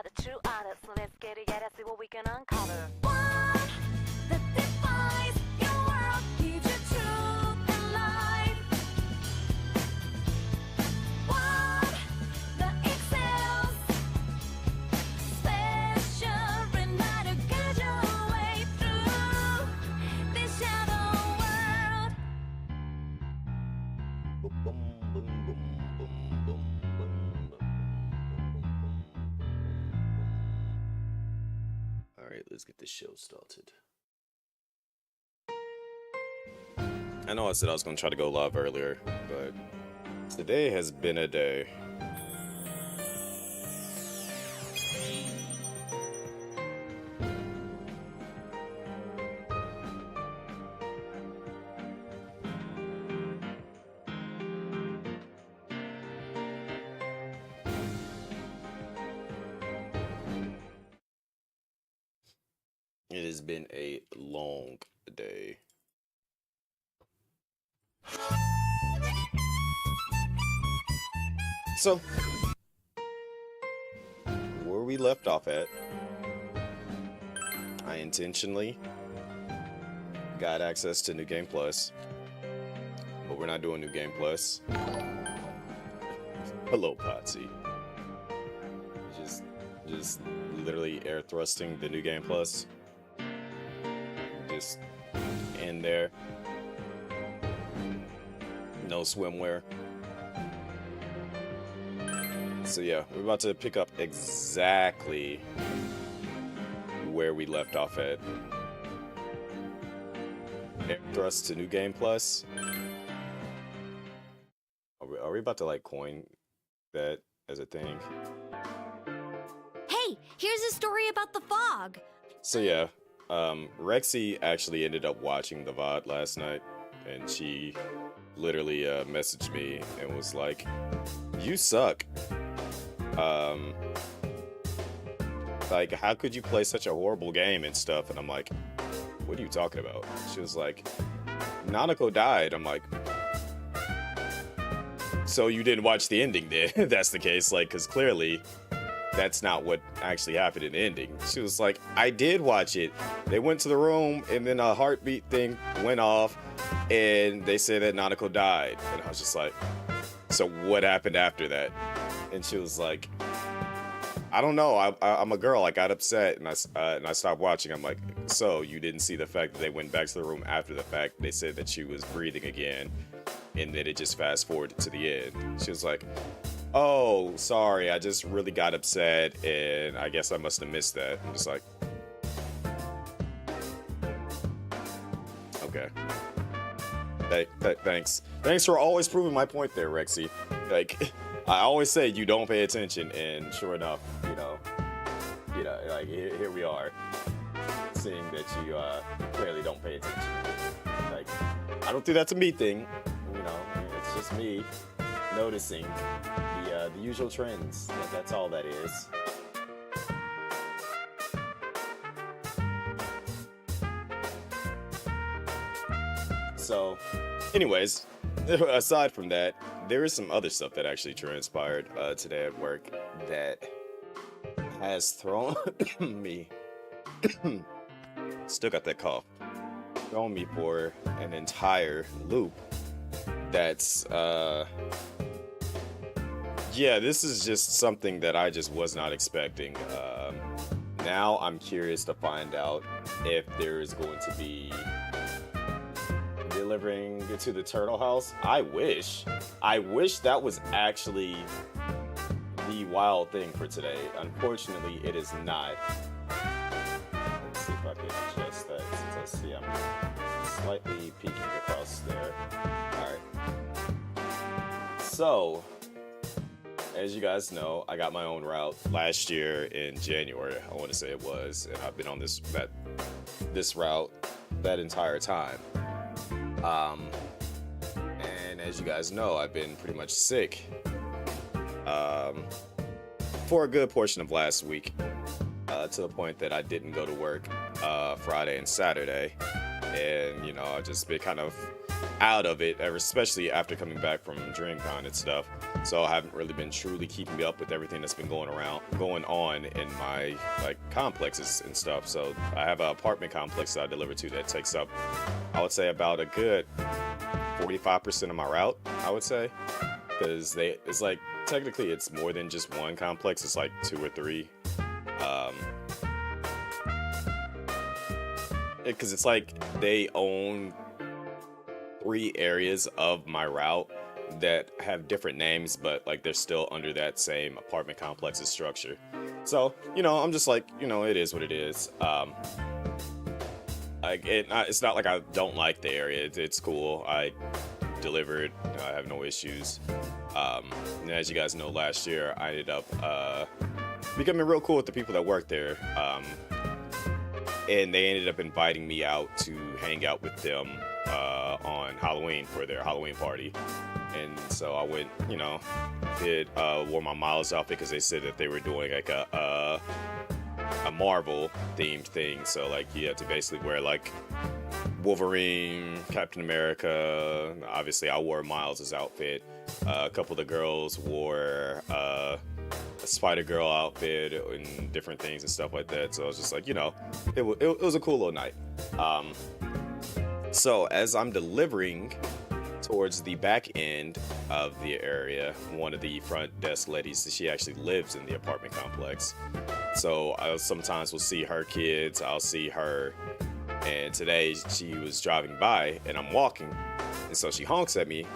The true artist, so let's get it, yeah, let's see what we can uncover. One that defies your world, gives you truth and life. One that excels, special, remind to guide your way through this shadow world. Boom, boom, boom, boom, boom, boom, boom. All right, let's get this show started. I know I said I was going to try to go live earlier, but today has been a day. It has been a long day. So, where we left off at, I intentionally got access to New Game Plus, but we're not doing New Game Plus. Hello, Potsy. Just literally air thrusting the New Game Plus. Just in there. No swimwear. So yeah, we're about to pick up exactly where we left off at. Air thrust to New Game Plus. Are we about to like coin that as a thing? Hey, here's a story about the fog. So yeah, Rexy actually ended up watching the VOD last night, and she literally messaged me and was like, "You suck. Like, how could you play such a horrible game and stuff?" And I'm like, "What are you talking about?" She was like, "Nanako died." I'm like, "So you didn't watch the ending then?" If that's the case, like, because clearly that's not what actually happened in the ending. She was like, "I did watch it. They went to the room and then a heartbeat thing went off and they said that Nanako died." And I was just like, "So what happened after that?" And she was like, "I don't know. I'm a girl. I got upset and I stopped watching." I'm like, "So you didn't see the fact that they went back to the room after the fact? They said that she was breathing again, and then it just fast forwarded to the end." She was like, "Oh, sorry. I just really got upset, and I guess I must have missed that." I'm just like, okay. Thanks. Thanks for always proving my point there, Rexy. Like, I always say you don't pay attention, and sure enough, like here we are, seeing that you clearly don't pay attention. Like, I don't think that's a me thing, it's just me noticing the usual trends. That's all that is. So, anyways, aside from that, there is some other stuff that actually transpired today at work that has thrown me, still got that cough, thrown me for an entire loop. that's yeah, this is just something that I just was not expecting. Now I'm curious to find out if there's going to be delivering it to the turtle house. I wish that was actually the wild thing for today. Unfortunately, it is not. Let's see if I can adjust that since I see I'm slightly peeking across there. Alright. So, as you guys know, I got my own route last year in January, I want to say it was, and I've been on this route that entire time. And as you guys know, I've been pretty much sick for a good portion of last week, to the point that I didn't go to work Friday and Saturday, and you know, I've just been kind of out of it, especially after coming back from DreamCon and stuff. So I haven't really been truly keeping up with everything that's been going on in my like complexes and stuff. So I have an apartment complex that I deliver to that takes up, I would say, about a good 45% of my route, I would say, because it's like technically it's more than just one complex. It's like 2 or 3. Because it's like they own 3 areas of my route that have different names, but like they're still under that same apartment complex's structure. So, you know, I'm just like, you know, it is what it is. It's not like I don't like the area. It's cool. I delivered. I have no issues. And as you guys know, last year I ended up becoming real cool with the people that work there. And they ended up inviting me out to hang out with them on Halloween for their Halloween party. And so I went, you know, wore my Miles outfit because they said that they were doing like a Marvel themed thing. So like you have to basically wear like Wolverine, Captain America. Obviously I wore Miles's outfit. A couple of the girls wore a Spider-Girl outfit and different things and stuff like that. So I was just like, you know, it was a cool little night. So as I'm delivering towards the back end of the area, one of the front desk ladies, she actually lives in the apartment complex. So I sometimes will see her kids, I'll see her. And today she was driving by and I'm walking. And so she honks at me.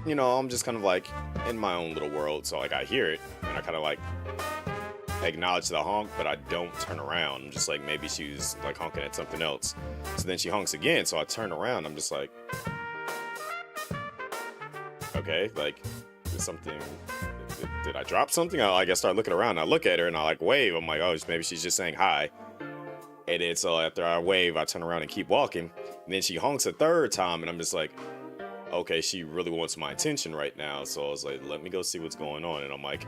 You know, I'm just kind of like in my own little world. So like I hear it and I kind of like acknowledge the honk, but I don't turn around. I'm just like, maybe she was like honking at something else. So then she honks again. So I turn around. I'm just like, okay, like something, did I drop something? I start looking around. I look at her and I like wave. I'm like, oh, maybe she's just saying hi. And then so after I wave, I turn around and keep walking. And then she honks a third time and I'm just like, okay, she really wants my attention right now. So I was like, let me go see what's going on. And I'm like,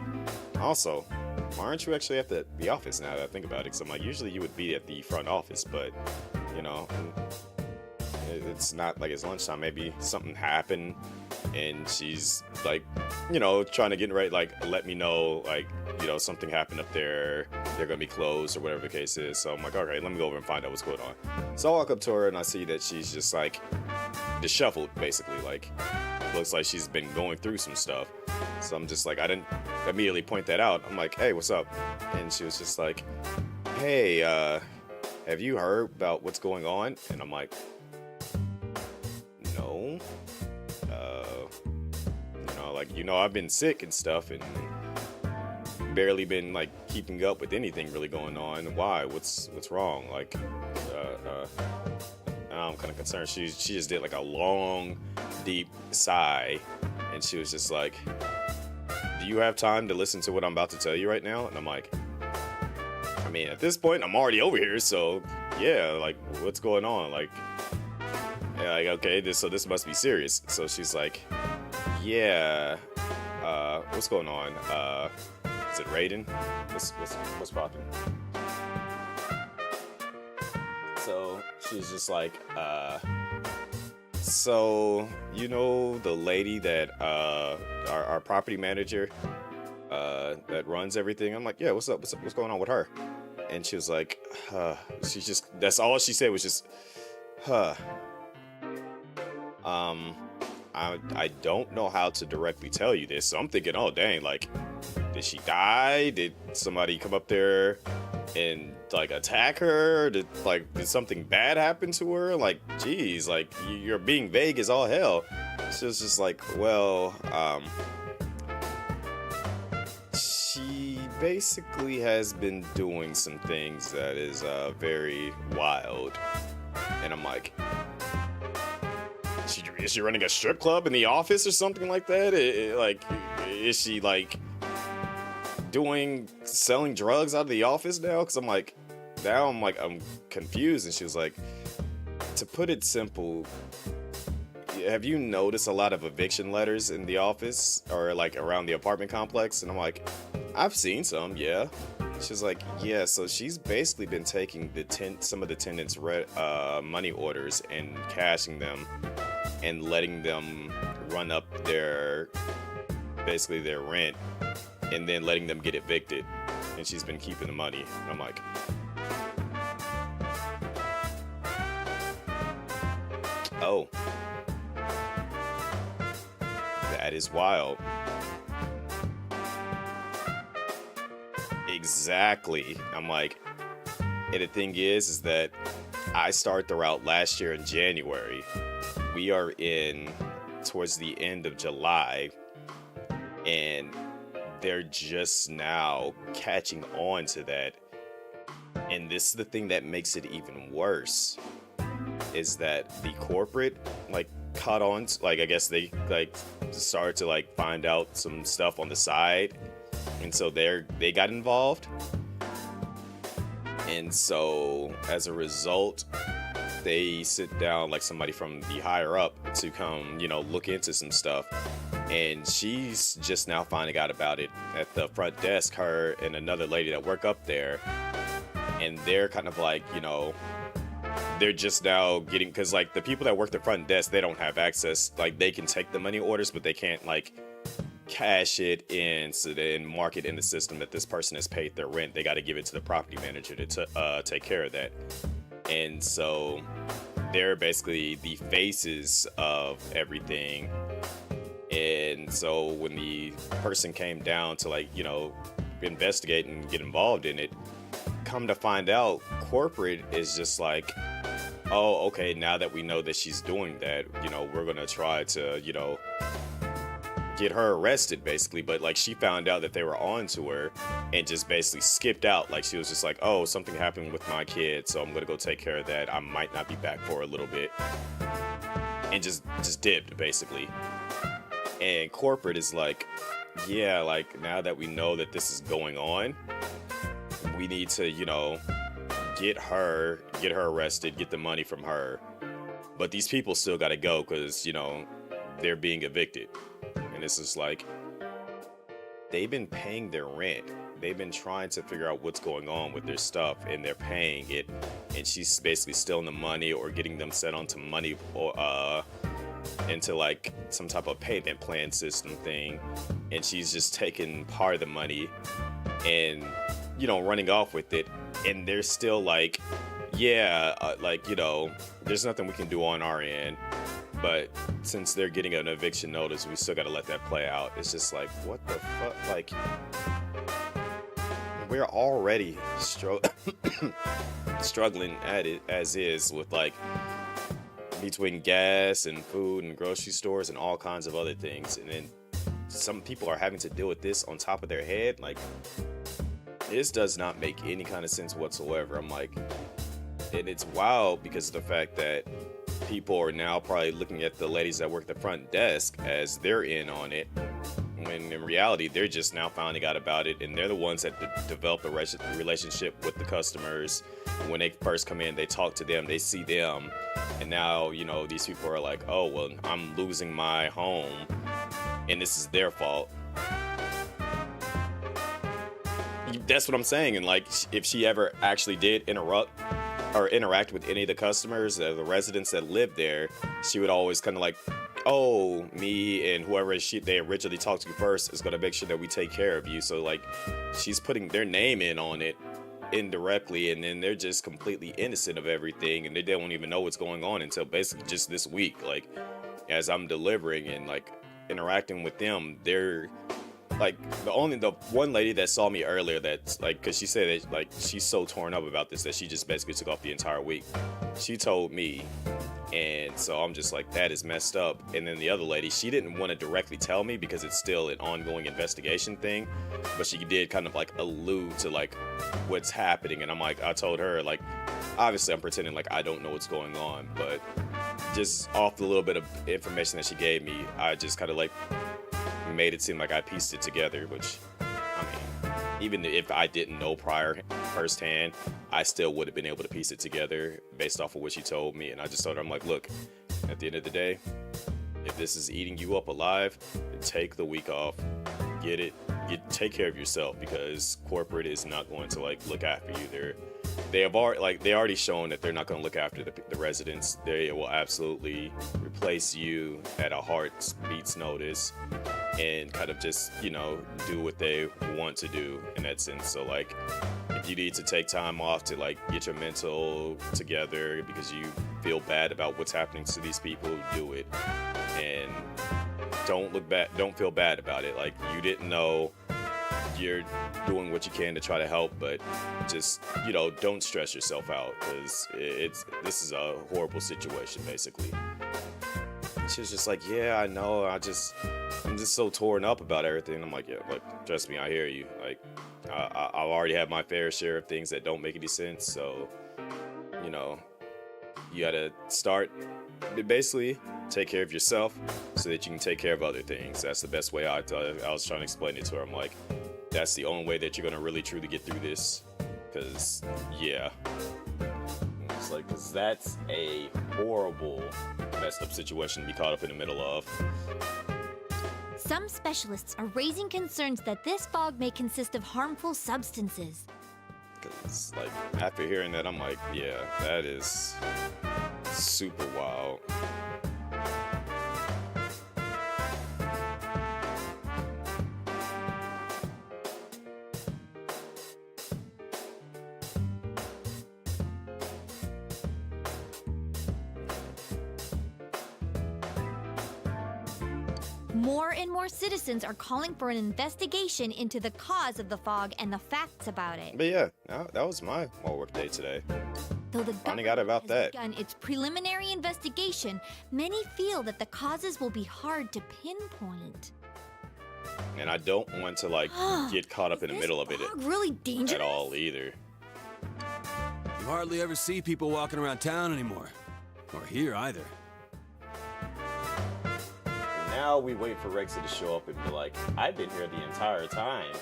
also, why aren't you actually at the office now that I think about it? Because I'm like, usually you would be at the front office, but, you know, it's not like it's lunchtime. Maybe something happened and she's like, you know, trying to get right, like, let me know, like, you know, something happened up there. They're going to be closed or whatever the case is. So I'm like, okay, let me go over and find out what's going on. So I walk up to her and I see that she's just like disheveled, basically. Like, looks like she's been going through some stuff. So I'm just like, I didn't immediately point that out. I'm like, hey, what's up? And she was just like, hey, have you heard about what's going on? And I'm like, no. You know, like, you know, I've been sick and stuff and barely been like keeping up with anything really going on. Why? What's wrong? Like, I'm kind of concerned. She just did like a long, deep sigh, and she was just like, "Do you have time to listen to what I'm about to tell you right now?" And I'm like, I mean, at this point, I'm already over here, so yeah. Like, what's going on? Like, yeah, like okay, this must be serious. So she's like, yeah. What's going on? Is it Raiden? What's popping? So she's just like, so you know the lady that our property manager that runs everything? I'm like, yeah, what's up? What's going on with her? And she was like, she's just, that's all she said was just, I don't know how to directly tell you this. So I'm thinking, oh dang, like, did she die? Did somebody come up there and like attack her? Did something bad happen to her? Like, geez, like you're being vague as all hell. So it's just like, well, she basically has been doing some things that is very wild, and I'm like, is she running a strip club in the office or something like that? Is she like selling drugs out of the office now? Because I'm confused. And she was like, to put it simple, have you noticed a lot of eviction letters in the office or like around the apartment complex? And I'm like, I've seen some, yeah. She's like, yeah, so she's basically been taking some of the tenants' money orders and cashing them and letting them run up their rent and then letting them get evicted. And she's been keeping the money. And I'm like, oh, that is wild. Exactly. I'm like, and the thing is that I started the route last year in January. We are towards the end of July, and they're just now catching on to that. And this is the thing that makes it even worse, is that the corporate caught on, I guess they started to find out some stuff on the side, and so they got involved. And so as a result, they sit down somebody from the higher up to come, look into some stuff. And she's just now finding out about it at the front desk, her and another lady that work up there. And they're kind of they're just now getting, because the people that work the front desk, they don't have access. They can take the money orders, but they can't cash it in and mark it in the system that this person has paid their rent. They got to give it to the property manager to take care of that. And so they're basically the faces of everything. And so when the person came down to investigate and get involved in it, come to find out, corporate is just oh, okay, now that we know that she's doing that, we're gonna try to, get her arrested, basically. But she found out that they were on to her and just basically skipped out. She was just oh, something happened with my kid, so I'm gonna go take care of that. I might not be back for a little bit, and just dipped, basically. And corporate is yeah, now that we know that this is going on, we need to, get her arrested, get the money from her. But these people still gotta go because, they're being evicted. And it's just they've been paying their rent. They've been trying to figure out what's going on with their stuff, and they're paying it. And she's basically stealing the money or getting them set onto money or into some type of payment plan system thing. And she's just taking part of the money and, running off with it. And they're still yeah, there's nothing we can do on our end. But since they're getting an eviction notice, we still got to let that play out. It's just what the fuck? We're already struggling at it as is with between gas and food and grocery stores and all kinds of other things. And then some people are having to deal with this on top of their head. This does not make any kind of sense whatsoever. I'm and it's wild because of the fact that people are now probably looking at the ladies that work the front desk as they're in on it, when in reality they're just now finding out about it, and they're the ones that develop a relationship with the customers. When they first come in, they talk to them, they see them, and now these people are oh, well, I'm losing my home and this is their fault. That's what I'm saying. And if she ever actually did interact with any of the customers, the residents that live there, she would always kind of oh, me and whoever they originally talked to first is going to make sure that we take care of you. So she's putting their name in on it indirectly, and then they're just completely innocent of everything, and they don't even know what's going on until basically just this week. as I'm delivering and like interacting with them, they're like the one lady that saw me earlier, that's like, because she said that like she's so torn up about this that she just basically took off the entire week. She told me, and so I'm just like, that is messed up. And then the other lady, she didn't want to directly tell me because it's still an ongoing investigation thing, but she did kind of like allude to like what's happening. And I'm like, I told her like, obviously I'm pretending like I don't know what's going on, but just off the little bit of information that she gave me, I just kind of like made it seem like I pieced it together, which, I mean, even if I didn't know firsthand, I still would have been able to piece it together based off of what she told me. And I just told her, I'm like, look, at the end of the day, if this is eating you up alive, take the week off, take care of yourself, because corporate is not going to like look after you. They already shown that they're not going to look after the residents. They will absolutely replace you at a heartbeat's notice and kind of just, do what they want to do in that sense. So like, if you need to take time off to like get your mental together because you feel bad about what's happening to these people, do it. And don't feel bad about it. Like, you didn't know, you're doing what you can to try to help, but just, don't stress yourself out, because this is a horrible situation, basically. And she was just like, yeah, I know, I'm just so torn up about everything. I'm like, yeah, look, trust me, I hear you. Like, I've already had my fair share of things that don't make any sense, so, you gotta start, basically, take care of yourself so that you can take care of other things. That's the best way. I was trying to explain it to her. I'm like, that's the only way that you're gonna really truly get through this, because yeah, it's like, because that's a horrible, messed up situation to be caught up in the middle of. Some specialists are raising concerns that this fog may consist of harmful substances. Because like, after hearing that, I'm like, yeah, that is super wild. More and more citizens are calling for an investigation into the cause of the fog and the facts about it. But yeah, that was my work day today. Though the Finding out about government has that. begun its preliminary investigation, many feel that the causes will be hard to pinpoint. And I don't want to like get caught up in the middle of it Fog really dangerous? at all either. You hardly ever see people walking around town anymore. Or here either. Now we wait for Rexy to show up and be like, I've been here the entire time.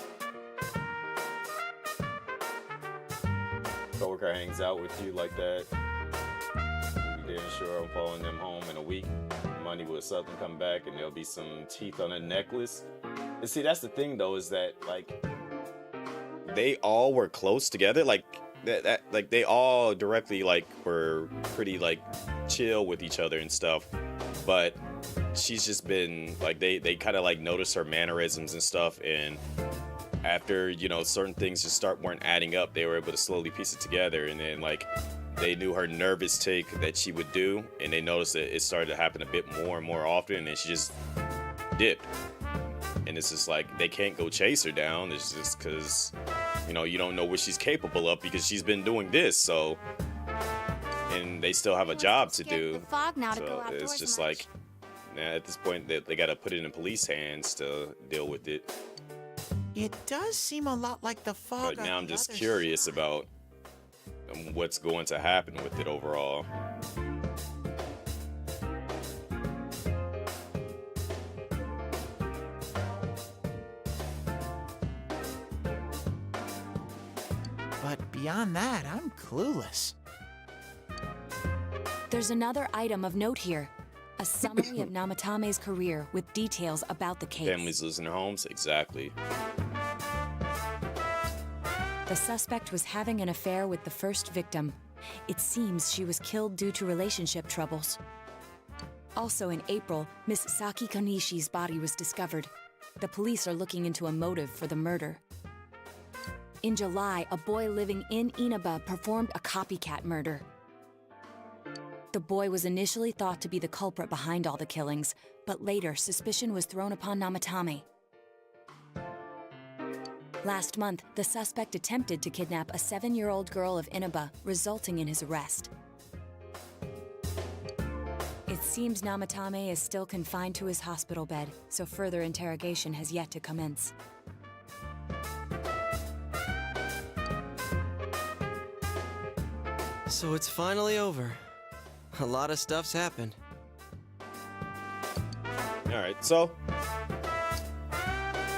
Coworker hangs out with you like that. You didn't sure I'm following them home in a week. Money will suddenly come back and there'll be some teeth on a necklace. And see, that's the thing though, is that like, they all were close together. Like that like they all directly like were pretty like chill with each other and stuff. But she's just been like, they kind of like notice her mannerisms and stuff, and after certain things just weren't adding up, they were able to slowly piece it together. And then like, they knew her nervous tick that she would do, and they noticed that it started to happen a bit more and more often, and she just dipped. And it's just like, they can't go chase her down. It's just because you don't know what she's capable of, because she's been doing this. So, and they still have a job to do. Fog now to So go outdoors it's just much. like, at this point, they got to put it in police hands to deal with it. It does seem a lot like the fog. But now on I'm the just other curious side. about what's going to happen with it overall. But beyond that, I'm clueless. There's another item of note here. A summary of Namatame's career with details about the case. Families losing their homes? Exactly. The suspect was having an affair with the first victim. It seems she was killed due to relationship troubles. Also in April, Miss Saki Konishi's body was discovered. The police are looking into a motive for the murder. In July, a boy living in Inaba performed a copycat murder. The boy was initially thought to be the culprit behind all the killings, but later suspicion was thrown upon Namatame. Last month, the suspect attempted to kidnap a 7-year-old girl of Inaba, resulting in his arrest. It seems Namatame is still confined to his hospital bed, so further interrogation has yet to commence. So it's finally over. A lot of stuff's happened. Alright, so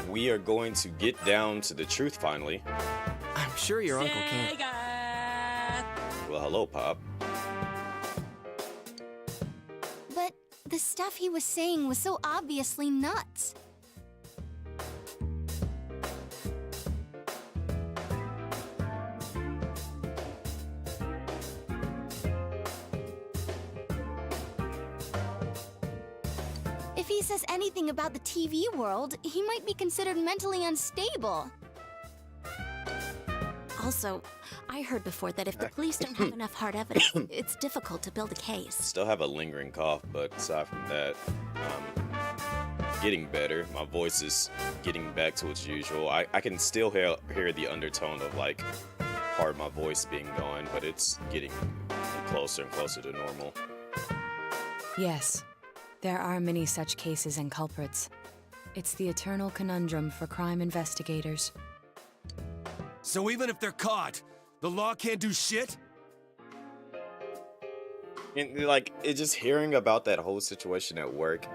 we are going to get down to the truth finally. I'm sure your uncle can't. Well, hello, Pop. But the stuff he was saying was so obviously nuts. If he says anything about the TV world, he might be considered mentally unstable. Also, I heard before that if the police don't have enough hard evidence, it's difficult to build a case. Still have a lingering cough, but aside from that, getting better. My voice is getting back to its usual. I can still hear the undertone of like part of my voice being gone, but it's getting closer and closer to normal. Yes, there are many such cases and culprits. It's the eternal conundrum for crime investigators. So even if they're caught, the law can't do shit? And like, it's just hearing about that whole situation at work,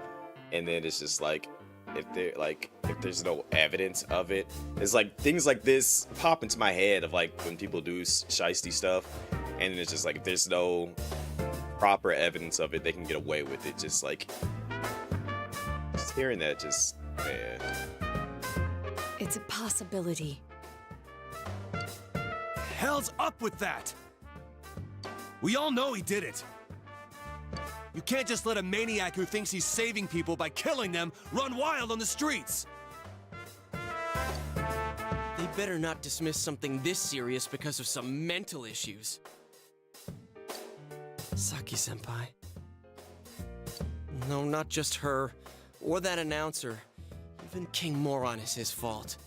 and then it's just like, if there's no evidence of it, it's like things like this pop into my head of like when people do shiesty stuff, and it's just like if there's no proper evidence of it, they can get away with it. Just like, just hearing that, just man. It's a possibility. Hell's up with that? We all know he did it. You can't just let a maniac who thinks he's saving people by killing them run wild on the streets. They better not dismiss something this serious because of some mental issues. Saki-senpai. No, not just her, or that announcer. Even King Moron is his fault.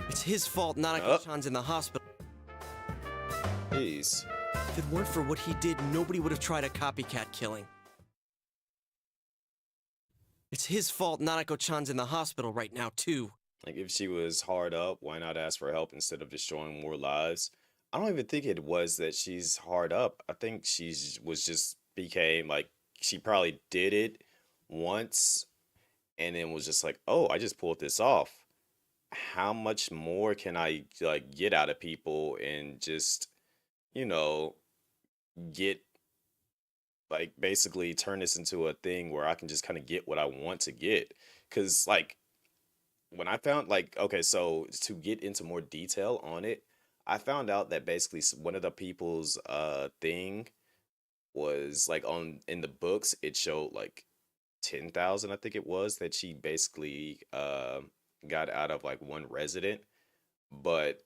It's his fault Nanako-chan's in the hospital. Jeez. If it weren't for what he did, nobody would have tried a copycat killing. It's his fault Nanako-chan's in the hospital right now, too. Like, if she was hard up, why not ask for help instead of destroying more lives? I don't even think it was that she's hard up. I think she was just became, like, she probably did it once and then was just like, oh, I just pulled this off. How much more can I, like, get out of people and just, you know, get, like, basically turn this into a thing where I can just kind of get what I want to get? Because, like, when I found, like, okay, so to get into more detail on it, I found out that basically one of the people's thing was like in the books, it showed like 10,000, I think it was, that she basically got out of like one resident, but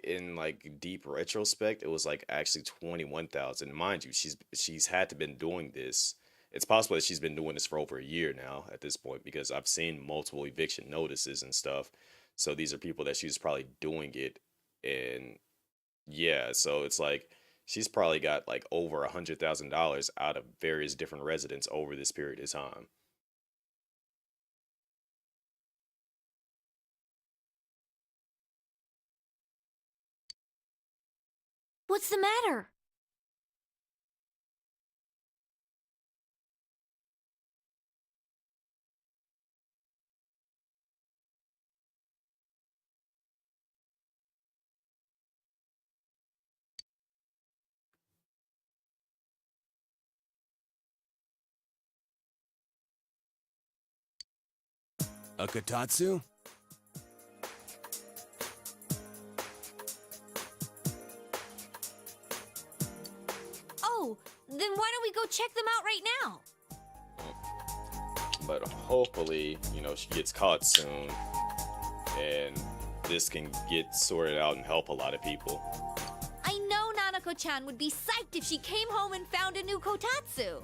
in like deep retrospect, it was like actually 21,000. Mind you, she's had to been doing this. It's possible that she's been doing this for over a year now at this point, because I've seen multiple eviction notices and stuff. So these are people that she's probably doing it. And yeah, so it's like she's probably got like over $100,000 out of various different residents over this period of time. What's the matter? A Katatsu? Oh, then why don't we go check them out right now? But hopefully, you know, she gets caught soon, and this can get sorted out and help a lot of people. I know Nanako-chan would be psyched if she came home and found a new kotatsu.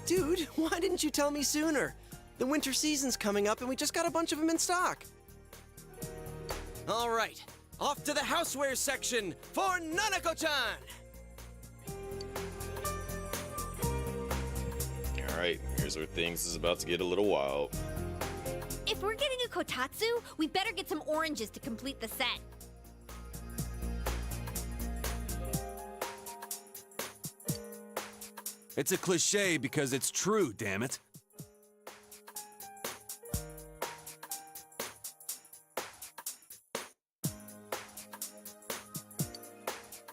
Dude, why didn't you tell me sooner? The winter season's coming up and we just got a bunch of them in stock. All right, off to the houseware section for Nanako-chan! Alright, here's where things is about to get a little wild. If we're getting a kotatsu, we better get some oranges to complete the set. It's a cliche because it's true, damn it.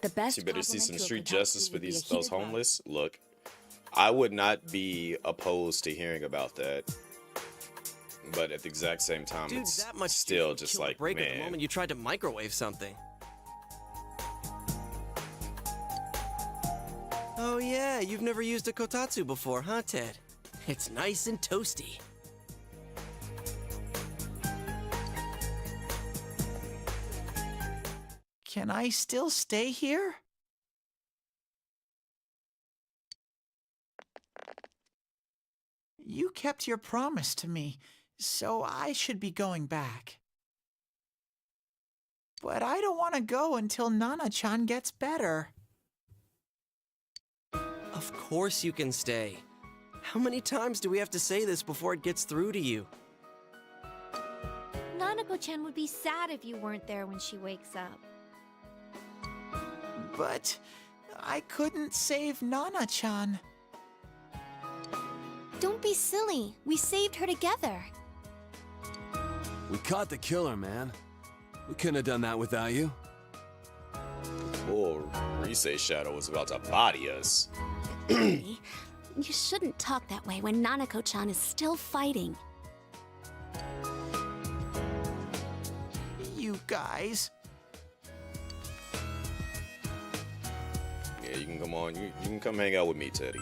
The best You better see compliment some to a street kotatsu justice for would be a those heated hug. homeless. Look, I would not be opposed to hearing about that. But at the exact same time, Dude, it's that much still would just kill a like, break at the man. moment you tried to microwave something. Oh yeah, you've never used a kotatsu before, huh, Ted? It's nice and toasty. Can I still stay here? You kept your promise to me, so I should be going back. But I don't want to go until Nana-chan gets better. Of course you can stay. How many times do we have to say this before it gets through to you? Nanako-chan would be sad if you weren't there when she wakes up. But I couldn't save Nana-chan. Don't be silly. We saved her together. We caught the killer, man. We couldn't have done that without you. Poor Rise Shadow was about to body us. You shouldn't talk that way when Nanako-chan is still fighting. You guys. Yeah, you can come on. You can come hang out with me, Teddy.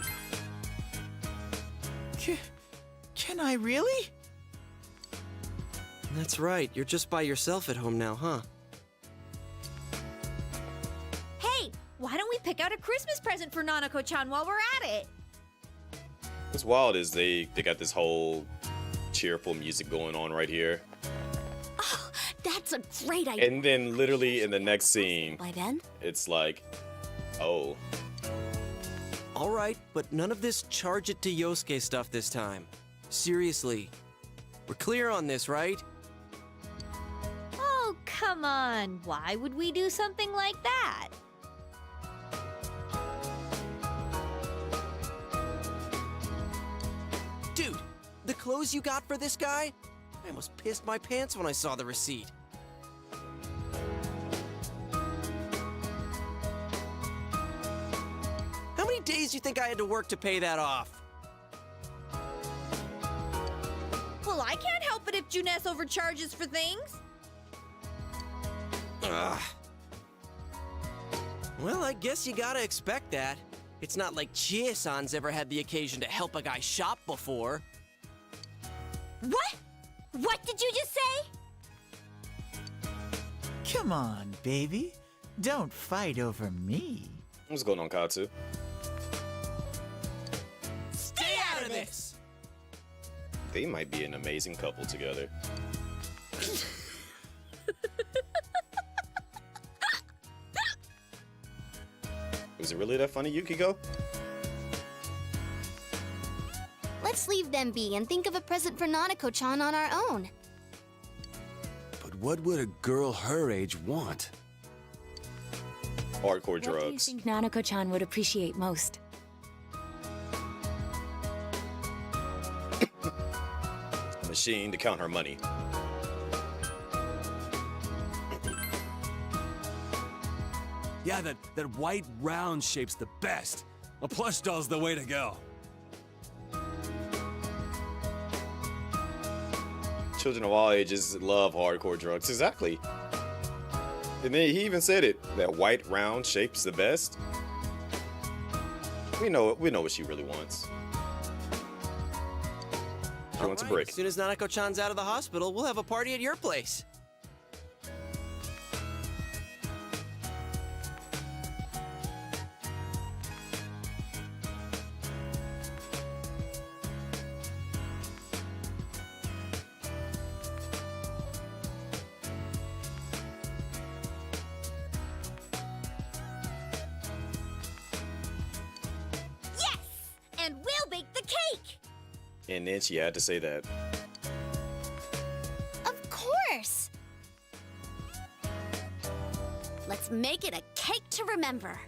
Can I really? That's right, you're just by yourself at home now, huh? Hey, why don't we pick out a Christmas present for Nanako-chan while we're at it? What's wild is they got this whole cheerful music going on right here. Oh, that's a great idea. And then literally in the next scene, By then, it's like, oh, All right, but none of this charge it to Yosuke stuff this time. Seriously. We're clear on this, right? Oh, come on. Why would we do something like that? Dude, the clothes you got for this guy? I almost pissed my pants when I saw the receipt. How many days do you think I had to work to pay that off? Well, I can't help it if Junes overcharges for things. Ugh. Well, I guess you gotta expect that. It's not like Chie-san's ever had the occasion to help a guy shop before. What? What did you just say? Come on, baby. Don't fight over me. what's going on, Katsu? Stay out of this! They might be an amazing couple together. Was it really that funny, Yukiko? let's leave them be and think of a present for Nanako-chan on our own. But what would a girl her age want? Hardcore What do you drugs. think Nanako-chan would appreciate most? A machine to count her money. Yeah, that white round shape's the best. A plush doll's the way to go. Children of all ages love hardcore drugs. Exactly. And then he even said it. That white round shape's the best. We know what she really wants. She wants a break. As soon as Nanako-chan's out of the hospital, we'll have a party at your place. Yes! And we'll bake the cake! And then she had to say that. Of course! Let's make it a cake to remember.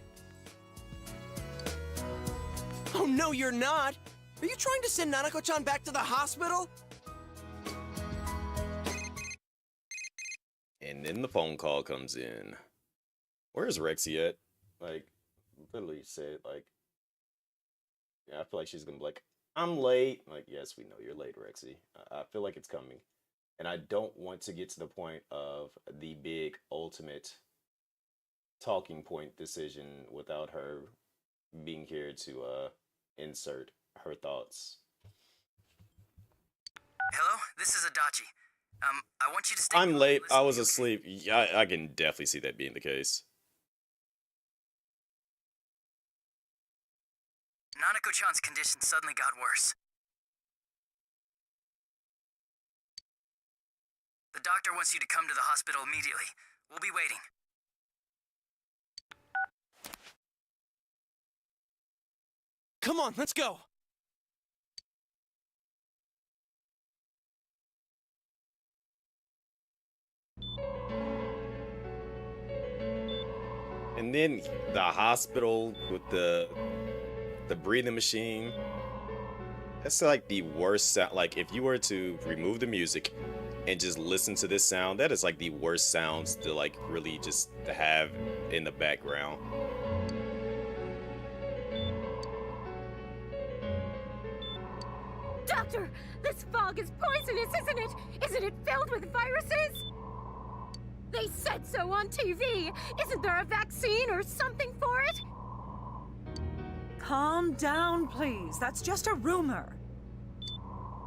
Oh, no, you're not! Are you trying to send Nanako-chan back to the hospital? And then the phone call comes in. Where's Rexy at? Like, literally said, like, yeah, I feel like she's gonna be like, I'm late. Like, yes, we know you're late, Rexy. I feel like it's coming. And I don't want to get to the point of the big ultimate talking point decision without her being here to insert her thoughts. Hello, this is Adachi. I want you to stay. I'm calm late. and listen I to was me, okay? asleep. Yeah, I can definitely see that being the case. Nanako-chan's condition suddenly got worse. The doctor wants you to come to the hospital immediately. We'll be waiting. Come on, let's go! And then the hospital with the breathing machine. That's like the worst sound. Like if you were to remove the music and just listen to this sound, that is like the worst sounds to like really just to have in the background. Doctor, this fog is poisonous, isn't it? Isn't it filled with viruses? They said so on TV. Isn't there a vaccine or something for it? Calm down, please. That's just a rumor.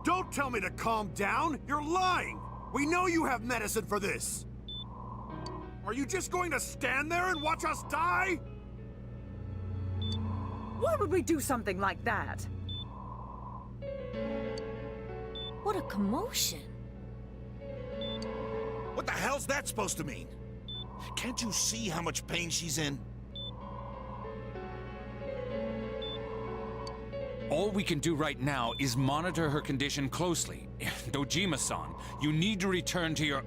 Don't tell me to calm down! You're lying! We know you have medicine for this! Are you just going to stand there and watch us die? Why would we do something like that? What a commotion. What the hell's that supposed to mean? Can't you see how much pain she's in? All we can do right now is monitor her condition closely. Dojima-san, you need to return to your...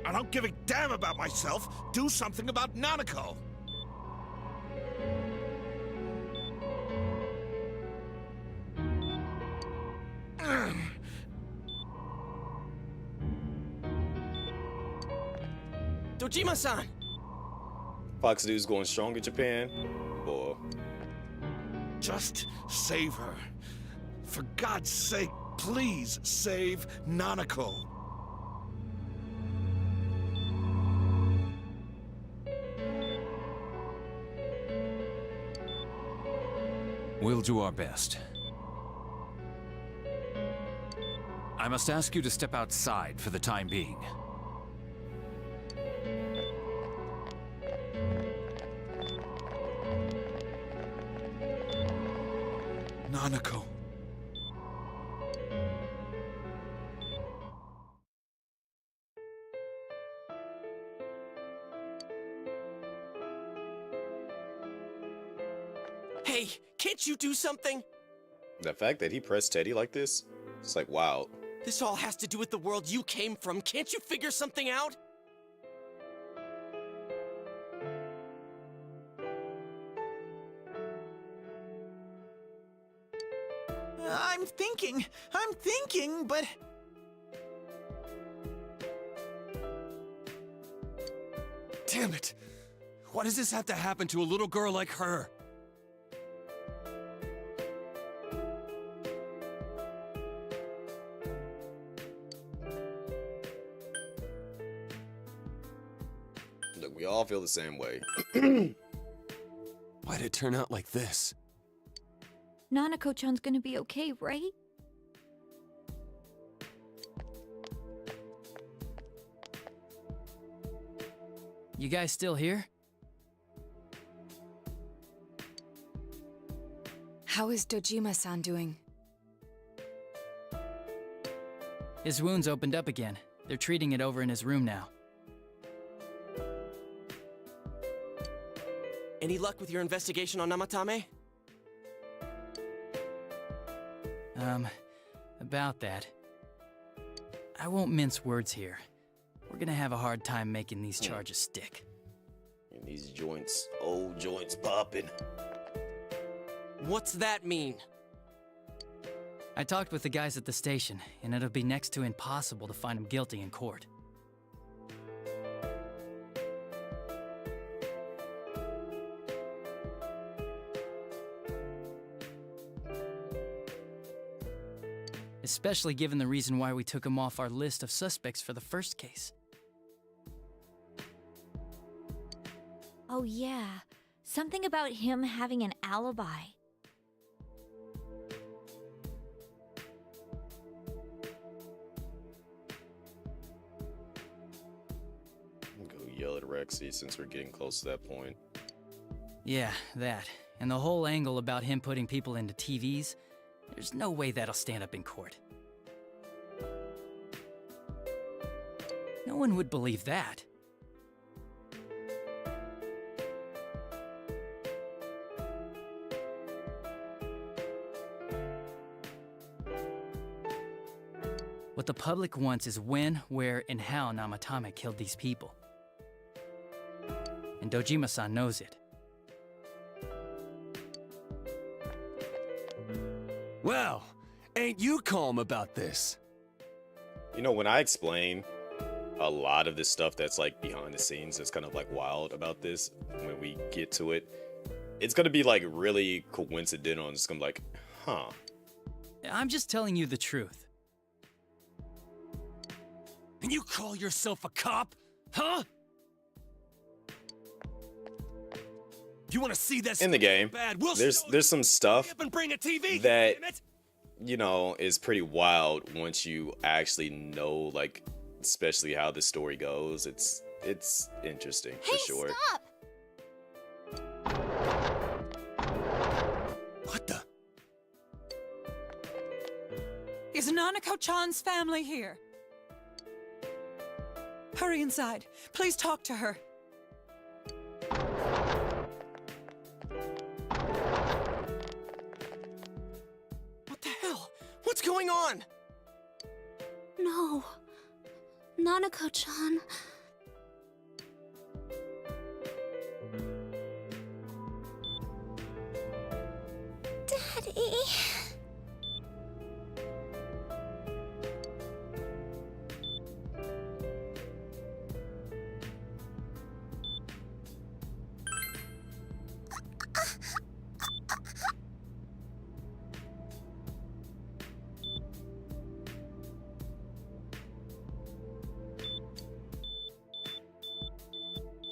I don't give a damn about myself. Do something about Nanako. Dojima-san! Fox News going strong in Japan. Boy. Just save her. For God's sake, please save Nanako. We'll do our best. I must ask you to step outside for the time being. Nanako. Hey, can't you do something? The fact that he pressed Teddy like this, it's like, wow. This all has to do with the world you came from. Can't you figure something out? I'm thinking, but... Damn it! Why does this have to happen to a little girl like her? Look, we all feel the same way. Why'd it turn out like this? Nanako-chan's gonna be okay, right? You guys still here? How is Dojima-san doing? His wound's opened up again. They're treating it over in his room now. Any luck with your investigation on Namatame? About that. I won't mince words here. We're gonna have a hard time making these charges stick. And these joints, old joints popping. What's that mean? I talked with the guys at the station, and it'll be next to impossible to find him guilty in court. Especially given the reason why we took him off our list of suspects for the first case. Oh yeah, something about him having an alibi. Go yell at Rexy since we're getting close to that point. Yeah, that. And the whole angle about him putting people into TVs, there's no way that'll stand up in court. No one would believe that. What the public wants is when, where, and how Namatame killed these people. And Dojima-san knows it. Well, ain't you calm about this? You know, when I explain a lot of this stuff that's like behind the scenes, that's kind of like wild about this, when we get to it, it's gonna be like really coincidental and it's gonna be like, huh. I'm just telling you the truth. And you call yourself a cop? Huh? You want to see this In the game, bad? We'll there's some stuff and bring a TV, that, damn it. you know, is pretty wild once you actually know, like, especially how the story goes. It's interesting for sure. Stop! What the? Is Nanako-chan's family here? Hurry inside. Please talk to her. What the hell? What's going on? No. Nanako-chan. Daddy.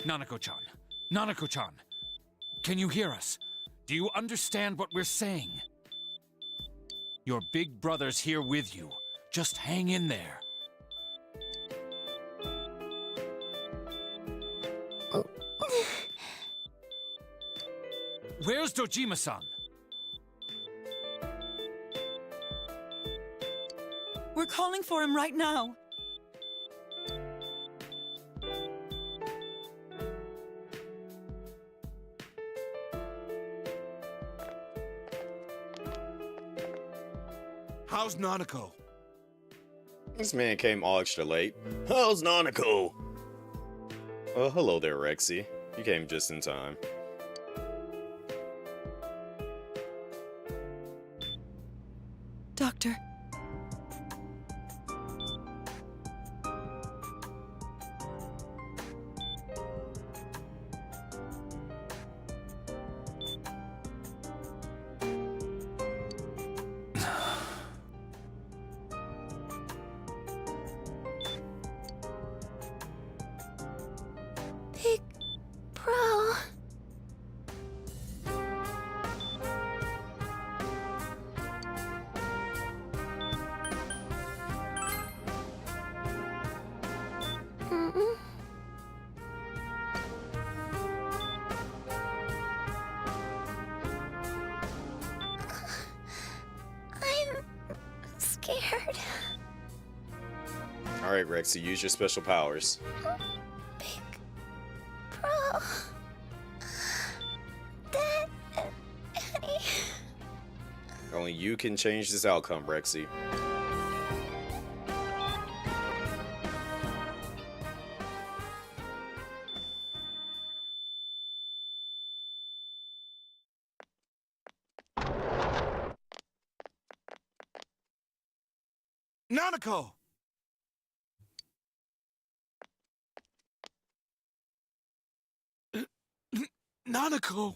Nanako-chan. Nanako-chan. Can you hear us? Do you understand what we're saying? Your big brother's here with you. Just hang in there. Where's Dojima-san? We're calling for him right now. How's Nanako? This man came all extra late. How's Nanako? Oh, hello there, Rexy. You came just in time. Doctor. Big bro. Alright, Rexy, use your special powers. Bro. Dad. Annie. Only you can change this outcome, Rexy. Nanako! Nanako!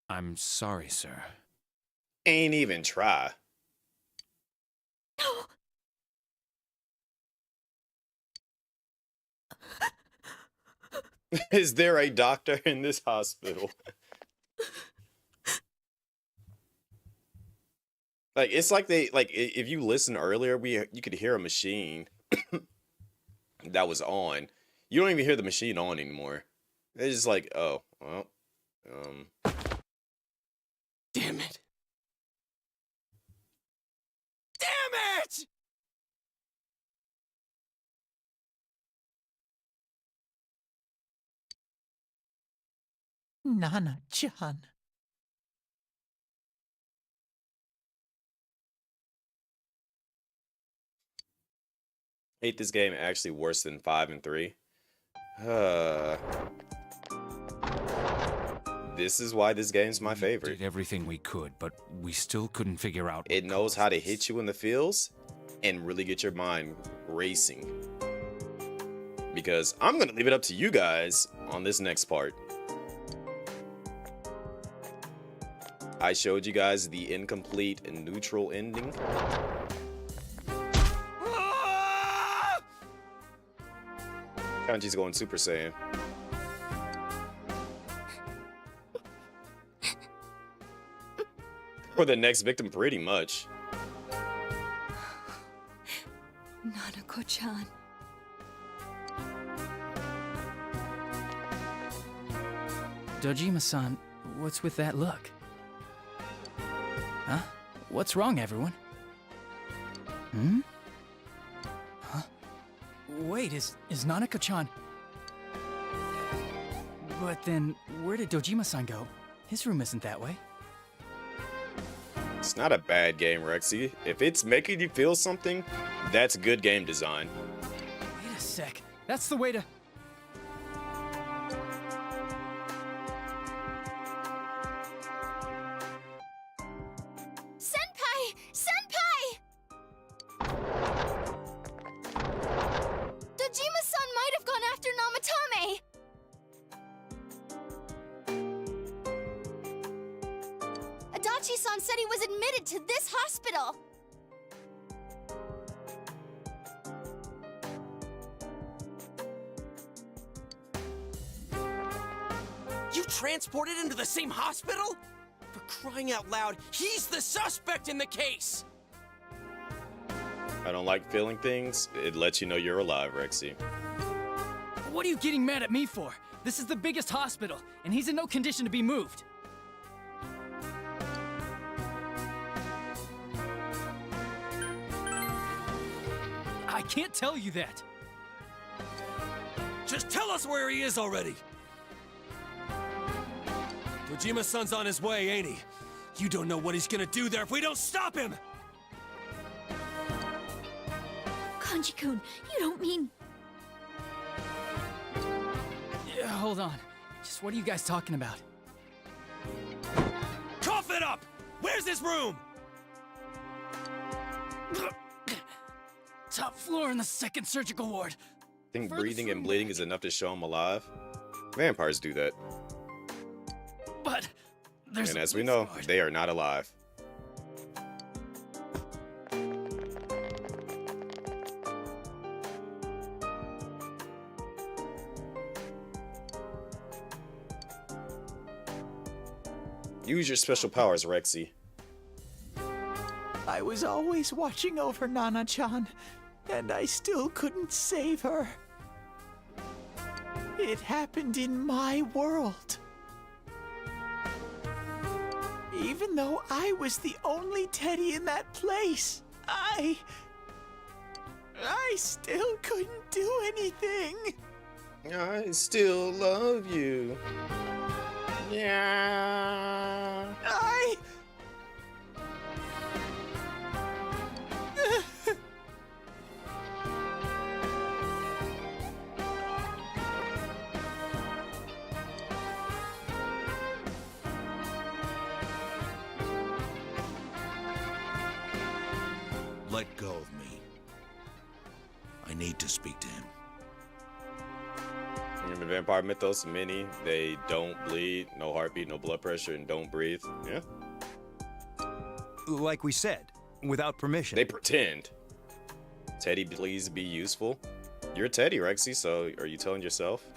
I'm sorry, sir. Ain't even try. Is there a doctor in this hospital? Like, it's like they, like, if you listen earlier, you could hear a machine that was on. You don't even hear the machine on anymore. It's just like, oh, well, Damn it! Damn it! Nana-chan. hate this game actually worse than 5 and 3. This is why this game's my favorite. We did everything we could, but we still couldn't figure out. It knows how to hit you in the feels and really get your mind racing. Because I'm gonna leave it up to you guys on this next part. I showed you guys the incomplete and neutral ending. Kanji's going Super Saiyan. For the next victim, pretty much. Nanako-chan. Dojima-san, what's with that look? Huh? What's wrong, everyone? Hmm? Huh? Wait, is Nanako-chan... But then, where did Dojima-san go? His room isn't that way. It's not a bad game, Rexy. If it's making you feel something, that's good game design. Wait a sec. That's the way to... Senpai! Senpai! Dojima-san might have gone after Namatame! Adachi-san said he was admitted to this hospital! You transported him to the same hospital? For crying out loud, he's the suspect in the case! I don't like feeling things. It lets you know you're alive, Rexy. What are you getting mad at me for? This is the biggest hospital, and he's in no condition to be moved. I can't tell you that. Just tell us where he is already! Dojima-san's on his way, ain't he? You don't know what he's gonna do there if we don't stop him! Kanji-kun, you don't mean... Yeah, hold on. Just what are you guys talking about? Cough it up! Where's his room? Top floor in the second surgical ward. Think breathing and bleeding is enough to show him alive? Vampires do that. But there's... And as we know, they are not alive. Use your special powers, Rexy. I was always watching over Nana-chan, and I still couldn't save her. It happened in my world. Even though I was the only Teddy in that place, I still couldn't do anything. I still love you. Yeah. Let go of me. I need to speak to him. In the Vampire Mythos Mini, they don't bleed, no heartbeat, no blood pressure, and don't breathe. Yeah. Like we said, without permission. They pretend. Teddy, please be useful. You're Teddy, Rexy, so are you telling yourself?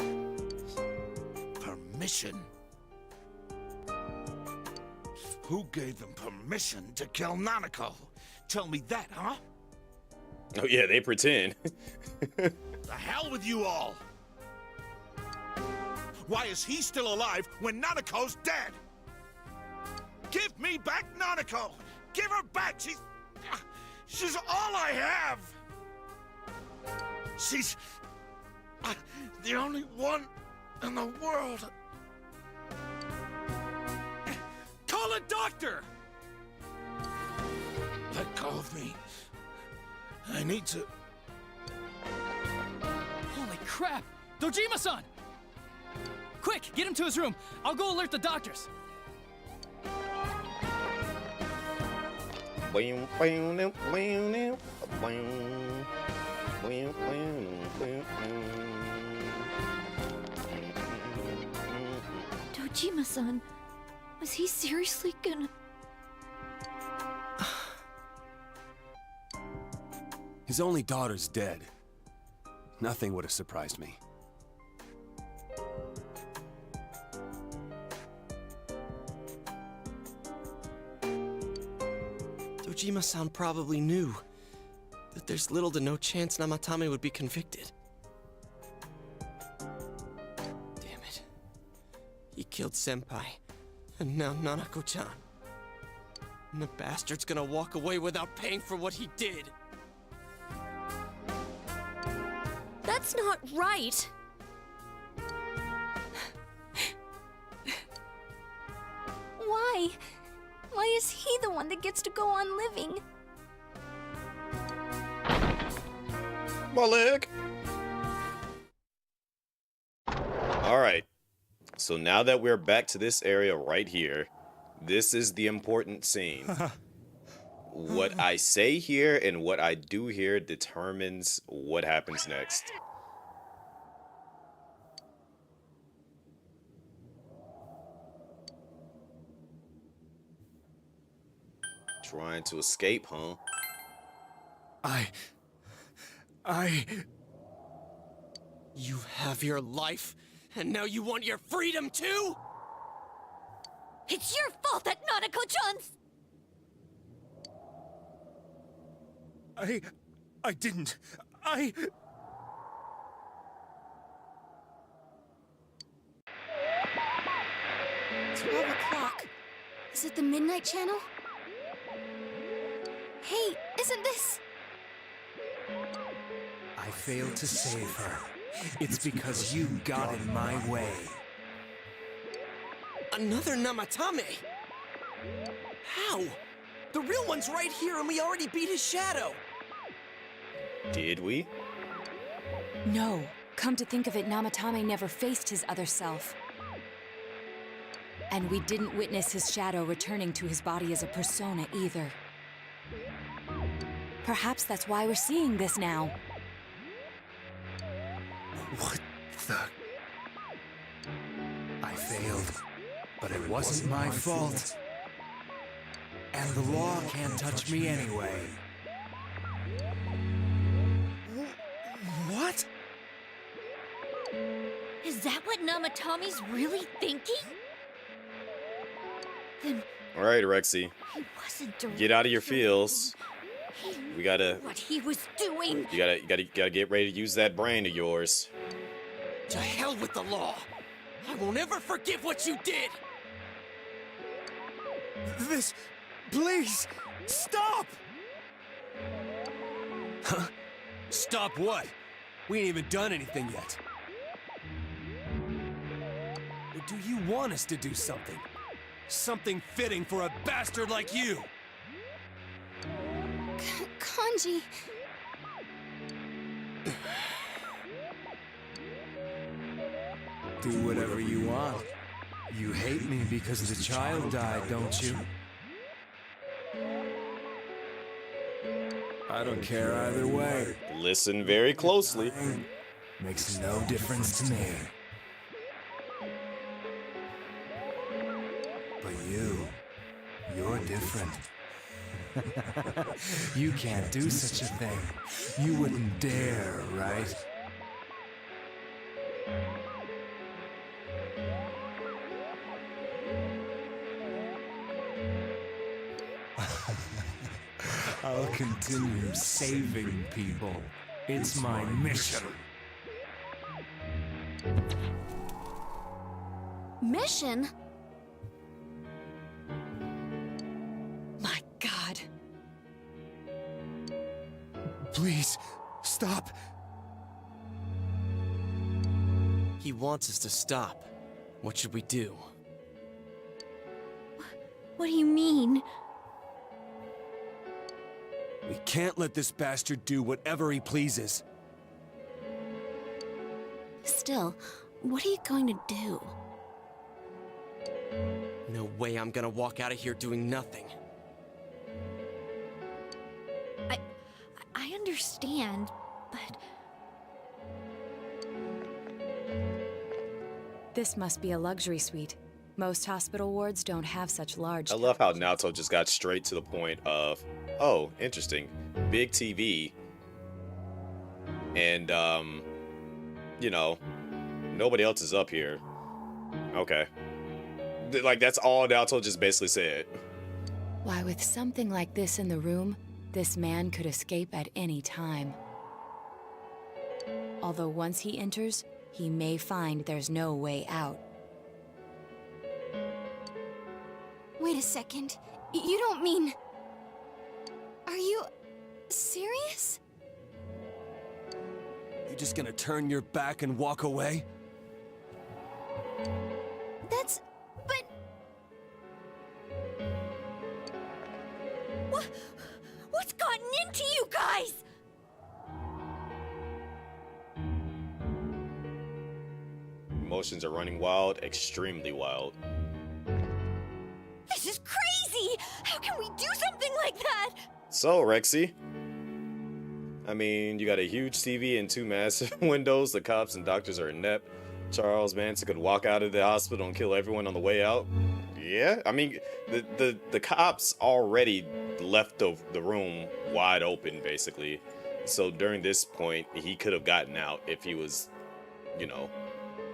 Permission? Who gave them permission to kill Nanako? Tell me that, huh? Oh yeah, they pretend. The hell with you all! Why is he still alive when Nanako's dead? Give me back Nanako! Give her back! She's all I have! She's the only one in the world. Call a doctor! Let go of me. I need to... Holy crap! Dojima-san! Quick, get him to his room. I'll go alert the doctors. Dojima-san, was he seriously gonna... His only daughter's dead. Nothing would have surprised me. Dojima-san probably knew that there's little to no chance Namatame would be convicted. Damn it. He killed Senpai, and now Nanako-chan. And the bastard's gonna walk away without paying for what he did. That's not right! Why? Why is he the one that gets to go on living? My leg! Alright. So now that we're back to this area right here, this is the important scene. What I say here and what I do here determines what happens next. Trying to escape, huh? You have your life, and now you want your freedom too? It's your fault that Nanako-chan's... I didn't. 12 o'clock. Is it the Midnight Channel? Hey, isn't this... I failed to save her. It's because you got in my way. Another Namatame? How? The real one's right here and we already beat his shadow. Did we? No. Come to think of it, Namatame never faced his other self. And we didn't witness his shadow returning to his body as a persona either. Perhaps that's why we're seeing this now. What the... I failed, but it wasn't my fault. And the law can't touch me anyway. What? Is that what Namatame's really thinking? Then Alright, Rexy. he wasn't Get out of your feels. We gotta... what he was doing. You gotta get ready to use that brain of yours. To hell with the law! I won't ever forgive what you did! This... Please! Stop! Huh? Stop what? We ain't even done anything yet. Or do you want us to do something? Something fitting for a bastard like you! Kanji... Do whatever you want. You hate me because the child died, don't you? I don't care either way. Listen very closely. Makes no difference to me. But you're different. You can't do such a thing. You wouldn't dare, right? I'll continue saving people. It's my mission. Mission? My God. Please, stop. He wants us to stop. What should we do? What do you mean? We can't let this bastard do whatever he pleases. Still, what are you going to do? No way I'm gonna walk out of here doing nothing. I understand, but... This must be a luxury suite. Most hospital wards don't have such large... I love how Naoto just got straight to the point of, oh, interesting, big TV, and, you know, nobody else is up here. Okay. Like, that's all Naoto just basically said. Why, with something like this in the room, this man could escape at any time. Although once he enters, he may find there's no way out. Wait a second. You don't mean... Are you... serious? You just gonna turn your back and walk away? That's... but... What's gotten into you guys? Emotions are running wild, extremely wild. This is crazy! How can we do something like that? So, Rexy, I mean, you got a huge TV and two massive windows. The cops and doctors are inept. Charles Manson could walk out of the hospital and kill everyone on the way out. Yeah, I mean, the cops already left the room wide open, basically. So during this point, he could have gotten out if he was, you know,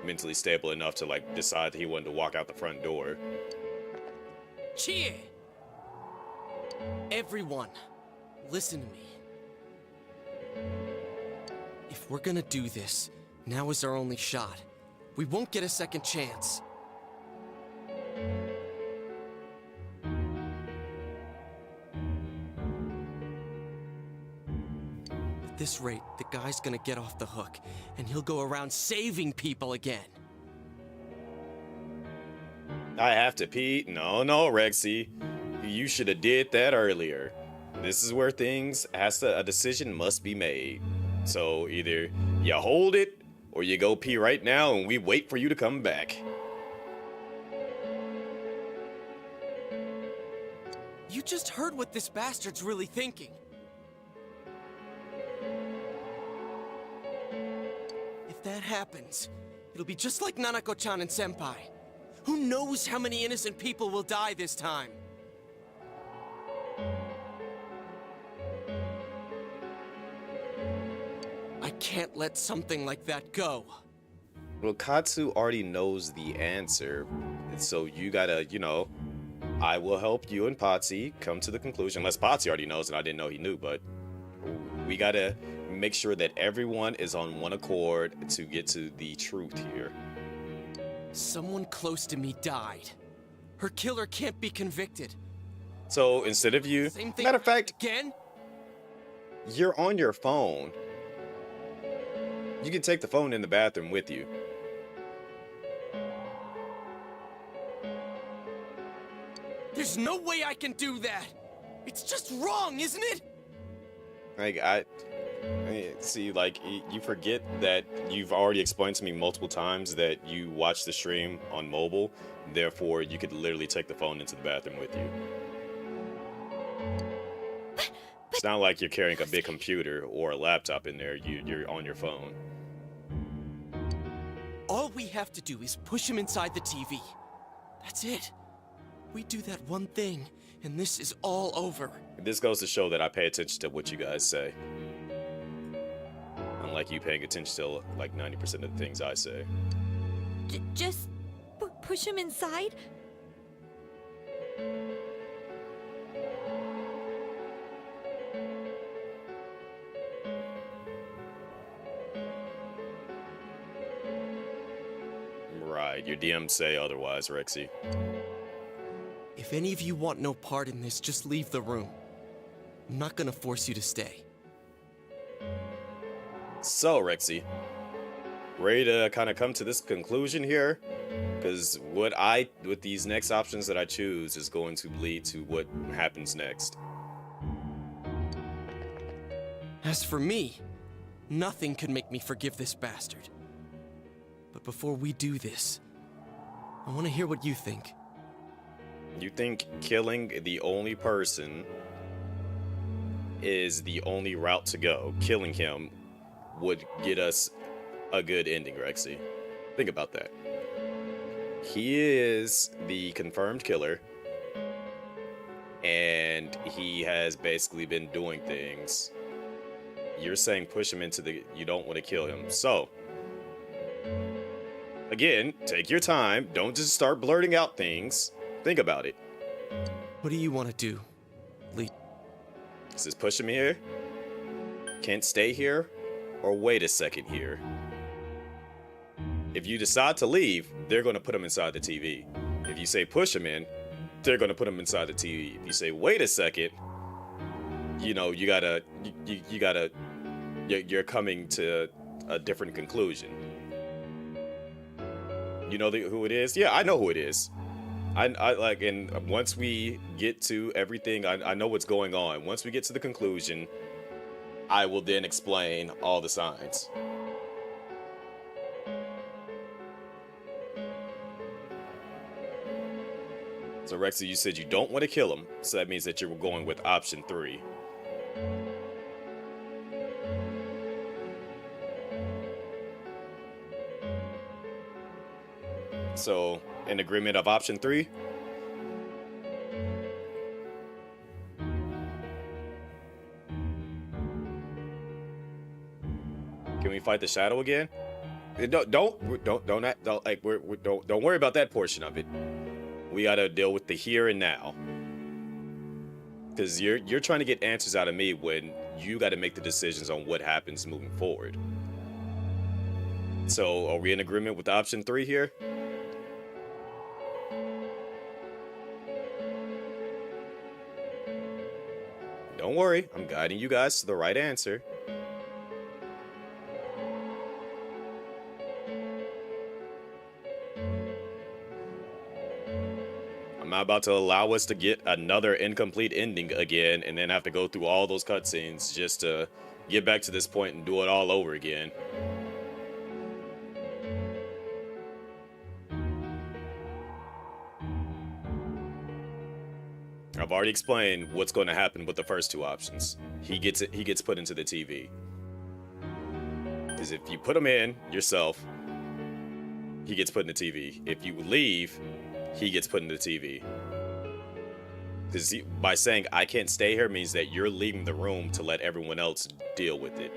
mentally stable enough to, like, decide he wanted to walk out the front door. Chie! Everyone, listen to me. If we're gonna do this, now is our only shot. We won't get a second chance. At this rate, the guy's gonna get off the hook, and he'll go around saving people again. I have to pee? No, Rexy. You should have did that earlier. This is where a decision must be made. So either you hold it, or you go pee right now and we wait for you to come back. You just heard what this bastard's really thinking. If that happens, it'll be just like Nanako-chan and Senpai. Who knows how many innocent people will die this time? I can't let something like that go. Well, Katsu already knows the answer, and so you gotta, you know, I will help you and Potsy come to the conclusion, unless Potsy already knows and I didn't know he knew, but we gotta make sure that everyone is on one accord to get to the truth here. Someone close to me died. Her killer can't be convicted. So instead of you, Same thing matter of fact, again? you're on your phone. You can take the phone in the bathroom with you. There's no way I can do that. It's just wrong, isn't it? Like I see, like you forget that you've already explained to me multiple times that you watch the stream on mobile. Therefore, you could literally take the phone into the bathroom with you. It's not like you're carrying a big computer or a laptop in there. You're on your phone. All we have to do is push him inside the TV. That's it. We do that one thing, and this is all over. This goes to show that I pay attention to what you guys say. Unlike you paying attention to like 90% of the things I say. Just push him inside? Right, your DMs say otherwise, Rexy. If any of you want no part in this, just leave the room. I'm not gonna force you to stay. So, Rexy, ready to kind of come to this conclusion here? Because with these next options that I choose is going to lead to what happens next. As for me, nothing could make me forgive this bastard. But before we do this, I want to hear what you think. You think killing the only person is the only route to go? Killing him would get us a good ending, Rexy. Think about that. He is the confirmed killer, and he has basically been doing things. You're saying push him into the... You don't want to kill him. So, again, take your time. Don't just start blurting out things. Think about it. What do you want to do, Lee? Is this push him here? Can't stay here? Or wait a second here? If you decide to leave, they're going to put him inside the TV. If you say push him in, they're going to put him inside the TV. If you say wait a second, you know, you're coming to a different conclusion. You know who it is? Yeah, I know who it is. I like, and once we get to everything, I know what's going on. Once we get to the conclusion, I will then explain all the signs. So Rexy, you said you don't want to kill him, so that means that you're going with option 3. So, in agreement of option 3? Can we fight the shadow again? Don't worry about that portion of it. We gotta deal with the here and now. Because you're trying to get answers out of me when you gotta make the decisions on what happens moving forward. So, are we in agreement with option 3 here? Don't worry, I'm guiding you guys to the right answer. I'm not about to allow us to get another incomplete ending again and then have to go through all those cutscenes just to get back to this point and do it all over again. I've already explained what's going to happen with the first 2 options. He gets put into the TV. Because if you put him in yourself, he gets put in the TV. If you leave, he gets put in the TV. Because by saying I can't stay here means that you're leaving the room to let everyone else deal with it.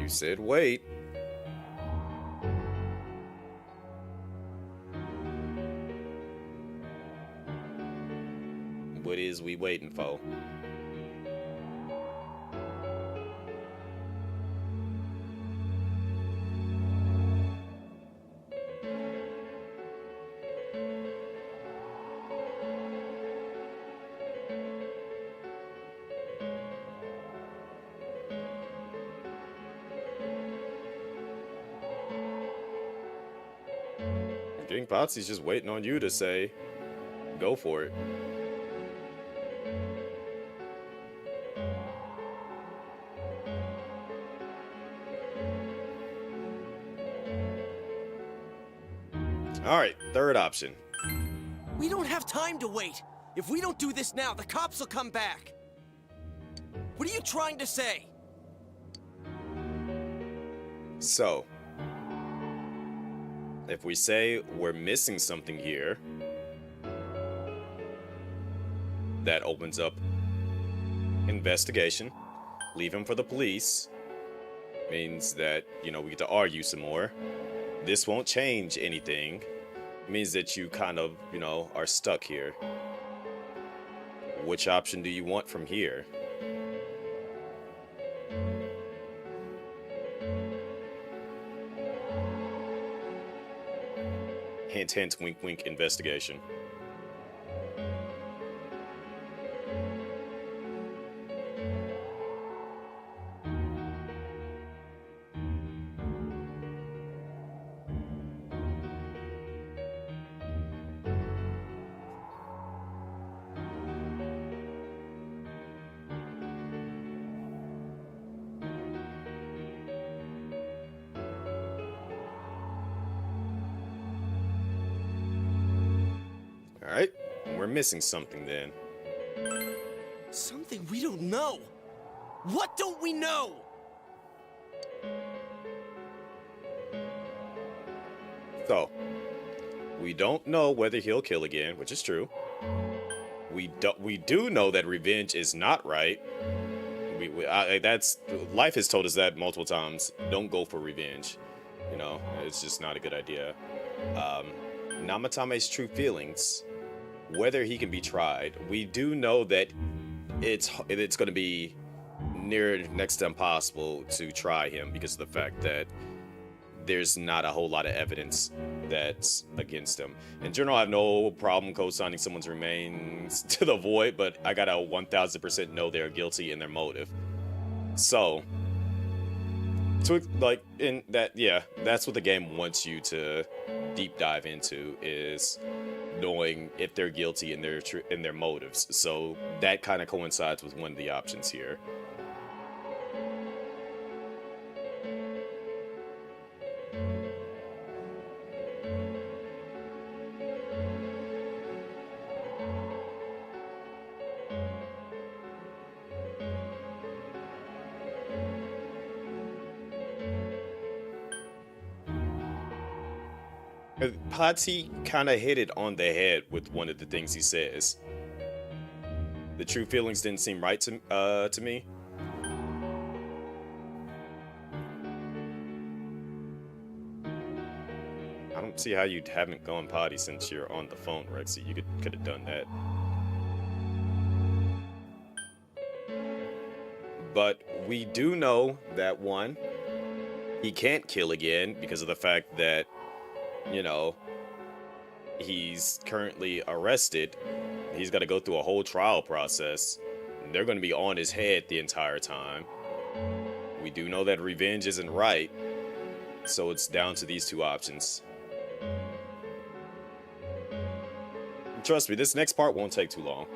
You said wait. What is we waiting for? King Potsy's just waiting on you to say, go for it. All right, third option. We don't have time to wait. If we don't do this now, the cops will come back. What are you trying to say? So, if we say we're missing something here, that opens up investigation. Leave him for the police. Means that, you know, we get to argue some more. This won't change anything. Means that you kind of, you know, are stuck here. Which option do you want from here? Hint, hint, wink, wink, investigation. Alright, we're missing something then. Something we don't know. What don't we know? So, we don't know whether he'll kill again, which is true. We do know that revenge is not right. That's life has told us that multiple times. Don't go for revenge. You know, it's just not a good idea. Namatame's true feelings, whether he can be tried. We do know that it's going to be near next to impossible to try him because of the fact that there's not a whole lot of evidence that's against him. In general, I have no problem co-signing someone's remains to the void, but I gotta 1000% know they're guilty in their motive. So, like, in that, yeah, that's what the game wants you to deep dive into, is knowing if they're guilty in their motives. So that kind of coincides with one of the options here. Potsy kind of hit it on the head with one of the things he says. The true feelings didn't seem right to me. I don't see how you haven't gone potty since you're on the phone, Rexy. You could have done that. But we do know that one, he can't kill again because of the fact that, you know, he's currently arrested. He's got to go through a whole trial process. They're going to be on his head the entire time. We do know that revenge isn't right. So it's down to these two options. Trust me, this next part won't take too long.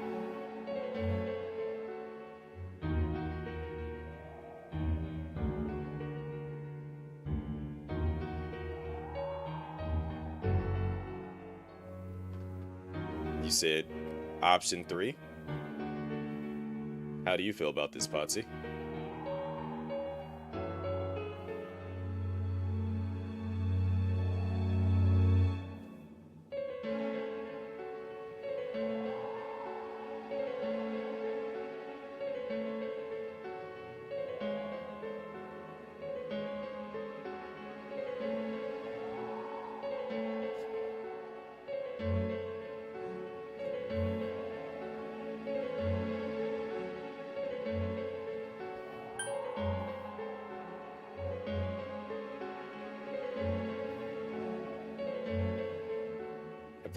You said option 3. How do you feel about this, Potsy?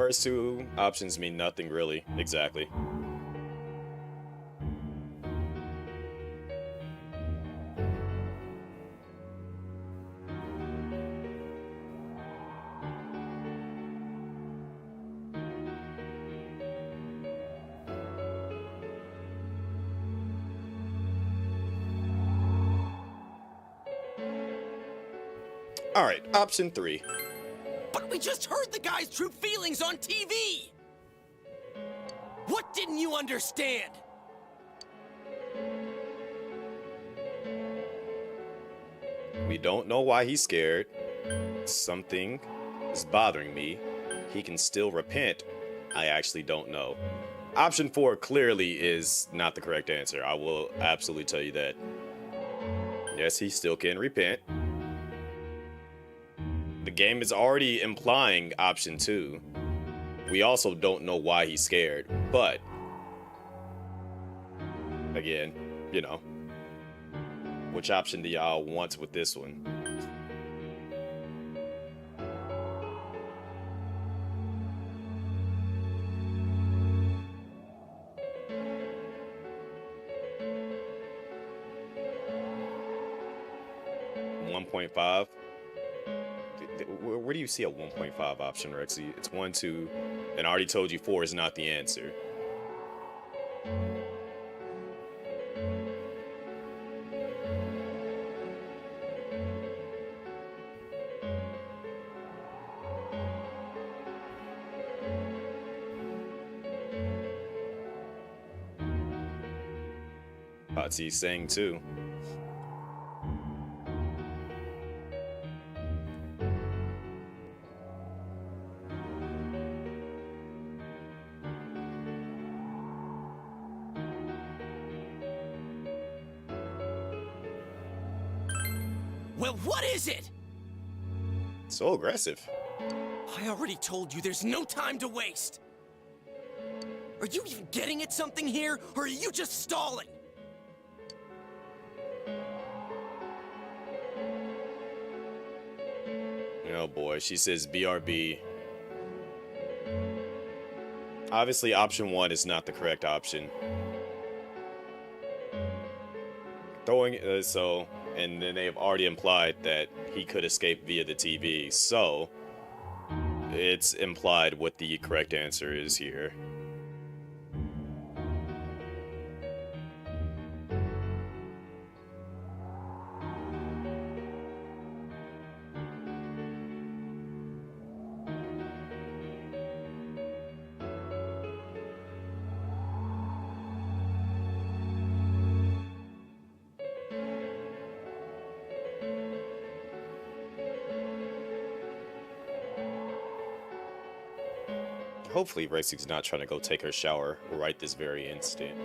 first two options mean nothing really. Exactly. All right, option 3. But we just heard the guy's true feelings on TV! What didn't you understand? We don't know why he's scared. Something is bothering me. He can still repent. I actually don't know. Option 4 clearly is not the correct answer. I will absolutely tell you that. Yes, he still can repent. The game is already implying option 2. We also don't know why he's scared, but again, you know, which option do y'all want with this one? .5. Where do you see a 1.5 option, Rexy? It's 1, 2, and I already told you 4 is not the answer. Patsy's saying 2. Well, what is it? So aggressive. I already told you there's no time to waste. Are you even getting at something here, or are you just stalling? Oh boy, she says BRB. Obviously, option 1 is not the correct option. And then they've already implied that he could escape via the TV, so it's implied what the correct answer is here. Hopefully Rexy's not trying to go take her shower right this very instant.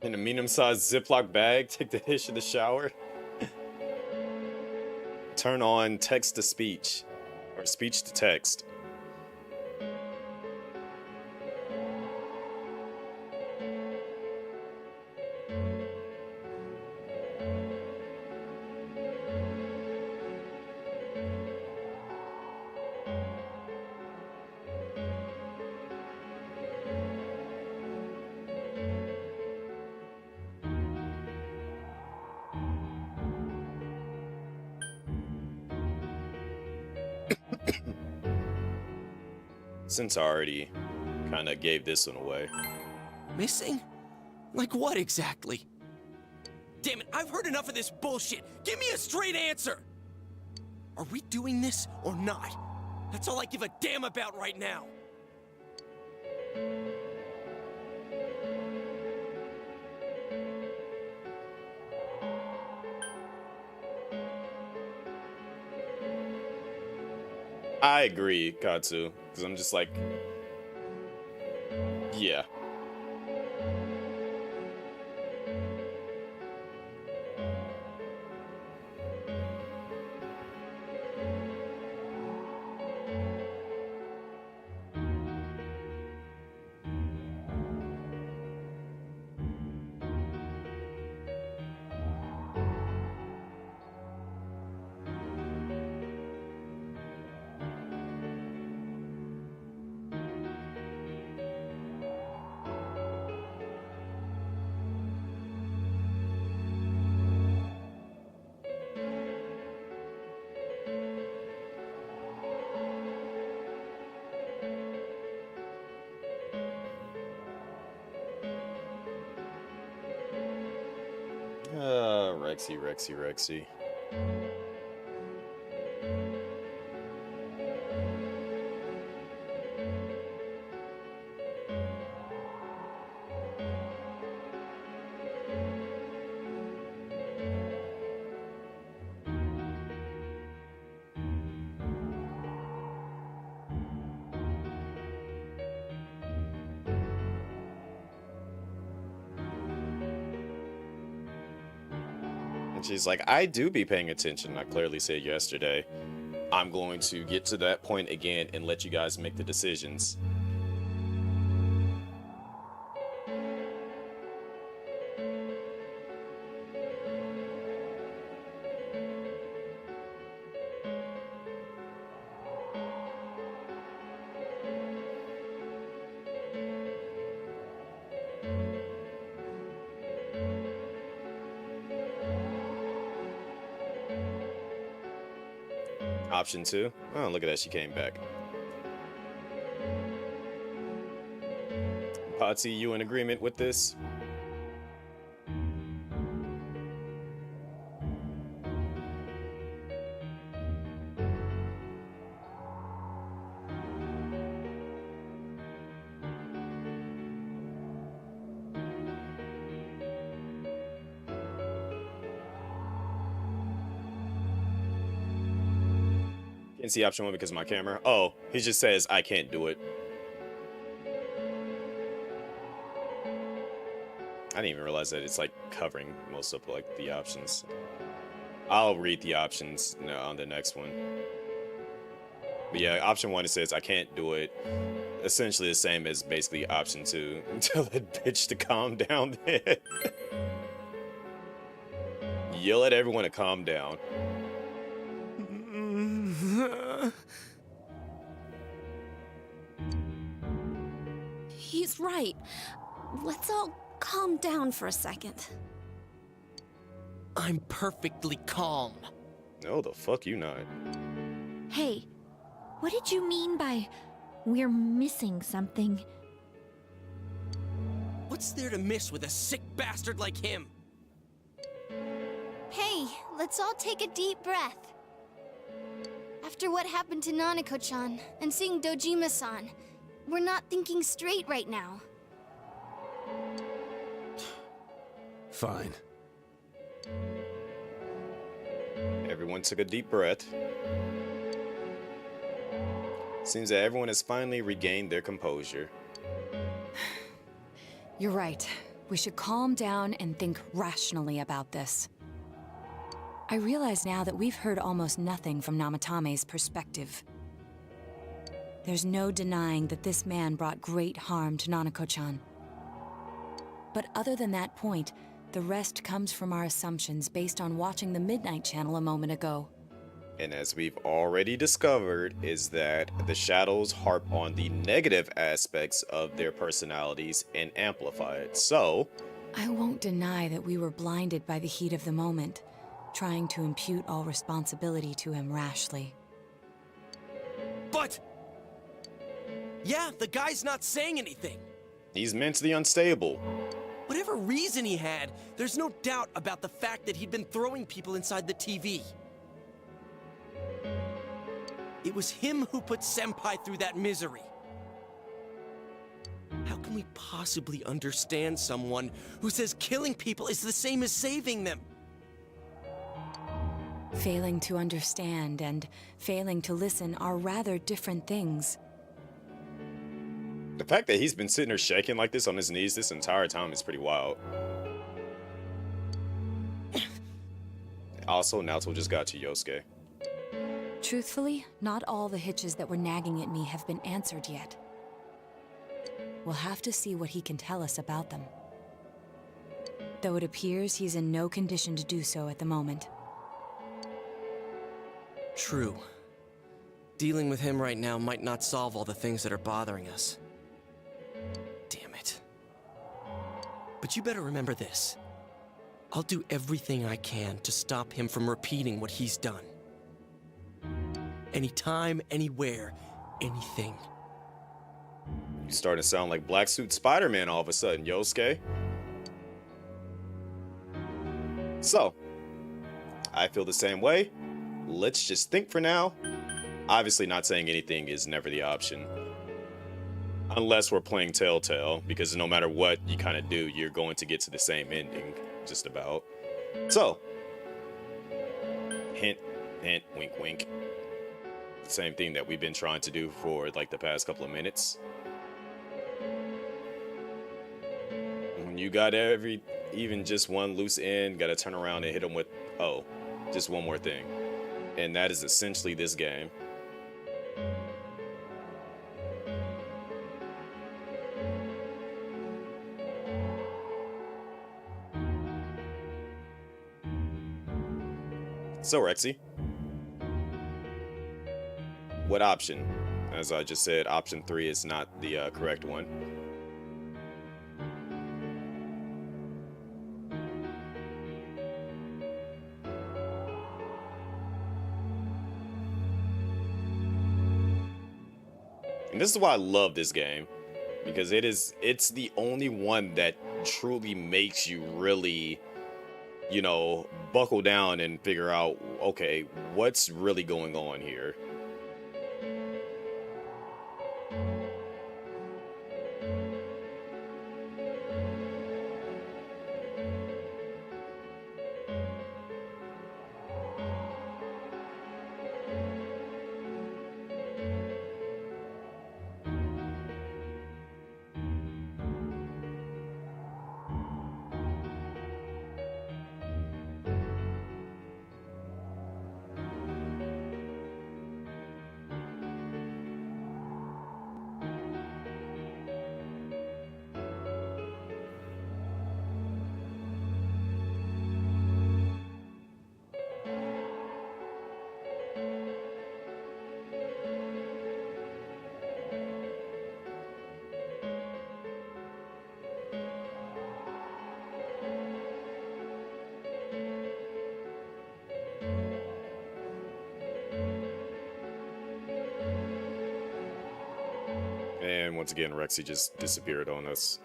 In a medium-sized Ziploc bag, take the dish in the shower. Turn on text-to-speech, or speech-to-text. Since I already kind of gave this one away. Missing? Like what exactly? Damn it, I've heard enough of this bullshit. Give me a straight answer. Are we doing this or not? That's all I give a damn about right now. I agree, Katsu, because I'm just like, yeah. Rexy. She's like, I do be paying attention. I clearly said yesterday. I'm going to get to that point again and let you guys make the decisions. Option 2. Oh, look at that. She came back. Potsy, you in agreement with this? Can't see option 1 because of my camera. Oh, he just says I can't do it. I didn't even realize that it's like covering most of like the options. I'll read the options on the next one. But yeah, option 1, it says I can't do it. Essentially the same as basically option 2. Tell that bitch to calm down then. Yell at everyone to calm down. He's right. Let's all calm down for a second. I'm perfectly calm. No, the fuck you not. Hey, what did you mean by we're missing something? What's there to miss with a sick bastard like him? Hey, let's all take a deep breath. After what happened to Nanako-chan and seeing Dojima-san, we're not thinking straight right now. Fine. Everyone took a deep breath. Seems that everyone has finally regained their composure. You're right. We should calm down and think rationally about this. I realize now that we've heard almost nothing from Namatame's perspective. There's no denying that this man brought great harm to Nanako-chan. But other than that point, the rest comes from our assumptions based on watching the Midnight Channel a moment ago. And as we've already discovered, is that the shadows harp on the negative aspects of their personalities and amplify it. So, I won't deny that we were blinded by the heat of the moment, trying to impute all responsibility to him rashly. But... yeah, the guy's not saying anything. He's mentally unstable. Whatever reason he had, there's no doubt about the fact that he'd been throwing people inside the TV. It was him who put Senpai through that misery. How can we possibly understand someone who says killing people is the same as saving them? Failing to understand and failing to listen are rather different things. The fact that he's been sitting there shaking like this on his knees this entire time is pretty wild. Also, Naoto just got to Yosuke. Truthfully, not all the hitches that were nagging at me have been answered yet. We'll have to see what he can tell us about them. Though it appears he's in no condition to do so at the moment. True. Dealing with him right now might not solve all the things that are bothering us. Damn it. But you better remember this. I'll do everything I can to stop him from repeating what he's done. Anytime, anywhere, anything. You starting to sound like Black Suit Spider-Man all of a sudden, Yosuke. So, I feel the same way. Let's just think for now. Obviously, not saying anything is never the option. Unless we're playing Telltale, because no matter what you kind of do, you're going to get to the same ending, just about. So, hint, hint, wink, wink. Same thing that we've been trying to do for like the past couple of minutes. When you got even just one loose end, gotta turn around and hit them with, oh, just one more thing. And that is essentially this game. So, Rexy, what option? As I just said, option 3 is not the correct one. And this is why I love this game, because it's the only one that truly makes you really, you know, buckle down and figure out, okay, what's really going on here? And once again, Rexy just disappeared on us.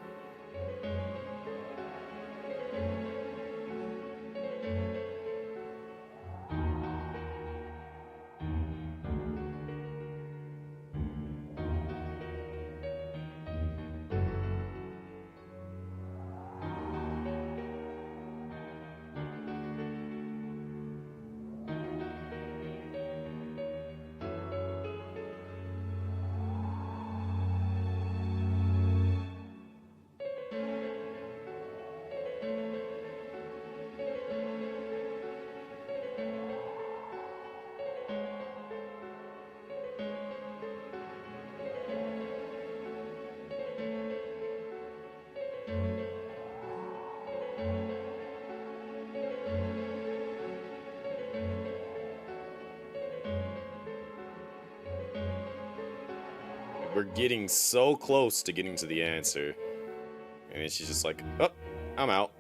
We're getting so close to getting to the answer. And then she's just like, oh, I'm out.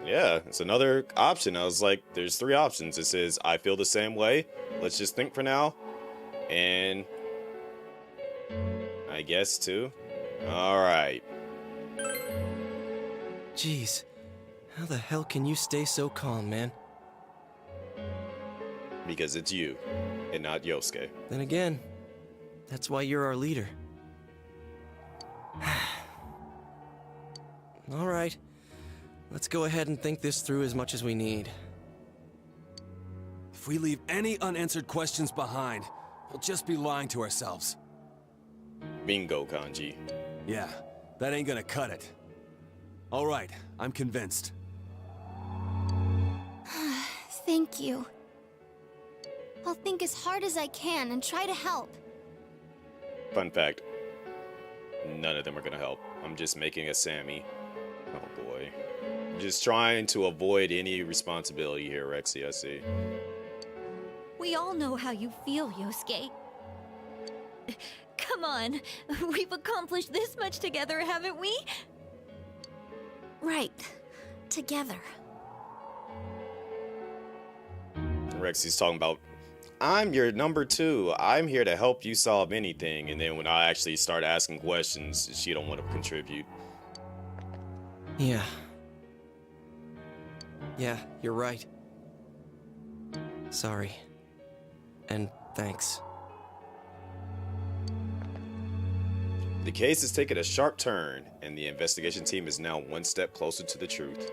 Yeah, it's another option. I was like, there's 3 options. It says, I feel the same way, let's just think for now. And I guess 2. All right. Jeez, how the hell can you stay so calm, man? Because it's you, and not Yosuke. Then again, that's why you're our leader. All right, let's go ahead and think this through as much as we need. If we leave any unanswered questions behind, we'll just be lying to ourselves. Bingo, Kanji. Yeah, that ain't gonna cut it. All right, I'm convinced. Thank you. I'll think as hard as I can and try to help. Fun fact, none of them are gonna help. I'm just making a Sammy. Oh boy. Just trying to avoid any responsibility here, Rexy, I see. We all know how you feel, Yosuke. Come on, we've accomplished this much together, haven't we? Right. Together. Rexy's talking about, I'm your number 2. I'm here to help you solve anything. And then when I actually start asking questions, she don't want to contribute. Yeah. Yeah, you're right. Sorry. And thanks. The case has taken a sharp turn, and the investigation team is now one step closer to the truth.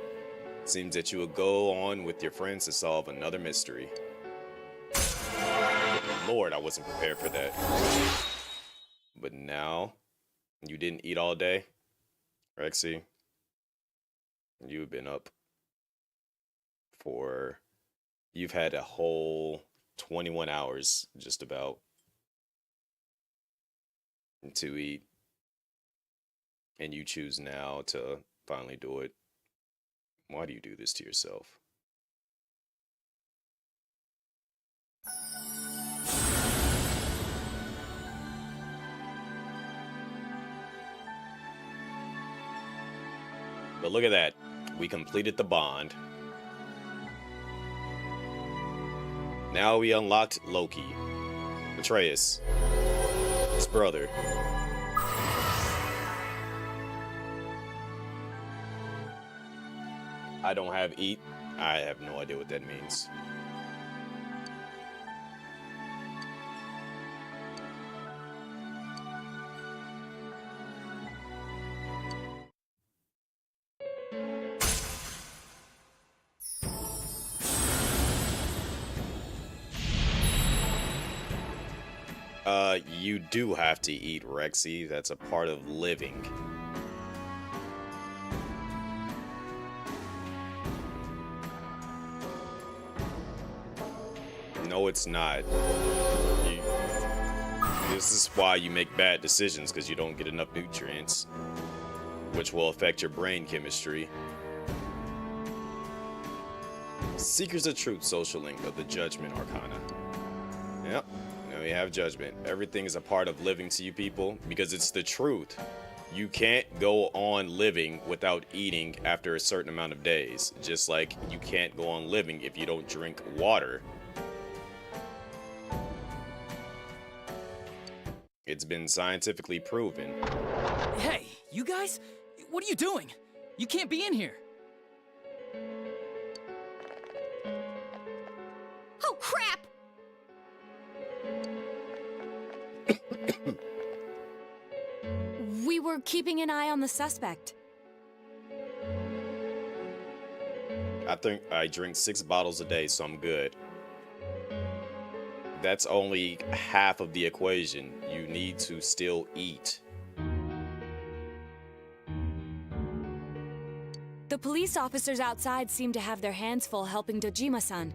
It seems that you will go on with your friends to solve another mystery. Lord, I wasn't prepared for that. But now, you didn't eat all day, Rexy. You've been up for... You've had a whole 21 hours, just about, to eat. And you choose now to finally do it. Why do you do this to yourself? But look at that. We completed the bond. Now we unlocked Loki. Atreus. His brother. I don't have eat. I have no idea what that means. You do have to eat, Rexy. That's a part of living. No, it's not. This is why you make bad decisions, because you don't get enough nutrients, which will affect your brain chemistry. Seekers of Truth social link of the Judgment Arcana. Yep, now we have Judgment. Everything is a part of living to you people, because it's the truth. You can't go on living without eating after a certain amount of days. Just like you can't go on living if you don't drink water. It's been scientifically proven. Hey, you guys? What are you doing? You can't be in here. Oh, crap! We were keeping an eye on the suspect. I think I drink 6 bottles a day, so I'm good. That's only half of the equation. You need to still eat. The police officers outside seem to have their hands full helping Dojima-san.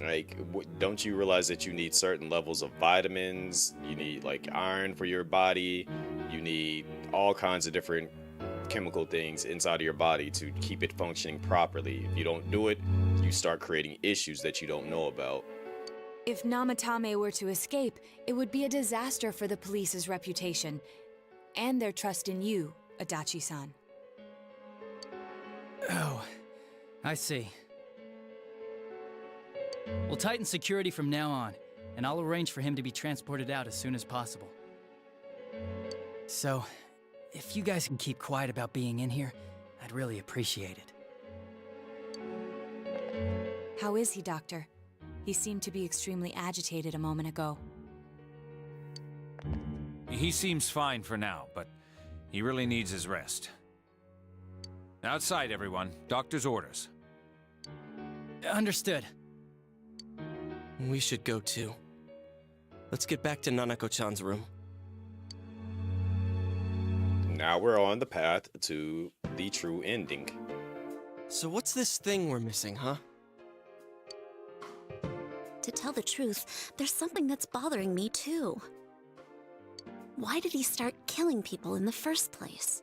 Like, don't you realize that you need certain levels of vitamins? You need, like, iron for your body. You need all kinds of different chemical things inside of your body to keep it functioning properly. If you don't do it, you start creating issues that you don't know about. If Namatame were to escape, it would be a disaster for the police's reputation and their trust in you, Adachi-san. Oh, I see. We'll tighten security from now on, and I'll arrange for him to be transported out as soon as possible. So, if you guys can keep quiet about being in here, I'd really appreciate it. How is he, Doctor? He seemed to be extremely agitated a moment ago. He seems fine for now, but he really needs his rest. Outside, everyone. Doctor's orders. Understood. We should go too. Let's get back to Nanako-chan's room. Now we're on the path to the true ending. So what's this thing we're missing, huh? To tell the truth, there's something that's bothering me too. Why did he start killing people in the first place?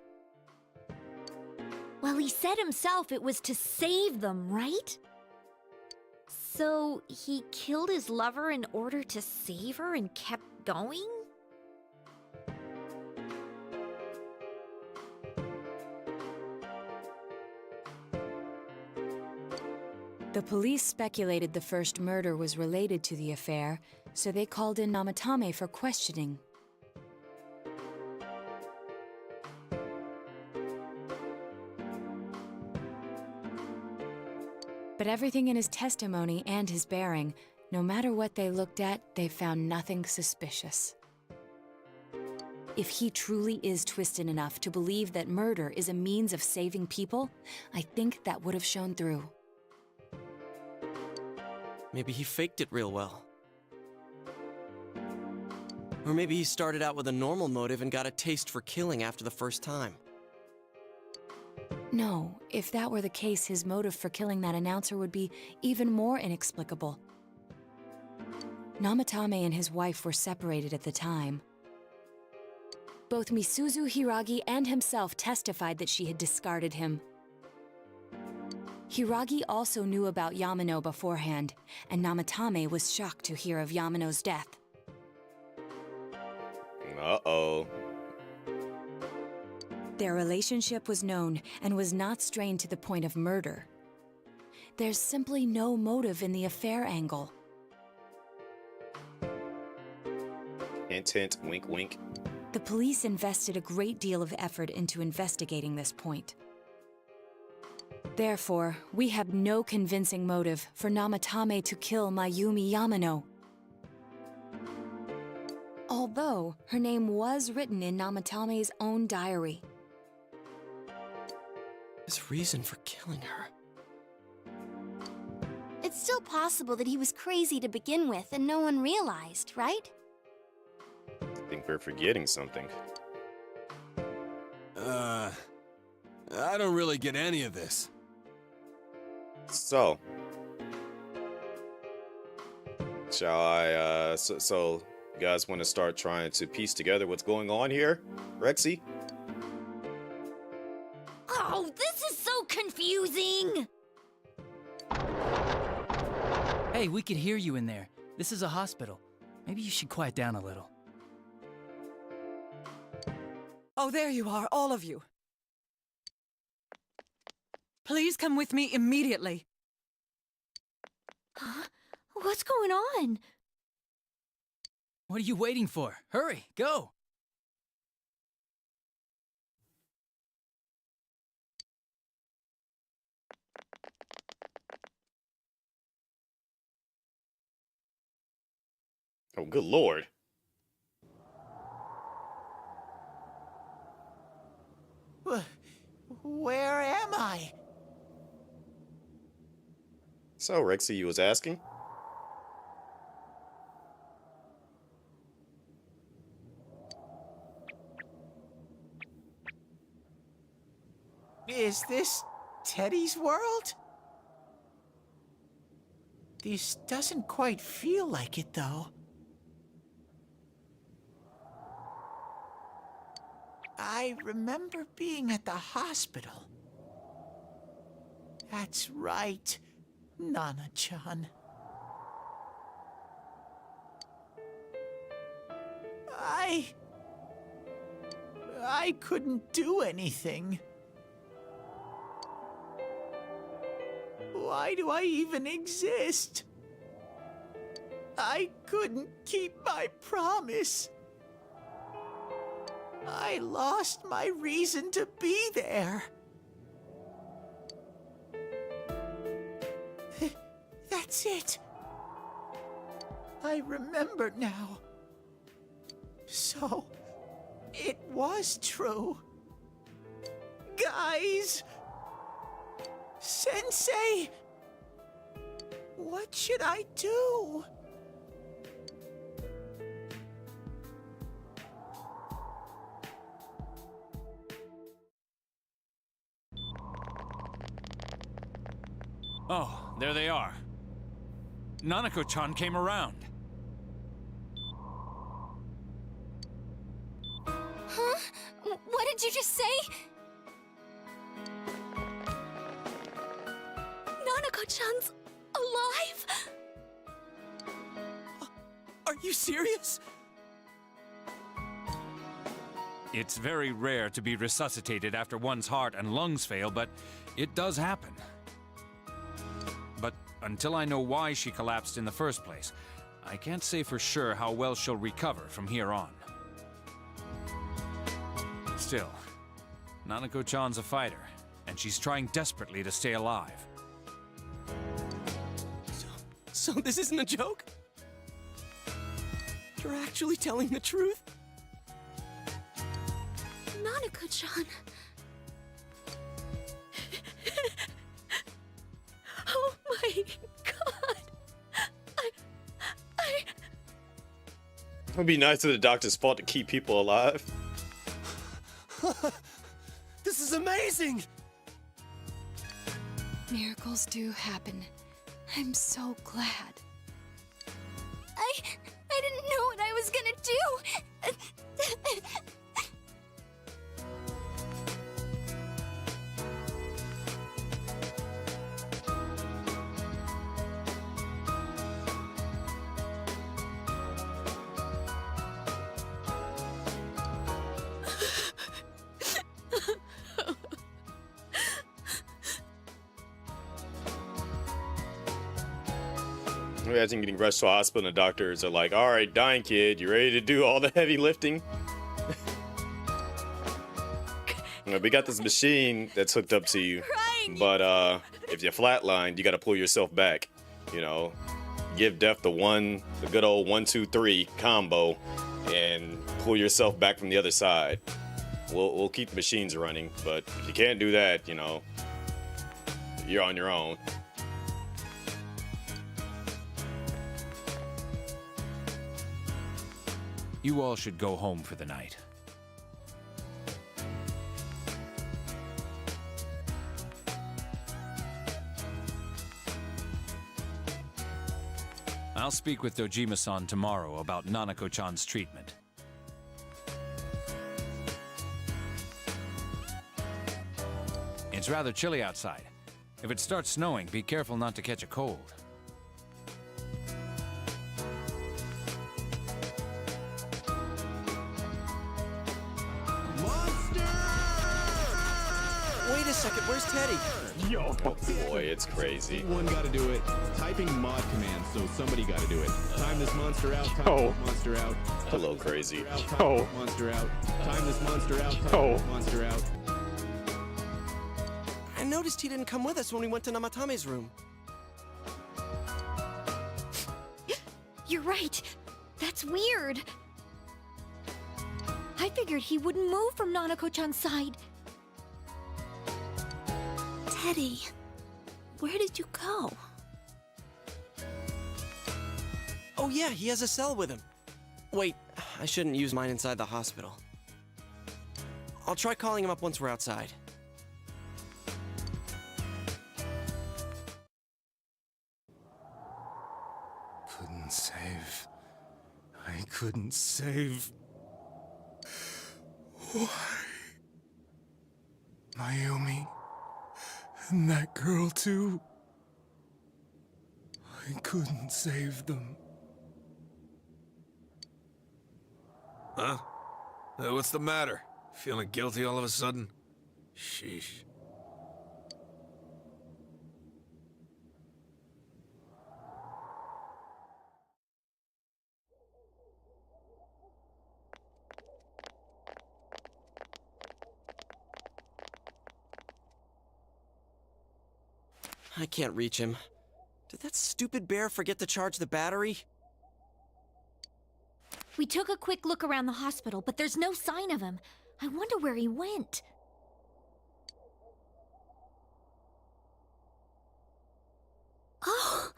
Well, he said himself it was to save them, right? So he killed his lover in order to save her and kept going? The police speculated the first murder was related to the affair, so they called in Namatame for questioning. But everything in his testimony and his bearing, no matter what they looked at, they found nothing suspicious. If he truly is twisted enough to believe that murder is a means of saving people, I think that would have shown through. Maybe he faked it real well. Or maybe he started out with a normal motive and got a taste for killing after the first time. No, if that were the case, his motive for killing that announcer would be even more inexplicable. Namatame and his wife were separated at the time. Both Misuzu Hiragi and himself testified that she had discarded him. Hiragi also knew about Yamano beforehand, and Namatame was shocked to hear of Yamano's death. Uh-oh. Their relationship was known and was not strained to the point of murder. There's simply no motive in the affair angle. Hint, hint, wink, wink. The police invested a great deal of effort into investigating this point. Therefore, we have no convincing motive for Namatame to kill Mayumi Yamano. Although her name was written in Namatame's own diary. His reason for killing her. It's still possible that he was crazy to begin with and no one realized, right? I think we're forgetting something. I don't really get any of this. So, shall I, so you guys want to start trying to piece together what's going on here, Rexy? Oh, this is so confusing! Hey, we could hear you in there. This is a hospital. Maybe you should quiet down a little. Oh, there you are, all of you. Please come with me immediately. Huh? What's going on? What are you waiting for? Hurry, go! Oh, good lord. Where am I? So, Rexy, you was asking? Is this Teddy's world? This doesn't quite feel like it, though. I remember being at the hospital. That's right, Nana-chan. I couldn't do anything. Why do I even exist? I couldn't keep my promise. I lost my reason to be there. That's it. I remember now. So, it was true. Guys! Sensei! What should I do? Oh, there they are. Nanako-chan came around. Huh? What did you just say? Nanako-chan's alive? Are you serious? It's very rare to be resuscitated after one's heart and lungs fail, but it does happen. But until I know why she collapsed in the first place, I can't say for sure how well she'll recover from here on. Still, Nanako-chan's a fighter, and she's trying desperately to stay alive. So this isn't a joke? You're actually telling the truth? Nanako-chan. Oh my god. It would be nice if the doctors fought to keep people alive. This is amazing! Miracles do happen. I'm so glad. I didn't know what I was gonna do. Imagine getting rushed to a hospital and the doctors are like, all right, dying kid, you ready to do all the heavy lifting? We got this machine that's hooked up to you, but if you're flatlined, you got to pull yourself back. You know, give death the good old 1, 2, 3 combo and pull yourself back from the other side. We'll keep the machines running, but if you can't do that, you know, you're on your own. You all should go home for the night. I'll speak with Dojima-san tomorrow about Nanako-chan's treatment. It's rather chilly outside. If it starts snowing, be careful not to catch a cold. Wait a second, where's Teddy? Yo. Oh boy, it's crazy. One gotta do it. Typing mod command, so somebody gotta do it. Time this monster out, time this monster out. Hello, crazy. Time this monster out. Time this monster out, time this monster out. I noticed he didn't come with us when we went to Namatame's room. You're right. That's weird. I figured he wouldn't move from Nanako-chan's side. Teddy, where did you go? Oh yeah, he has a cell with him. Wait, I shouldn't use mine inside the hospital. I'll try calling him up once we're outside. Couldn't save. I couldn't save. Why? Mayumi. And that girl, too. I couldn't save them. Huh? What's the matter? Feeling guilty all of a sudden? Sheesh. I can't reach him. Did that stupid bear forget to charge the battery? We took a quick look around the hospital, but there's no sign of him. I wonder where he went. Oh,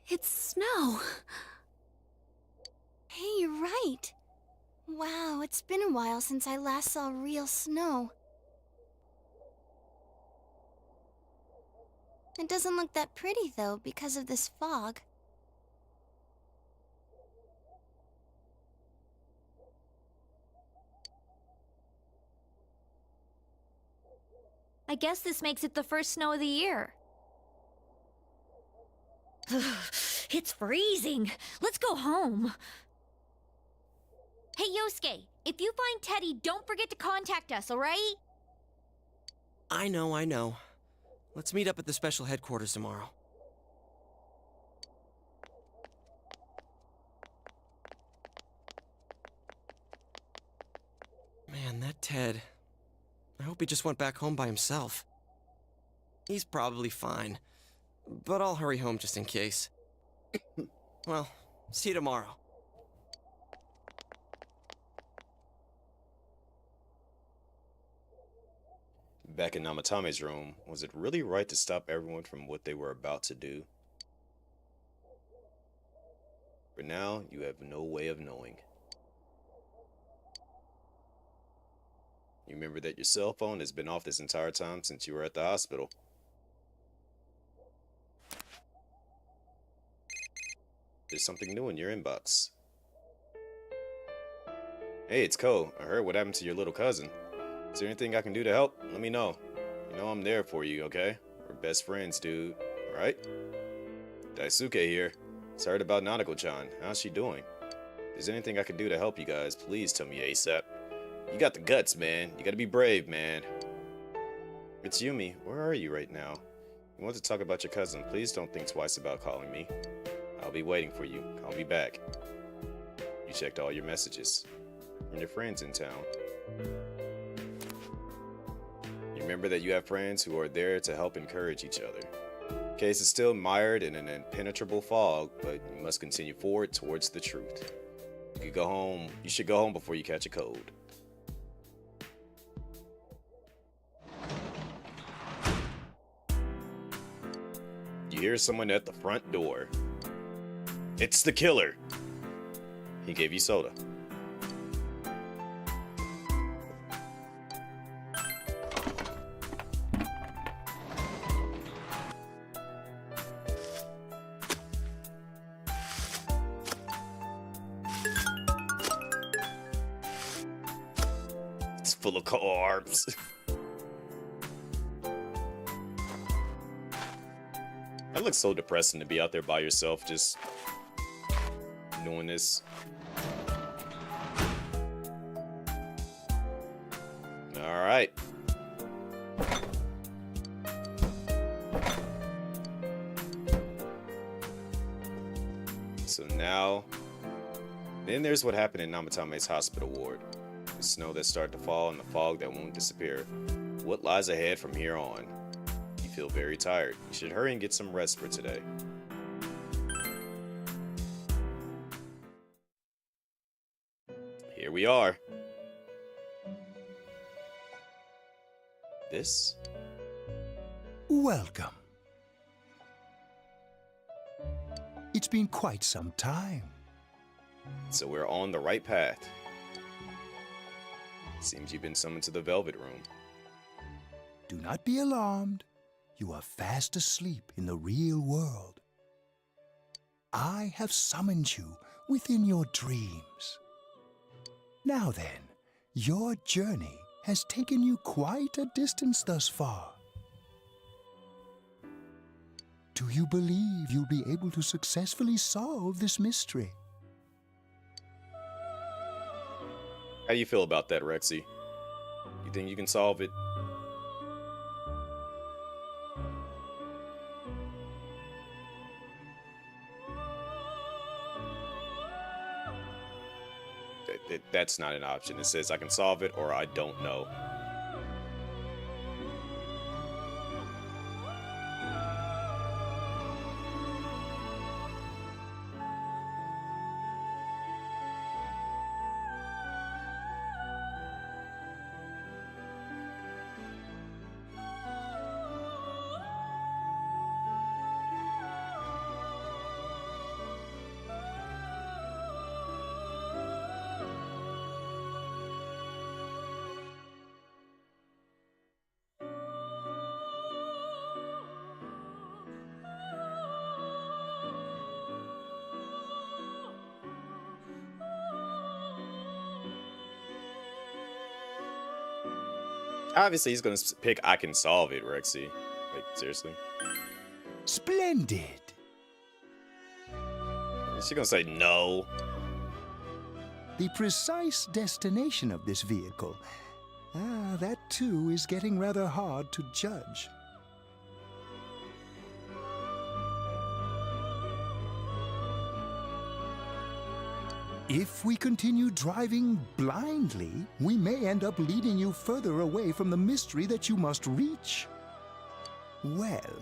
it's snow. Hey, you're right. Wow, it's been a while since I last saw real snow. It doesn't look that pretty, though, because of this fog. I guess this makes it the first snow of the year. It's freezing. Let's go home. Hey, Yosuke, if you find Teddy, don't forget to contact us, alright? I know. Let's meet up at the special headquarters tomorrow. Man, that Ted. I hope he just went back home by himself. He's probably fine, but I'll hurry home just in case. Well, see you tomorrow. Back in Namatame's room, was it really right to stop everyone from what they were about to do? For now, you have no way of knowing. You remember that your cell phone has been off this entire time since you were at the hospital. There's something new in your inbox. Hey, it's Ko. I heard what happened to your little cousin. Is there anything I can do to help? Let me know. You know I'm there for you, okay? We're best friends, dude. Alright? Daisuke here. Sorry about Nanako-chan. How's she doing? If there's anything I can do to help you guys, please tell me ASAP. You got the guts, man. You gotta be brave, man. It's Yumi. Where are you right now? You want to talk about your cousin, please don't think twice about calling me. I'll be waiting for you. Call me back. You checked all your messages. And your friends in town. You remember that you have friends who are there to help encourage each other. The case is still mired in an impenetrable fog, but you must continue forward towards the truth. You should go home before you catch a cold. You hear someone at the front door. It's the killer. He gave you soda. It's full of carbs. That looks so depressing to be out there by yourself, just doing this. All right. So now, then there's what happened in Namatame's hospital ward. The snow that started to fall and the fog that won't disappear. What lies ahead from here on? You feel very tired. You should hurry and get some rest for today. Here we are. This? Welcome. It's been quite some time. So we're on the right path. Seems you've been summoned to the Velvet Room. Do not be alarmed. You are fast asleep in the real world. I have summoned you within your dreams. Now then, your journey has taken you quite a distance thus far. Do you believe you'll be able to successfully solve this mystery? How do you feel about that, Rexy? You think you can solve it? That's not an option. It says I can solve it or I don't know. obviously he's gonna pick I can solve it, Rexy. Like, seriously. Splendid. Is she gonna say no? The precise destination of this vehicle, that too is getting rather hard to judge. If we continue driving blindly, we may end up leading you further away from the mystery that you must reach. Well,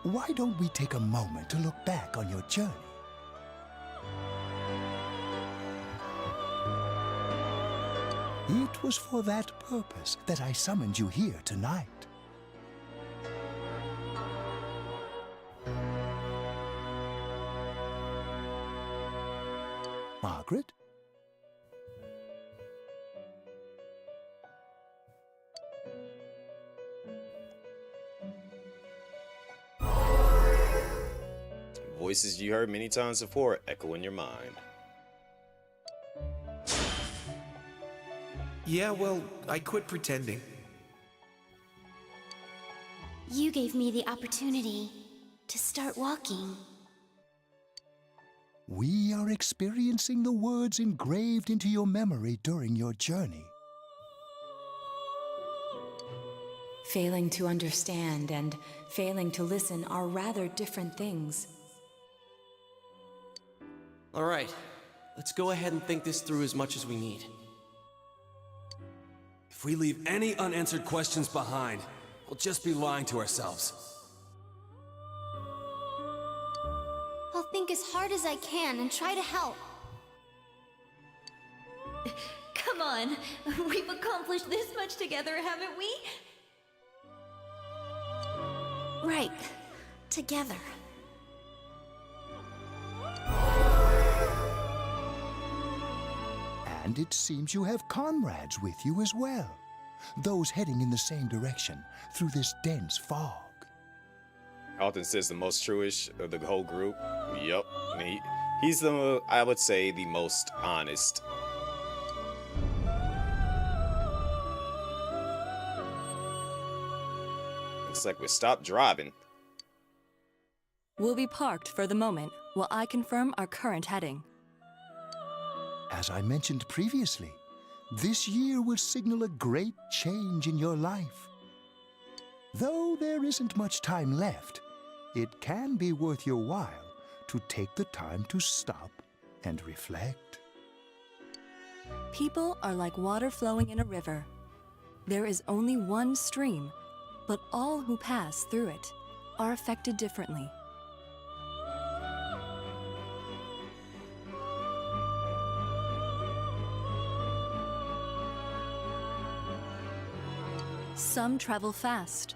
why don't we take a moment to look back on your journey? It was for that purpose that I summoned you here tonight. Margaret? Voices you heard many times before echo in your mind. Yeah, well, I quit pretending. You gave me the opportunity to start walking. We are experiencing the words engraved into your memory during your journey. Failing to understand and failing to listen are rather different things. All right, let's go ahead and think this through as much as we need. If we leave any unanswered questions behind, we'll just be lying to ourselves. I'll think as hard as I can and try to help. Come on, we've accomplished this much together, haven't we? Right. Together. And it seems you have comrades with you as well. Those heading in the same direction through this dense fog. Alton says the most truish of the whole group. Yup. He's the, I would say, the most honest. Looks like we stopped driving. We'll be parked for the moment while I confirm our current heading. As I mentioned previously, this year will signal a great change in your life. Though there isn't much time left, it can be worth your while to take the time to stop and reflect. People are like water flowing in a river. There is only one stream, but all who pass through it are affected differently. Some travel fast.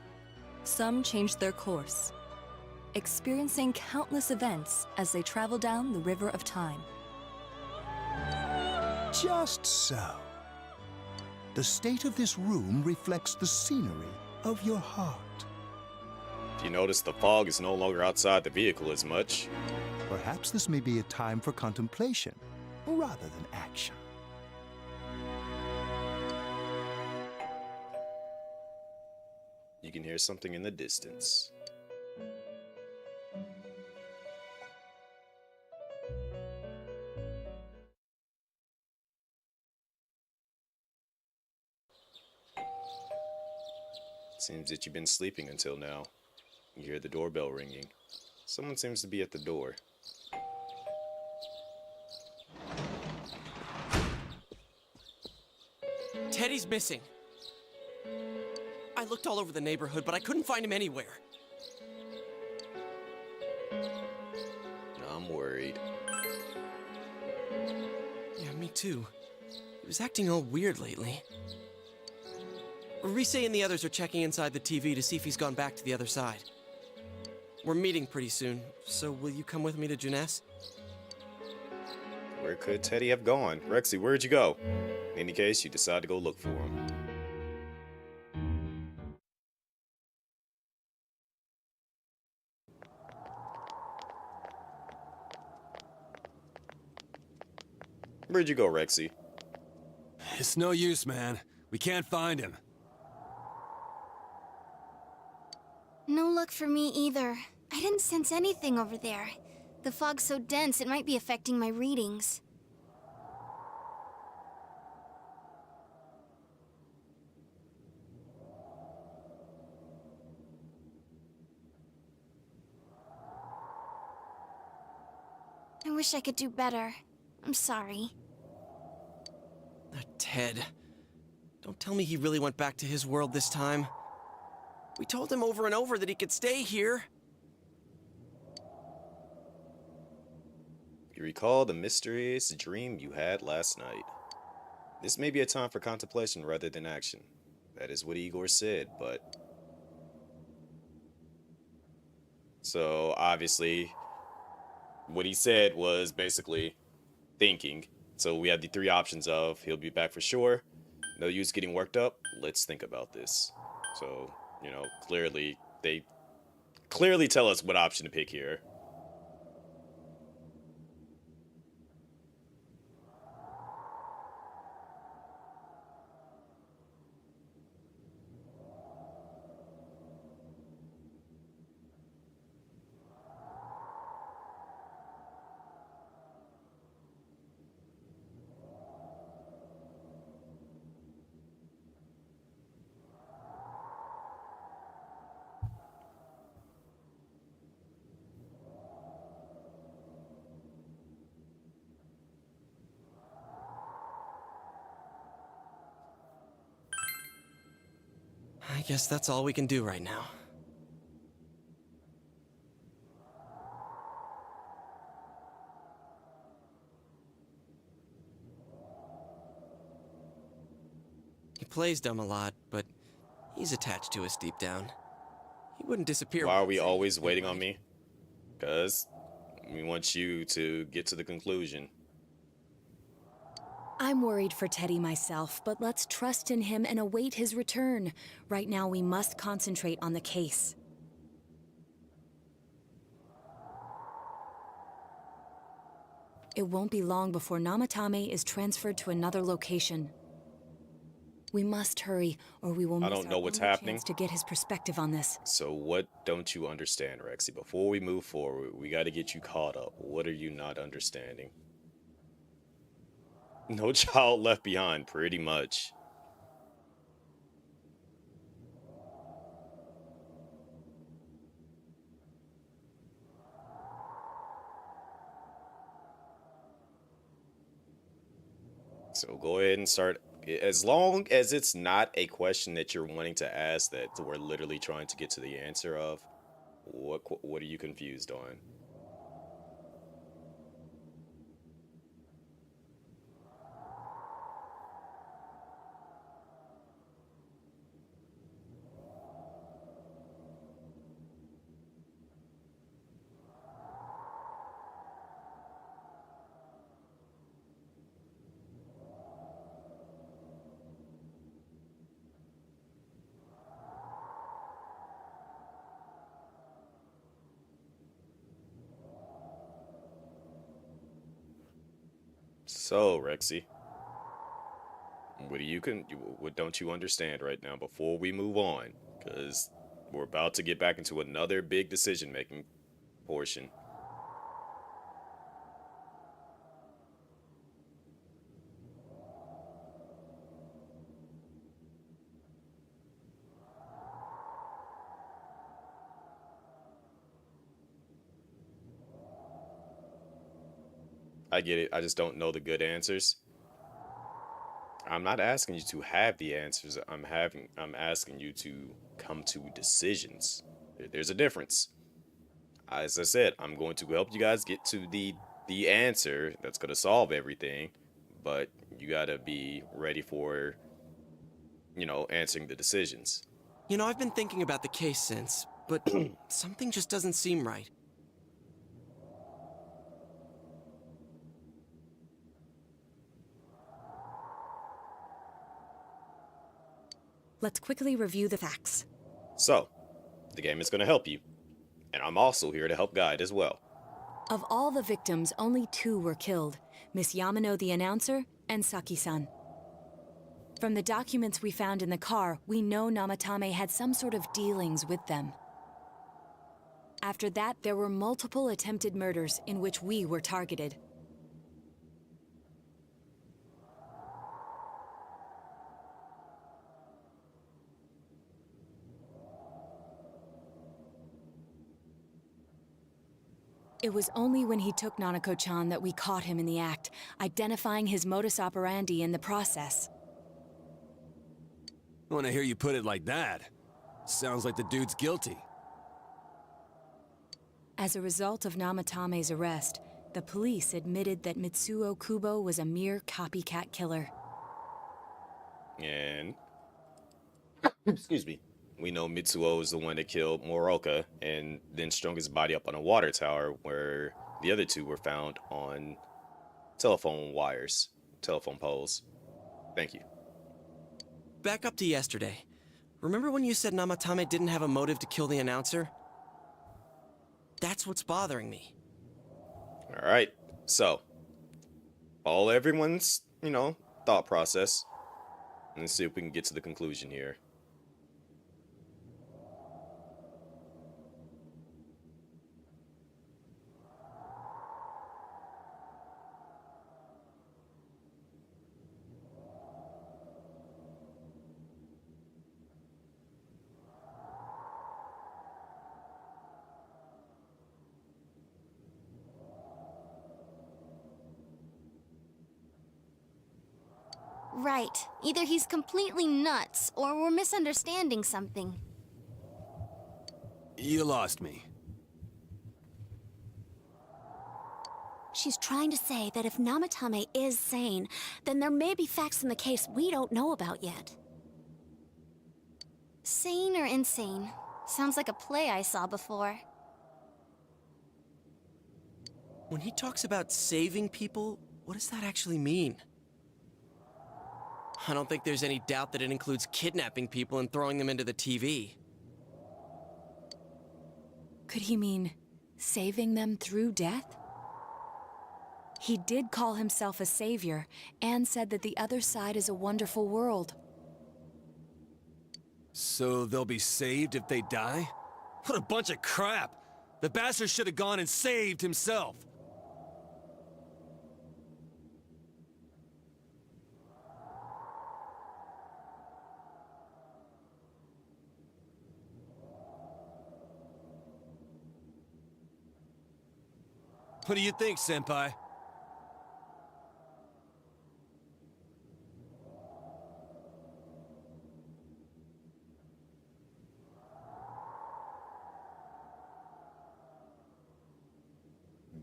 Some change their course, experiencing countless events as they travel down the river of time. Just so. The state of this room reflects the scenery of your heart. Do you notice the fog is no longer outside the vehicle as much? Perhaps this may be a time for contemplation rather than action. You can hear something in the distance. Seems that you've been sleeping until now. You hear the doorbell ringing. Someone seems to be at the door. Teddy's missing. I looked all over the neighborhood, but I couldn't find him anywhere. I'm worried. Yeah, me too. He was acting all weird lately. Rise and the others are checking inside the TV to see if he's gone back to the other side. We're meeting pretty soon, so will you come with me to Jeunesse? Where could Teddy have gone? Rexy, where'd you go? In any case, you decide to go look for him. Where'd you go, Rexy? It's no use, man. We can't find him. No luck for me either. I didn't sense anything over there. The fog's so dense it might be affecting my readings. I wish I could do better. I'm sorry. Ted. Don't tell me he really went back to his world this time. We told him over and over that he could stay here. You recall the mysterious dream you had last night. This may be a time for contemplation rather than action. That is what Igor said, but... So, obviously, what he said was basically thinking. So we have the three options of he'll be back for sure, no use getting worked up, let's think about this. So, you know, clearly, they clearly tell us what option to pick here. I guess that's all we can do right now. He plays dumb a lot, but he's attached to us deep down. He wouldn't disappear. Why are we always waiting on me? Because we want you to get to the conclusion. I'm worried for Teddy myself, but let's trust in him and await his return. Right now, we must concentrate on the case. It won't be long before Namatame is transferred to another location. We must hurry, or we will miss I don't know our what's only happening. chance to get his perspective on this. So what don't you understand, Rexy? Before we move forward, we got to get you caught up. What are you not understanding? No child left behind, pretty much. So go ahead and start. As long as it's not a question that you're wanting to ask that we're literally trying to get to the answer of, what are you confused on? So, Rexy, what don't you understand right now before we move on? Because we're about to get back into another big decision-making portion. I get it. I just don't know the good answers. I'm not asking you to have the answers. I'm asking you to come to decisions. There's a difference. As I said, I'm going to help you guys get to the answer that's going to solve everything, but you got to be ready for, you know, answering the decisions. You know, I've been thinking about the case since, but something just doesn't seem right. Let's quickly review the facts. So, the game is going to help you, and I'm also here to help guide as well. Of all the victims, only 2 were killed, Miss Yamano the announcer and Saki-san. From the documents we found in the car, we know Namatame had some sort of dealings with them. After that, there were multiple attempted murders in which we were targeted. It was only when he took Nanako-chan that we caught him in the act, identifying his modus operandi in the process. When I hear you put it like that, sounds like the dude's guilty. As a result of Namatame's arrest, the police admitted that Mitsuo Kubo was a mere copycat killer. And excuse me. We know Mitsuo is the one that killed Moroka and then strung his body up on a water tower where the other two were found on telephone wires, telephone poles. Thank you. Back up to yesterday. Remember when you said Namatame didn't have a motive to kill the announcer? That's what's bothering me. All right. So, everyone's, thought process. Let's see if we can get to the conclusion here. Right. Either he's completely nuts, or we're misunderstanding something. You lost me. She's trying to say that if Namatame is sane, then there may be facts in the case we don't know about yet. Sane or insane? Sounds like a play I saw before. When he talks about saving people, what does that actually mean? I don't think there's any doubt that it includes kidnapping people and throwing them into the TV. Could he mean saving them through death? He did call himself a savior and said that the other side is a wonderful world. So they'll be saved if they die? What a bunch of crap! The bastard should have gone and saved himself. What do you think, Senpai?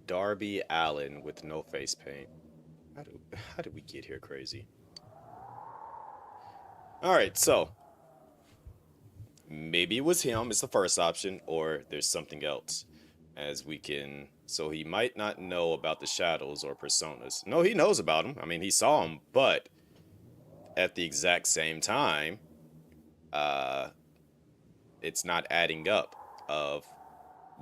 Darby Allen with no face paint. How did we get here, crazy? All right, so maybe it was him. It's the first option, or there's something else. As we can, so he might not know about the shadows or personas. No, he knows about them. I mean, he saw them, but at the exact same time, it's not adding up of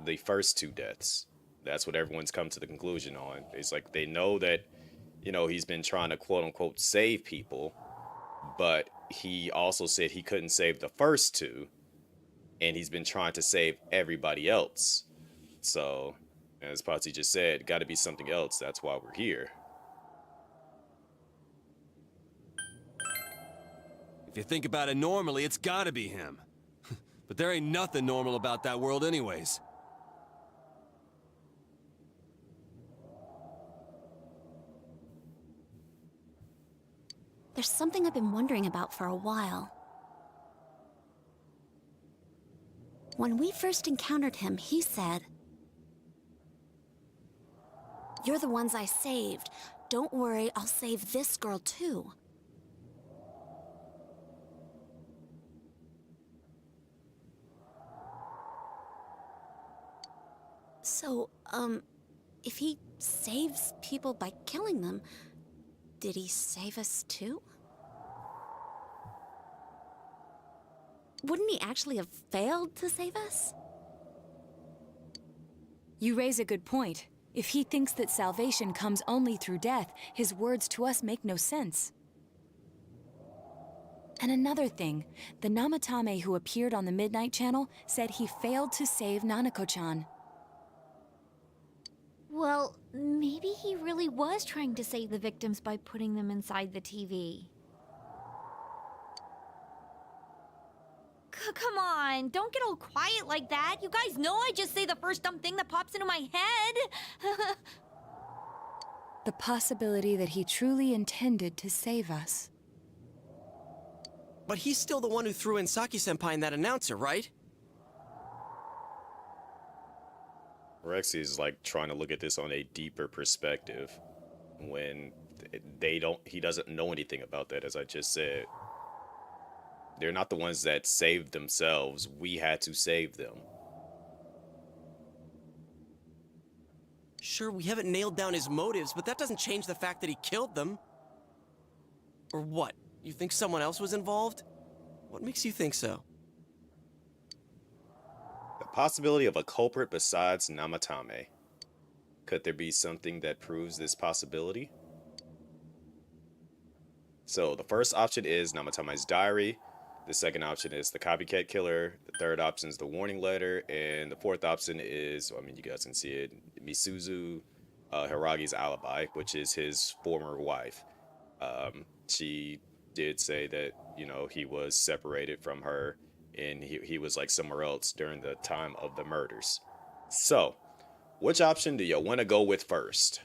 the first two deaths. That's what everyone's come to the conclusion on. It's like they know that, he's been trying to quote unquote save people, but he also said he couldn't save the first two, and he's been trying to save everybody else. So, as Potsy just said, got to be something else. That's why we're here. If you think about it normally, it's gotta be him. But there ain't nothing normal about that world anyways. There's something I've been wondering about for a while. When we first encountered him, he said, "You're the ones I saved. Don't worry, I'll save this girl too." So, if he saves people by killing them, did he save us too? Wouldn't he actually have failed to save us? You raise a good point. If he thinks that salvation comes only through death, his words to us make no sense. And another thing, the Namatame who appeared on the Midnight Channel said he failed to save Nanako-chan. Well, maybe he really was trying to save the victims by putting them inside the TV. Come on, don't get all quiet like that. You guys know I just say the first dumb thing that pops into my head. The possibility that he truly intended to save us. But he's still the one who threw in Saki-senpai in that announcer, right? Rexy is like trying to look at this on a deeper perspective when he doesn't know anything about that, as I just said. They're not the ones that saved themselves. We had to save them. Sure, we haven't nailed down his motives, but that doesn't change the fact that he killed them. Or what? You think someone else was involved? What makes you think so? The possibility of a culprit besides Namatame. Could there be something that proves this possibility? So the first option is Namatame's diary. The second option is the copycat killer. The third option is the warning letter. And the fourth option is, I mean, you guys can see it, Misuzu Hiragi's alibi, which is his former wife. She did say that, you know, he was separated from her and he was like somewhere else during the time of the murders. So, which option do you want to go with first?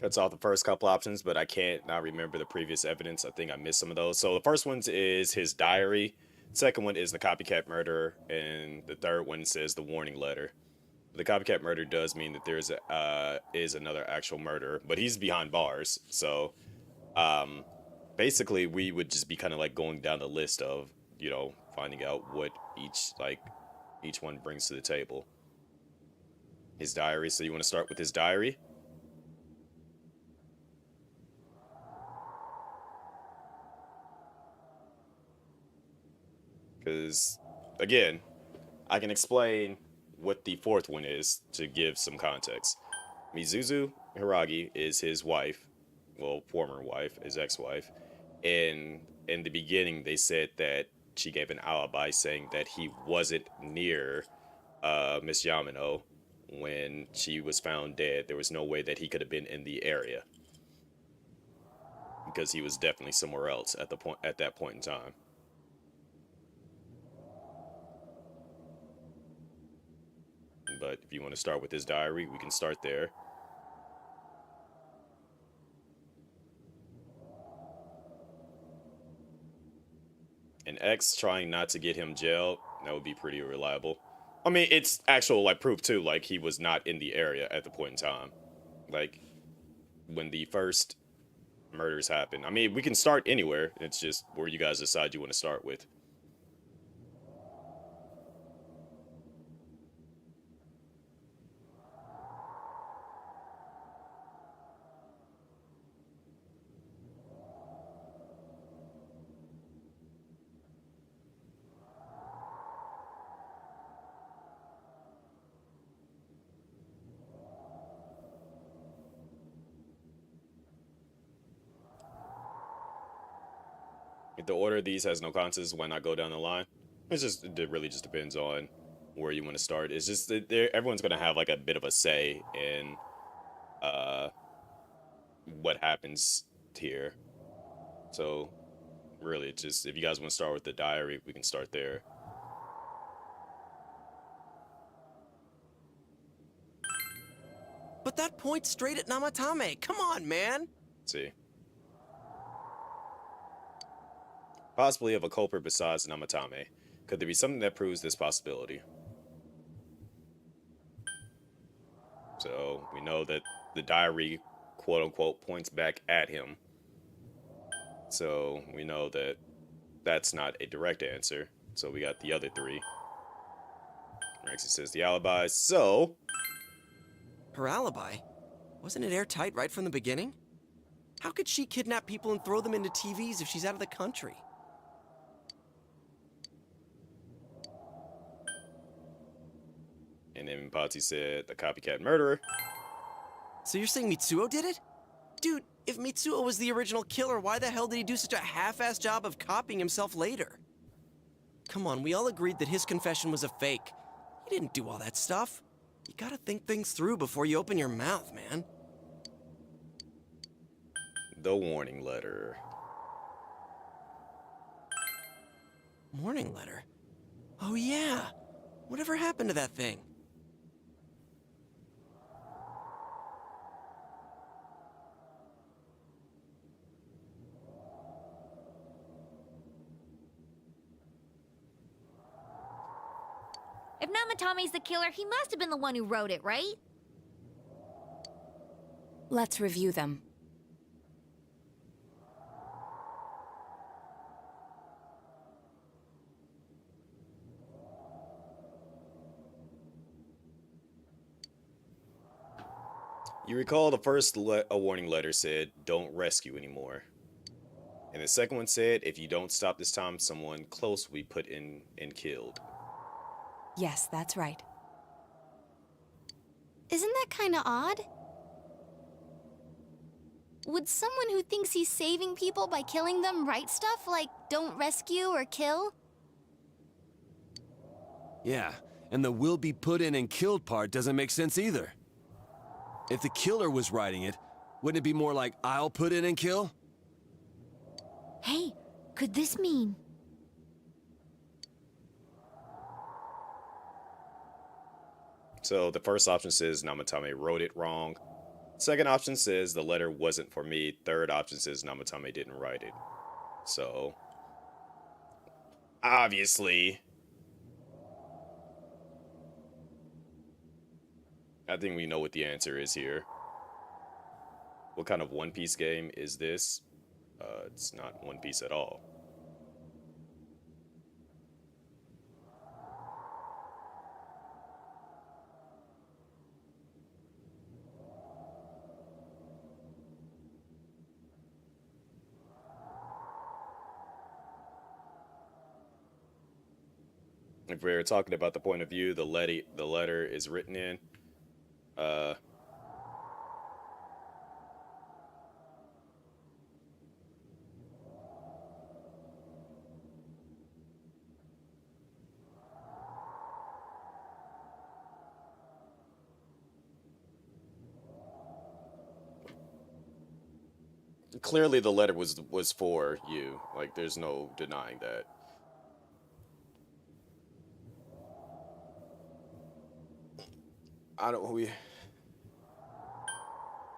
Cuts off the first couple options, but I can't now remember the previous evidence. I think I missed some of those. So the first one is his diary. Second one is the copycat murder. And the third one says the warning letter. The copycat murder does mean that there's is another actual murder, but he's behind bars. So basically we would just be kind of like going down the list of, you know, finding out what each one brings to the table. His diary. So you want to start with his diary? Because, again, I can explain what the fourth one is to give some context. Misuzu Hiragi is his wife, well, former wife, his ex-wife. And in the beginning, they said that she gave an alibi saying that he wasn't near Miss Yamano when she was found dead. There was no way that he could have been in the area because he was definitely somewhere else at that point in time. But if you want to start with his diary, we can start there. An ex trying not to get him jailed, that would be pretty reliable. I mean, it's actual like proof too, like he was not in the area at the point in time. Like when the first murders happened. I mean, we can start anywhere. It's just where you guys decide you want to start with. If the order of these has no consequences when I go down the line, it really just depends on where you want to start. It's just that everyone's going to have like a bit of a say in what happens here. So really, it's just if you guys want to start with the diary, we can start there. But that points straight at Namatame. Come on, man. Let's see. Possibly of a culprit besides Namatame. Could there be something that proves this possibility? So we know that the diary, quote unquote, points back at him. So we know that that's not a direct answer. So we got the other three. Rexy says the alibi. So Her alibi? Wasn't it airtight right from the beginning? How could she kidnap people and throw them into TVs if she's out of the country? And then Patsy said the copycat murderer. So you're saying Mitsuo did it? Dude, if Mitsuo was the original killer, why the hell did he do such a half-assed job of copying himself later? Come on, we all agreed that his confession was a fake. He didn't do all that stuff. You gotta think things through before you open your mouth, man. The warning letter. Warning letter? Oh yeah. Whatever happened to that thing? If Namatame's the killer, he must have been the one who wrote it, right? Let's review them. You recall the first warning letter said, "Don't rescue anymore." And the second one said, "If you don't stop this time, someone close will be put in and killed." Yes, that's right. Isn't that kind of odd? Would someone who thinks he's saving people by killing them write stuff like "don't rescue" or "kill"? Yeah, and the "will be put in and killed" part doesn't make sense either. If the killer was writing it, wouldn't it be more like "I'll put in and kill"? Hey, could this mean... So the first option says Namatame wrote it wrong. Second option says the letter wasn't for me. Third option says Namatame didn't write it. So obviously, I think we know what the answer is here. What kind of One Piece game is this? It's not One Piece at all. If we're talking about the point of view the letter is written in, clearly the letter was for you. Like, there's no denying that.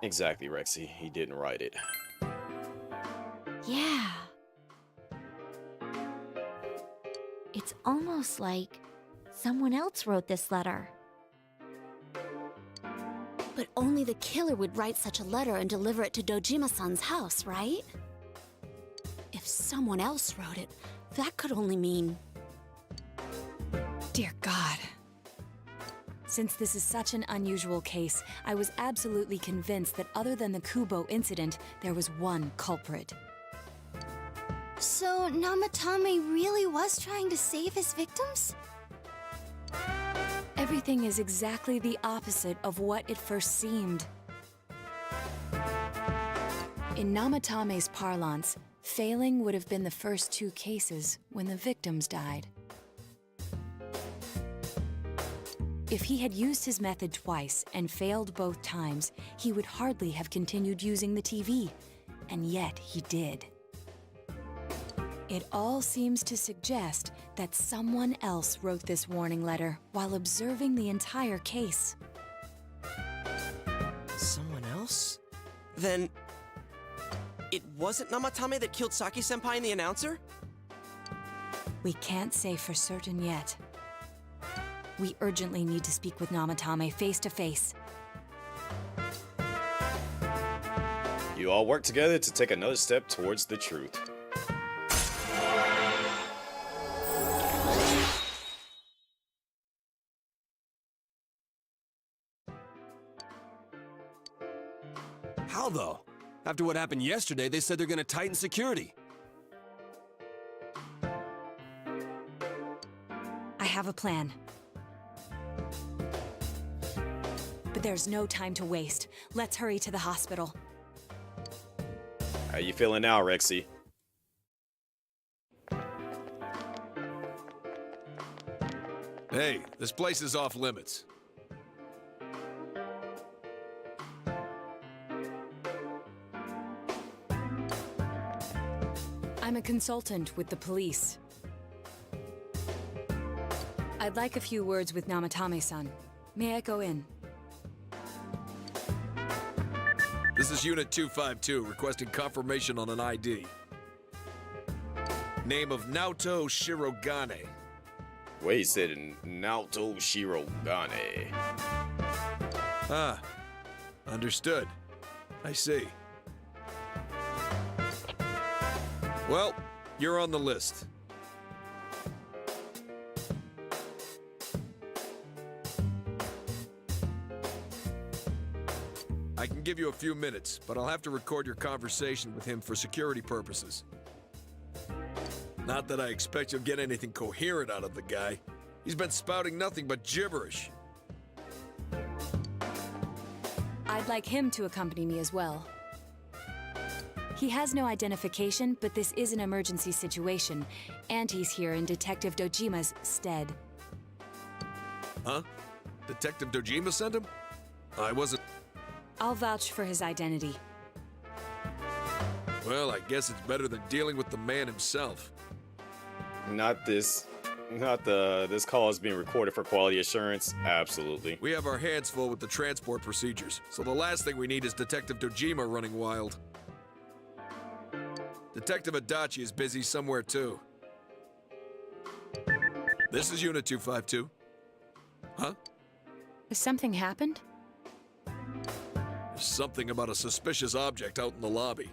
Exactly, Rexy. He didn't write it. Yeah. It's almost like someone else wrote this letter. But only the killer would write such a letter and deliver it to Dojima-san's house, right? If someone else wrote it, that could only mean... Dear God. Since this is such an unusual case, I was absolutely convinced that other than the Kubo incident, there was one culprit. So Namatame really was trying to save his victims? Everything is exactly the opposite of what it first seemed. In Namatame's parlance, failing would have been the first two cases when the victims died. If he had used his method twice and failed both times, he would hardly have continued using the TV, and yet he did. It all seems to suggest that someone else wrote this warning letter while observing the entire case. Someone else? Then... it wasn't Namatame that killed Saki-senpai and the announcer? We can't say for certain yet. We urgently need to speak with Namatame face to face. You all work together to take another step towards the truth. How though? After what happened yesterday, they said they're gonna tighten security. I have a plan. But there's no time to waste. Let's hurry to the hospital. How you feeling now, Rexy? Hey, this place is off limits. I'm a consultant with the police. I'd like a few words with Namatame-san. May I go in? This is Unit 252, requesting confirmation on an ID. Name of Naoto Shirogane. Wait, he said Naoto Shirogane. Ah, understood. I see. Well, you're on the list. I can give you a few minutes, but I'll have to record your conversation with him for security purposes. Not that I expect you'll get anything coherent out of the guy. He's been spouting nothing but gibberish. I'd like him to accompany me as well. He has no identification, but this is an emergency situation, and he's here in Detective Dojima's stead. Huh? Detective Dojima sent him? I wasn't... I'll vouch for his identity. Well, I guess it's better than dealing with the man himself. This call is being recorded for quality assurance. Absolutely. We have our hands full with the transport procedures, so the last thing we need is Detective Dojima running wild. Detective Adachi is busy somewhere too. This is Unit 252. Huh? Has something happened? There's something about a suspicious object out in the lobby.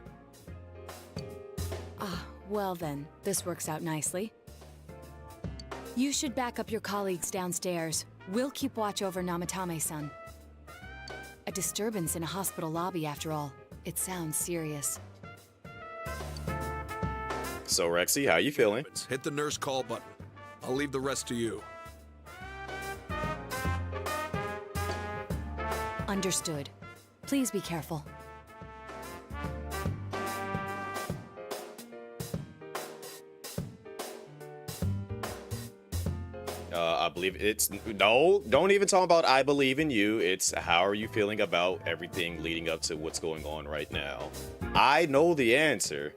Ah, well then, this works out nicely. You should back up your colleagues downstairs. We'll keep watch over Namatame-san. A disturbance in a hospital lobby, after all. It sounds serious. So, Rexy, how you feeling? Hit the nurse call button. I'll leave the rest to you. Understood. Please be careful. I believe it's... No, don't even talk about I believe in you. It's how are you feeling about everything leading up to what's going on right now. I know the answer.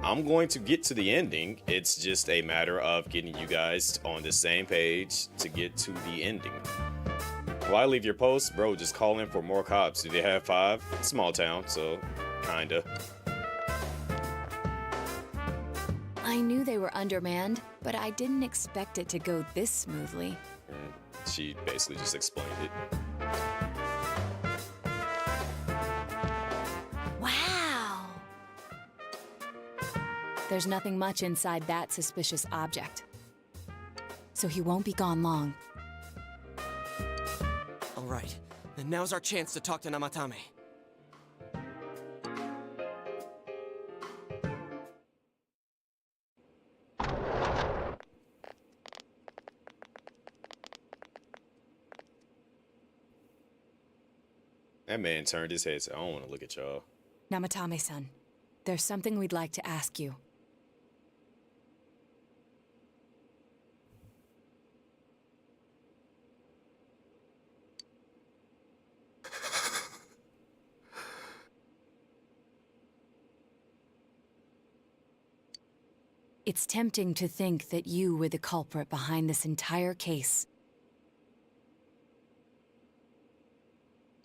I'm going to get to the ending. It's just a matter of getting you guys on the same page to get to the ending. Why leave your post? Bro, just call in for more cops. Do they have 5? Small town, so kinda. I knew they were undermanned, but I didn't expect it to go this smoothly. She basically just explained it. Wow! There's nothing much inside that suspicious object. So he won't be gone long. All right, then now's our chance to talk to Namatame. That man turned his head and said, I don't want to look at y'all. Namatame-san, there's something we'd like to ask you. It's tempting to think that you were the culprit behind this entire case.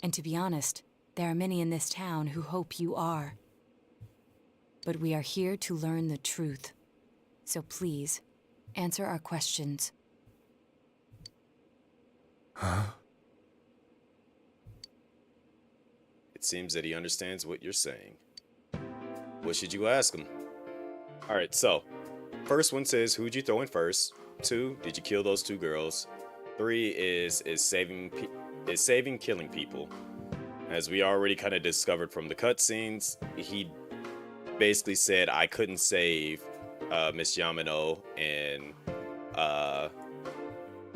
And to be honest, there are many in this town who hope you are. But we are here to learn the truth. So please, answer our questions. Huh? It seems that he understands what you're saying. What should you ask him? Alright, so, first one says, who'd you throw in first? 2, did you kill those 2 girls? 3 is saving killing people. as we already kind of discovered from the cutscenes, he basically said, I couldn't save Miss Yamano and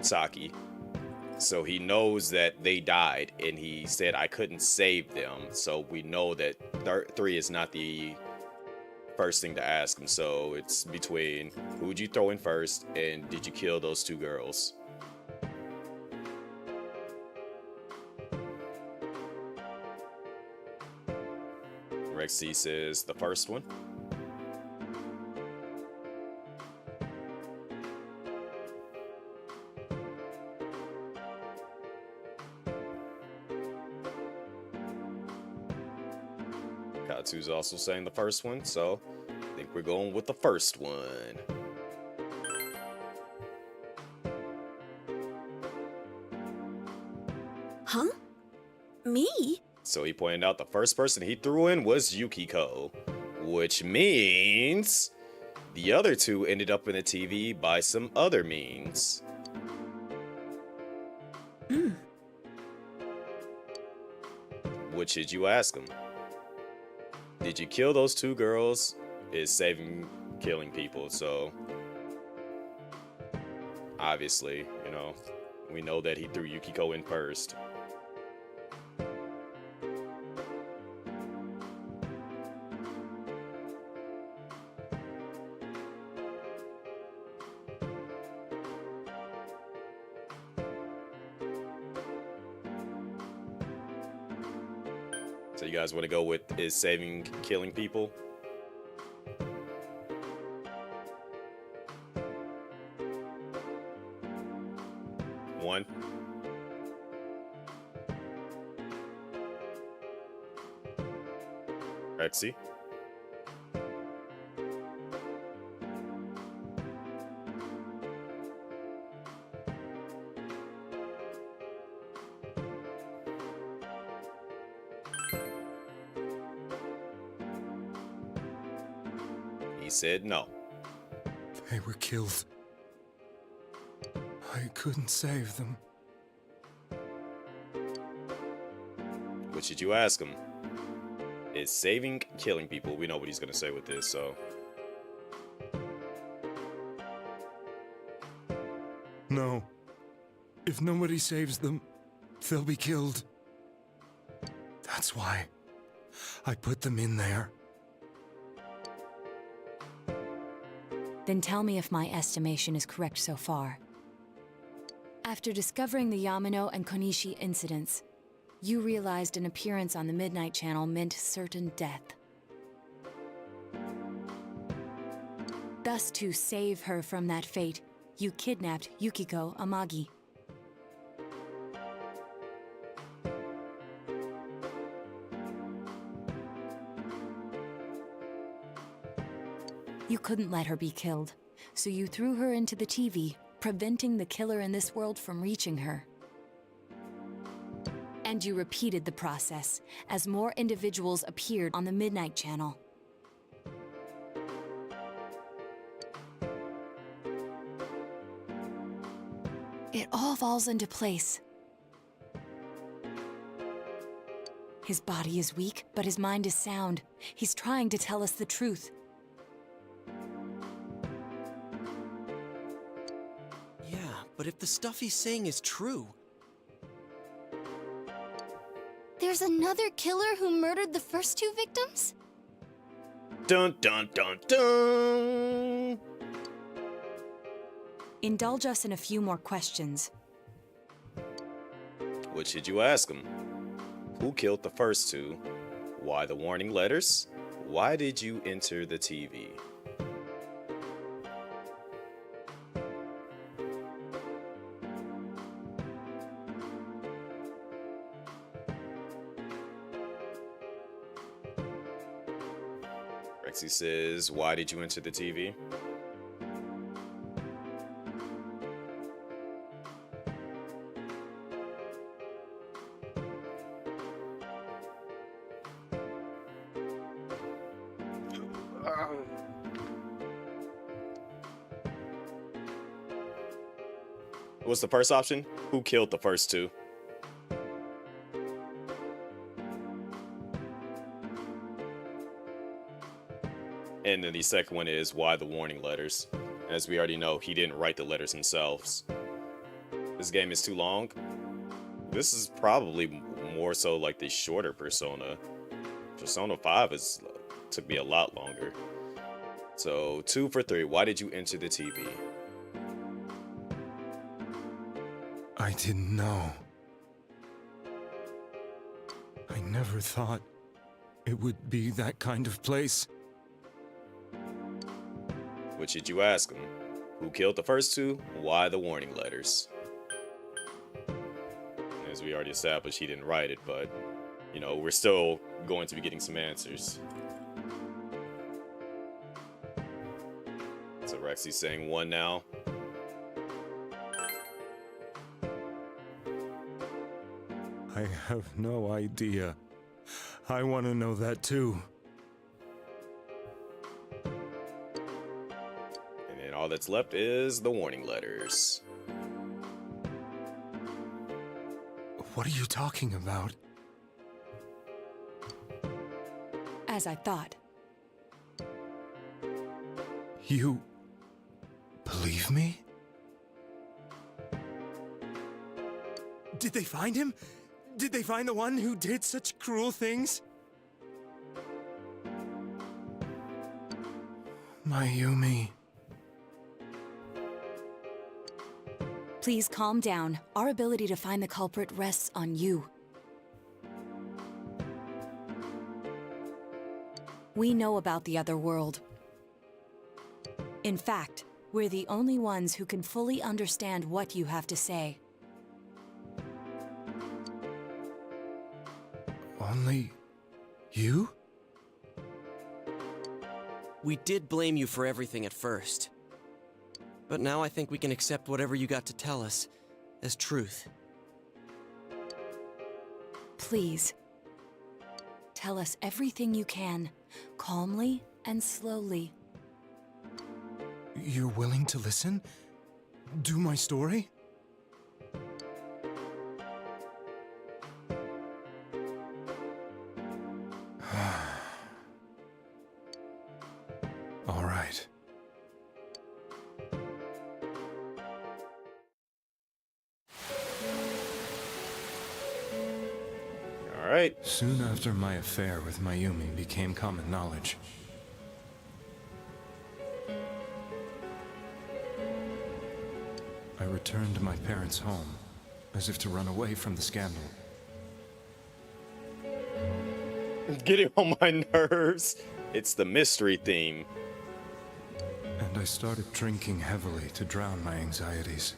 Saki. So he knows that they died, and he said, I couldn't save them. So we know that 3 is not the first thing to ask him. So it's between who'd you throw in first, and did you kill those 2 girls? Rexy says the first one. Katsu's also saying the first one, so I think we're going with the first one. Huh? Me? So he pointed out the first person he threw in was Yukiko, which means the other 2 ended up in the TV by some other means. What should you ask him? Did you kill those 2 girls? Is saving killing people, so obviously, you know, we know that he threw Yukiko in first. So you guys want to go with is saving killing people? One. Rexy. He said no. They were killed. I couldn't save them. What should you ask him? Is saving killing people? We know what he's gonna say with this, so. No. If nobody saves them, they'll be killed. That's why I put them in there. Then tell me if my estimation is correct so far. After discovering the Yamano and Konishi incidents, you realized an appearance on the Midnight Channel meant certain death. Thus, to save her from that fate, you kidnapped Yukiko Amagi. You couldn't let her be killed, so you threw her into the TV, preventing the killer in this world from reaching her. And you repeated the process as more individuals appeared on the Midnight Channel. It all falls into place. His body is weak, but his mind is sound. He's trying to tell us the truth. Yeah, but if the stuff he's saying is true... There's another killer who murdered the first 2 victims? Dun dun dun dun! Indulge us in a few more questions. What should you ask him? Who killed the first 2? Why the warning letters? Why did you enter the TV? Rexy says, why did you enter the TV? What's the first option? Who killed the first 2? And then the second one is why the warning letters. As we already know, he didn't write the letters himself. This game is too long. This is probably more so like the shorter Persona. Persona 5 took me a lot longer. So 2 for 3. Why did you enter the TV? I didn't know. I never thought it would be that kind of place. Which did you ask him? Who killed the first two? Why the warning letters? As we already established, he didn't write it, but, you know, we're still going to be getting some answers. So Rexy's saying 1 now. I have no idea. I want to know that too. And then all that's left is the warning letters. What are you talking about? As I thought. You believe me? Did they find him? Did they find the one who did such cruel things? Mayumi. Please calm down. Our ability to find the culprit rests on you. We know about the other world. In fact, we're the only ones who can fully understand what you have to say. Only you? We did blame you for everything at first. But now I think we can accept whatever you got to tell us as truth. Please. Tell us everything you can, calmly and slowly. You're willing to listen? Do my story? All right. All right. Soon after my affair with Mayumi became common knowledge, I returned to my parents' home, as if to run away from the scandal. Getting on my nerves. It's the mystery theme. And I started drinking heavily to drown my anxieties.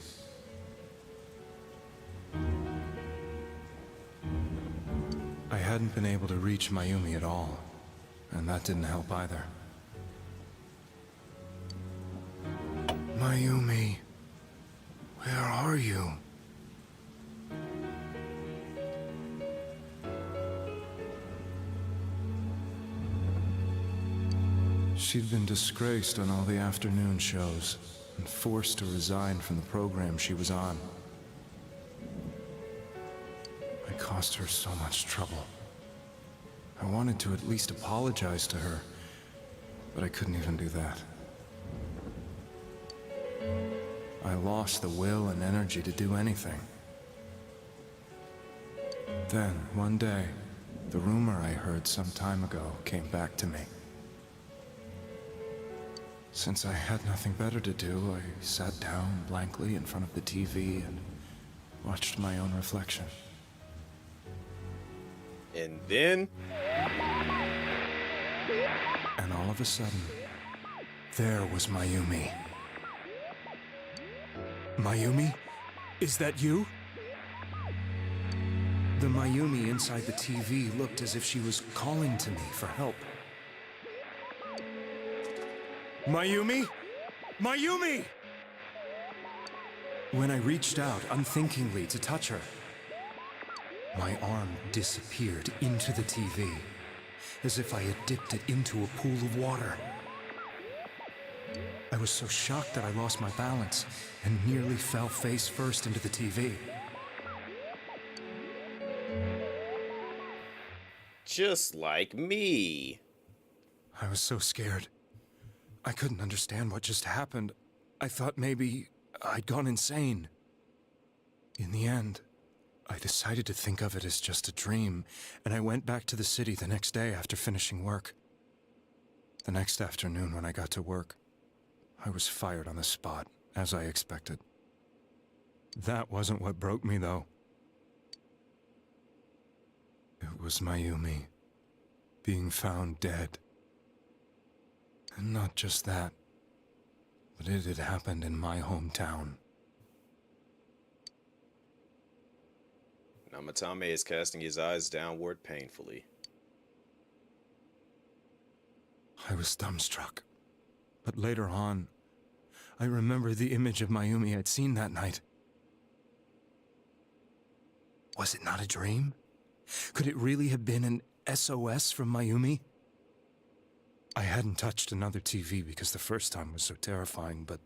I hadn't been able to reach Mayumi at all, and that didn't help either. Mayumi, where are you? She'd been disgraced on all the afternoon shows and forced to resign from the program she was on. I caused her so much trouble. I wanted to at least apologize to her, but I couldn't even do that. I lost the will and energy to do anything. Then, one day, the rumor I heard some time ago came back to me. Since I had nothing better to do, I sat down blankly in front of the TV and watched my own reflection. And then... And all of a sudden, there was Mayumi. Mayumi? Is that you? The Mayumi inside the TV looked as if she was calling to me for help. Mayumi? Mayumi! When I reached out unthinkingly to touch her, my arm disappeared into the TV, as if I had dipped it into a pool of water. I was so shocked that I lost my balance and nearly fell face first into the TV. Just like me. I was so scared. I couldn't understand what just happened. I thought maybe I'd gone insane. In the end, I decided to think of it as just a dream, and I went back to the city the next day after finishing work. The next afternoon when I got to work, I was fired on the spot, as I expected. That wasn't what broke me, though. It was Mayumi being found dead. And not just that, but it had happened in my hometown. Namatame is casting his eyes downward painfully. I was dumbstruck. But later on, I remembered the image of Mayumi I'd seen that night. Was it not a dream? Could it really have been an SOS from Mayumi? I hadn't touched another TV because the first time was so terrifying, but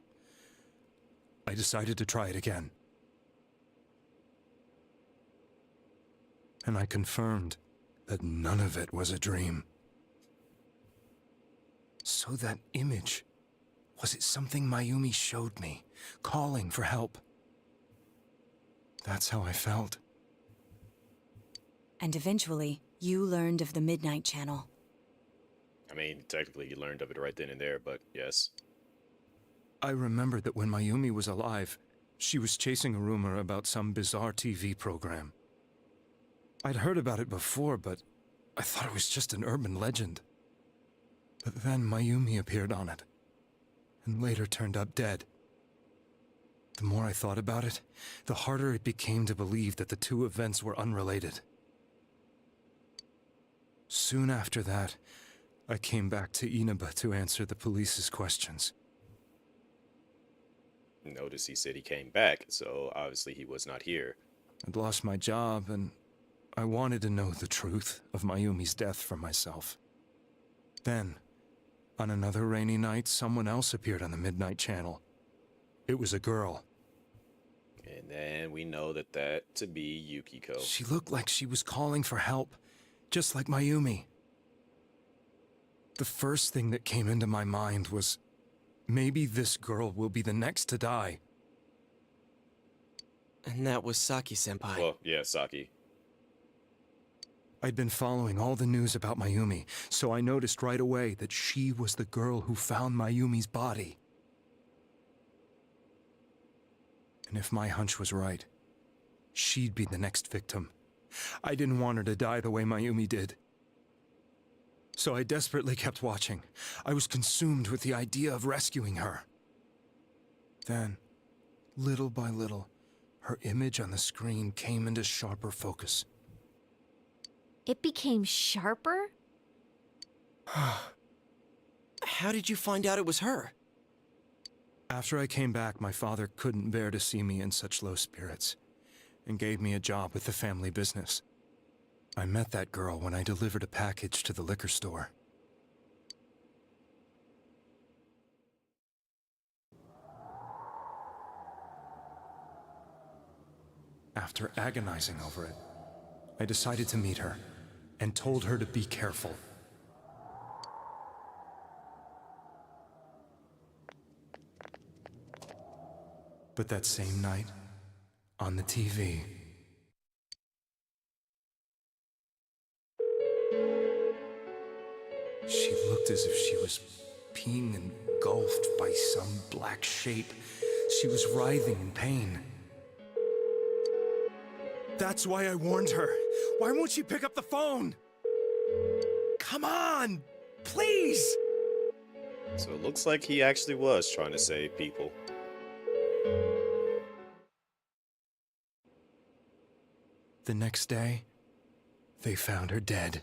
I decided to try it again. And I confirmed that none of it was a dream. So that image, was it something Mayumi showed me, calling for help? That's how I felt. And eventually, you learned of the Midnight Channel. I mean, technically you learned of it right then and there, but yes. I remembered that when Mayumi was alive, she was chasing a rumor about some bizarre TV program. I'd heard about it before, but I thought it was just an urban legend. But then Mayumi appeared on it, and later turned up dead. The more I thought about it, the harder it became to believe that the two events were unrelated. Soon after that, I came back to Inaba to answer the police's questions. Notice he said he came back, so obviously he was not here. I'd lost my job, and I wanted to know the truth of Mayumi's death for myself. Then, on another rainy night, someone else appeared on the Midnight Channel. It was a girl. And then we know that to be Yukiko. She looked like she was calling for help, just like Mayumi. The first thing that came into my mind was, maybe this girl will be the next to die. And that was Saki-senpai. Well, yeah, Saki. I'd been following all the news about Mayumi, so I noticed right away that she was the girl who found Mayumi's body. And if my hunch was right, she'd be the next victim. I didn't want her to die the way Mayumi did. So I desperately kept watching. I was consumed with the idea of rescuing her. Then, little by little, her image on the screen came into sharper focus. It became sharper? How did you find out it was her? After I came back, my father couldn't bear to see me in such low spirits, and gave me a job with the family business. I met that girl when I delivered a package to the liquor store. After agonizing over it, I decided to meet her, and told her to be careful. But that same night, on the TV, she looked as if she was being engulfed by some black shape. She was writhing in pain. That's why I warned her. Why won't she pick up the phone? Come on! Please! So it looks like he actually was trying to save people. The next day, they found her dead.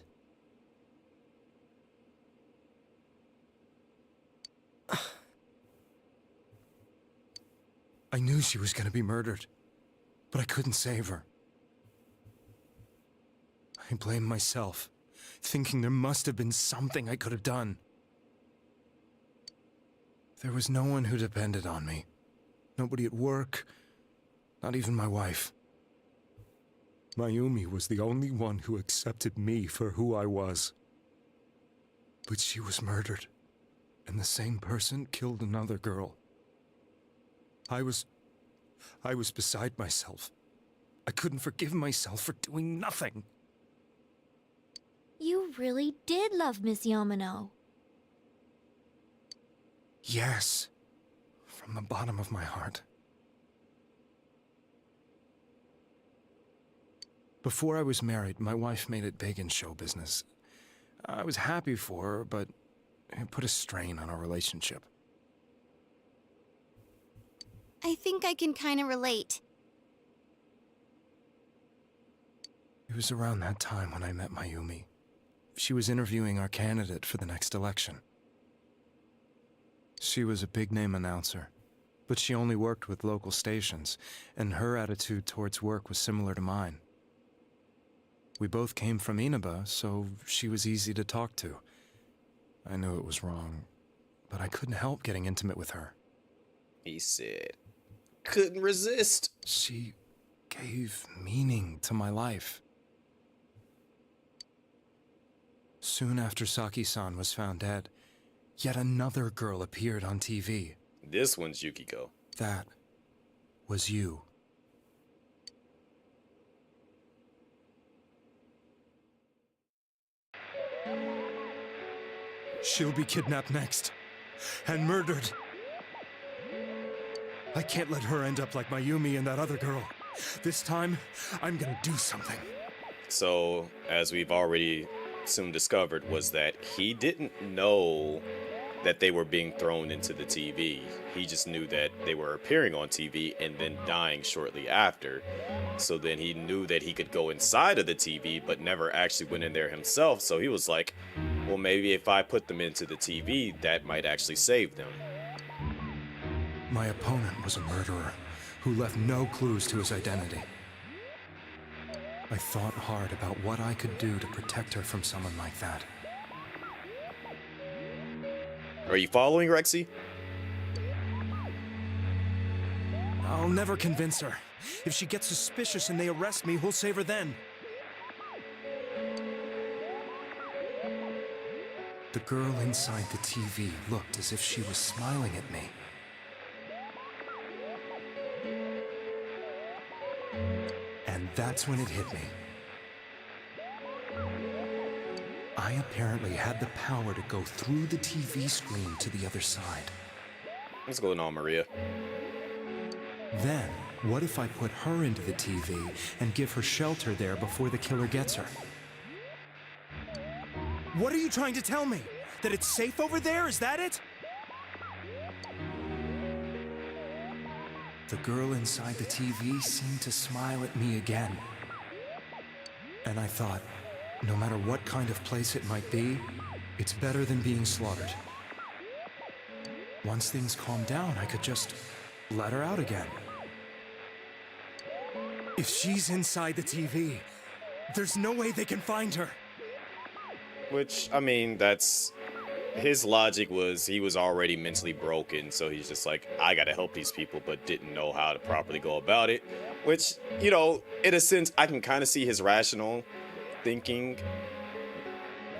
I knew she was going to be murdered, but I couldn't save her. I blamed myself, thinking there must have been something I could have done. There was no one who depended on me. Nobody at work, not even my wife. Mayumi was the only one who accepted me for who I was. But she was murdered, and the same person killed another girl. I was beside myself. I couldn't forgive myself for doing nothing. You really did love Miss Yamano. Yes, from the bottom of my heart. Before I was married, my wife made it big in show business. I was happy for her, but it put a strain on our relationship. I think I can kind of relate. It was around that time when I met Mayumi. She was interviewing our candidate for the next election. She was a big-name announcer, but she only worked with local stations, and her attitude towards work was similar to mine. We both came from Inaba, so she was easy to talk to. I knew it was wrong, but I couldn't help getting intimate with her. He said, couldn't resist. She gave meaning to my life. Soon after Saki-san was found dead, yet another girl appeared on TV. This one's Yukiko. That was you. She'll be kidnapped next, and murdered. I can't let her end up like Mayumi and that other girl. This time, I'm gonna do something. So, as we've already soon discovered, was that he didn't know that they were being thrown into the TV. He just knew that they were appearing on TV and then dying shortly after. So then he knew that he could go inside of the TV, but never actually went in there himself. So he was like, well, maybe if I put them into the TV, that might actually save them. My opponent was a murderer who left no clues to his identity. I thought hard about what I could do to protect her from someone like that. Are you following, Rexy? I'll never convince her. If she gets suspicious and they arrest me, who'll save her then? The girl inside the TV looked as if she was smiling at me. And that's when it hit me. I apparently had the power to go through the TV screen to the other side. What's going on, Maria? Then, what if I put her into the TV and give her shelter there before the killer gets her? What are you trying to tell me? That it's safe over there? Is that it? The girl inside the TV seemed to smile at me again. And I thought, no matter what kind of place it might be, it's better than being slaughtered. Once things calmed down, I could just let her out again. If she's inside the TV, there's no way they can find her. Which, I mean, that's... His logic was he was already mentally broken, so he's just like, I gotta help these people, but didn't know how to properly go about it. Which, you know, in a sense, I can kind of see his rational thinking,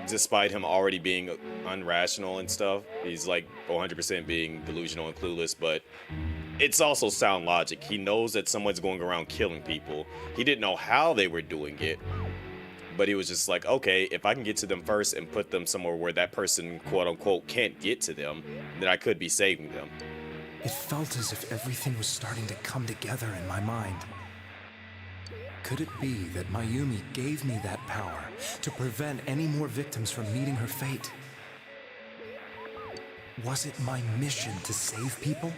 despite him already being unrational and stuff. He's like 100% being delusional and clueless, but it's also sound logic. He knows that someone's going around killing people. He didn't know how they were doing it, but he was just like, okay, if I can get to them first and put them somewhere where that person, quote unquote, can't get to them, then I could be saving them. It felt as if everything was starting to come together in my mind. Could it be that Mayumi gave me that power to prevent any more victims from meeting her fate? Was it my mission to save people?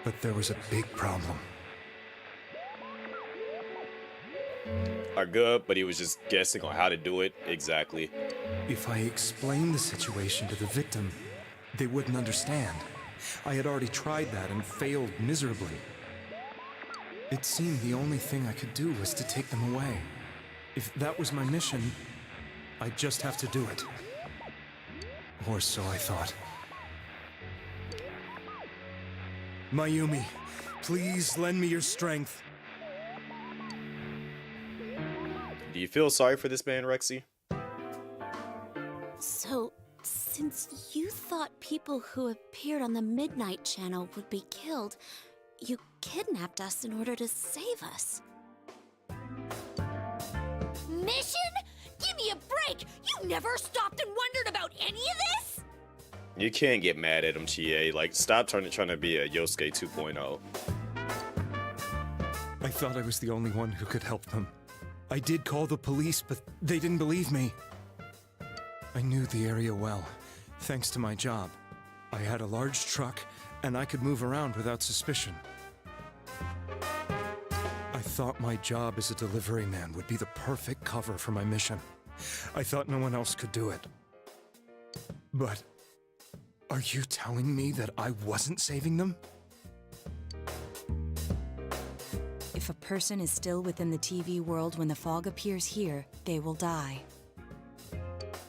But there was a big problem. Are good, but he was just guessing on how to do it exactly. If I explained the situation to the victim, they wouldn't understand. I had already tried that and failed miserably. It seemed the only thing I could do was to take them away. If that was my mission, I'd just have to do it. Or so I thought. Mayumi, please lend me your strength. Do you feel sorry for this man, Rexy? So, since you thought people who appeared on the Midnight Channel would be killed, you kidnapped us in order to save us. Mission? Give me a break! You never stopped and wondered about any of this? You can't get mad at him, Chie. Like, stop trying to be a Yosuke 2.0. I thought I was the only one who could help them. I did call the police, but they didn't believe me. I knew the area well, thanks to my job. I had a large truck, and I could move around without suspicion. I thought my job as a delivery man would be the perfect cover for my mission. I thought no one else could do it. But are you telling me that I wasn't saving them? If a person is still within the TV world when the fog appears here, they will die.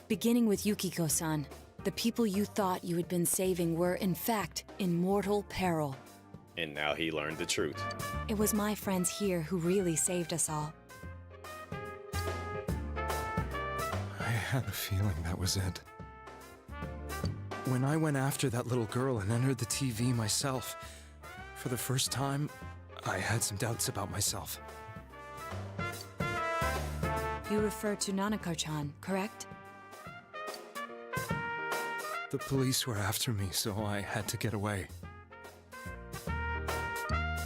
Beginning with Yukiko-san, the people you thought you had been saving were, in fact, in mortal peril. And now he learned the truth. It was my friends here who really saved us all. I had a feeling that was it. When I went after that little girl and entered the TV myself, for the first time, I had some doubts about myself. You refer to Nanako-chan, correct? The police were after me, so I had to get away.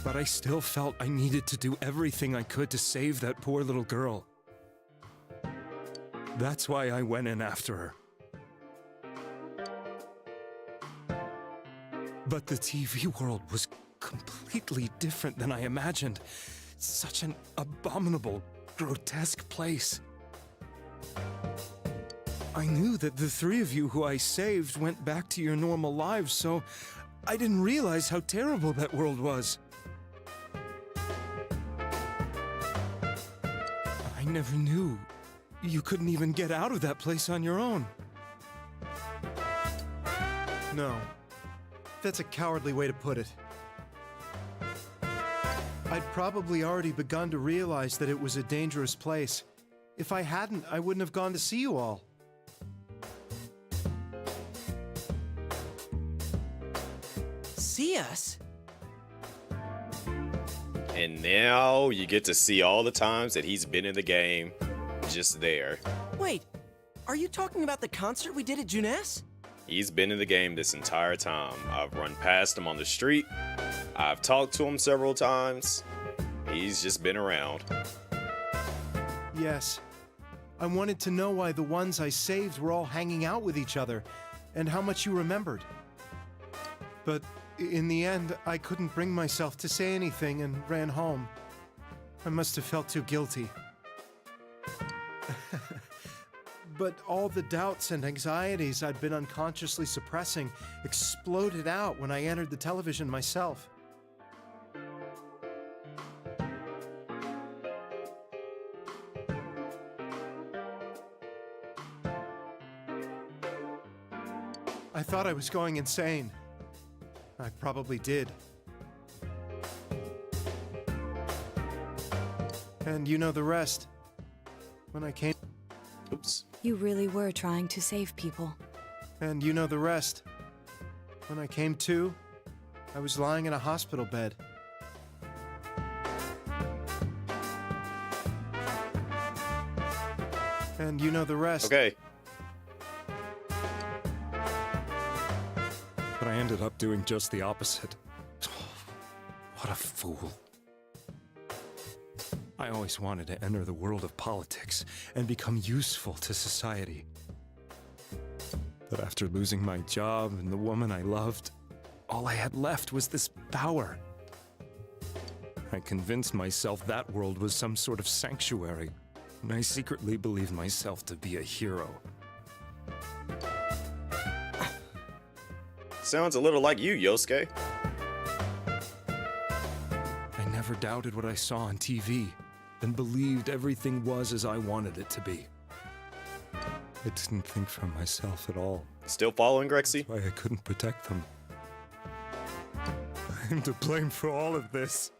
But I still felt I needed to do everything I could to save that poor little girl. That's why I went in after her. But the TV world was completely different than I imagined. Such an abominable, grotesque place. I knew that the three of you who I saved went back to your normal lives, so I didn't realize how terrible that world was. I never knew you couldn't even get out of that place on your own. No. That's a cowardly way to put it. I'd probably already begun to realize that it was a dangerous place. If I hadn't, I wouldn't have gone to see you all. See us? And now you get to see all the times that he's been in the game, just there. Wait, are you talking about the concert we did at Junes? He's been in the game this entire time. I've run past him on the street. I've talked to him several times. He's just been around. Yes. I wanted to know why the ones I saved were all hanging out with each other, and how much you remembered. But in the end, I couldn't bring myself to say anything and ran home. I must have felt too guilty. But all the doubts and anxieties I'd been unconsciously suppressing exploded out when I entered the television myself. I thought I was going insane. I probably did. And you know the rest. When I came... Oops. You really were trying to save people. And you know the rest. When I came to, I was lying in a hospital bed. And you know the rest. Okay. But I ended up doing just the opposite. What a fool. I always wanted to enter the world of politics and become useful to society. But after losing my job and the woman I loved, all I had left was this power. I convinced myself that world was some sort of sanctuary, and I secretly believed myself to be a hero. Sounds a little like you, Yosuke. I never doubted what I saw on TV, and believed everything was as I wanted it to be. I didn't think for myself at all. Still following Grexy? That's why I couldn't protect them. I'm to blame for all of this.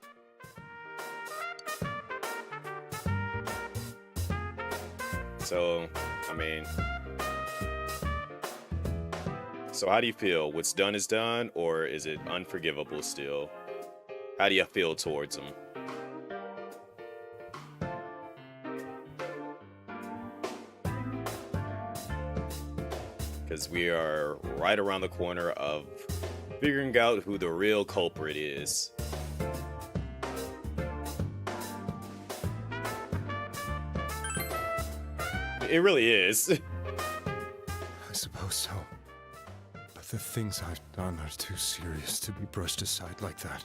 So, I mean, So how do you feel? What's done is done, or is it unforgivable still? How do you feel towards him? Because we are right around the corner of figuring out who the real culprit is. It really is. I suppose so. But the things I've done are too serious to be brushed aside like that.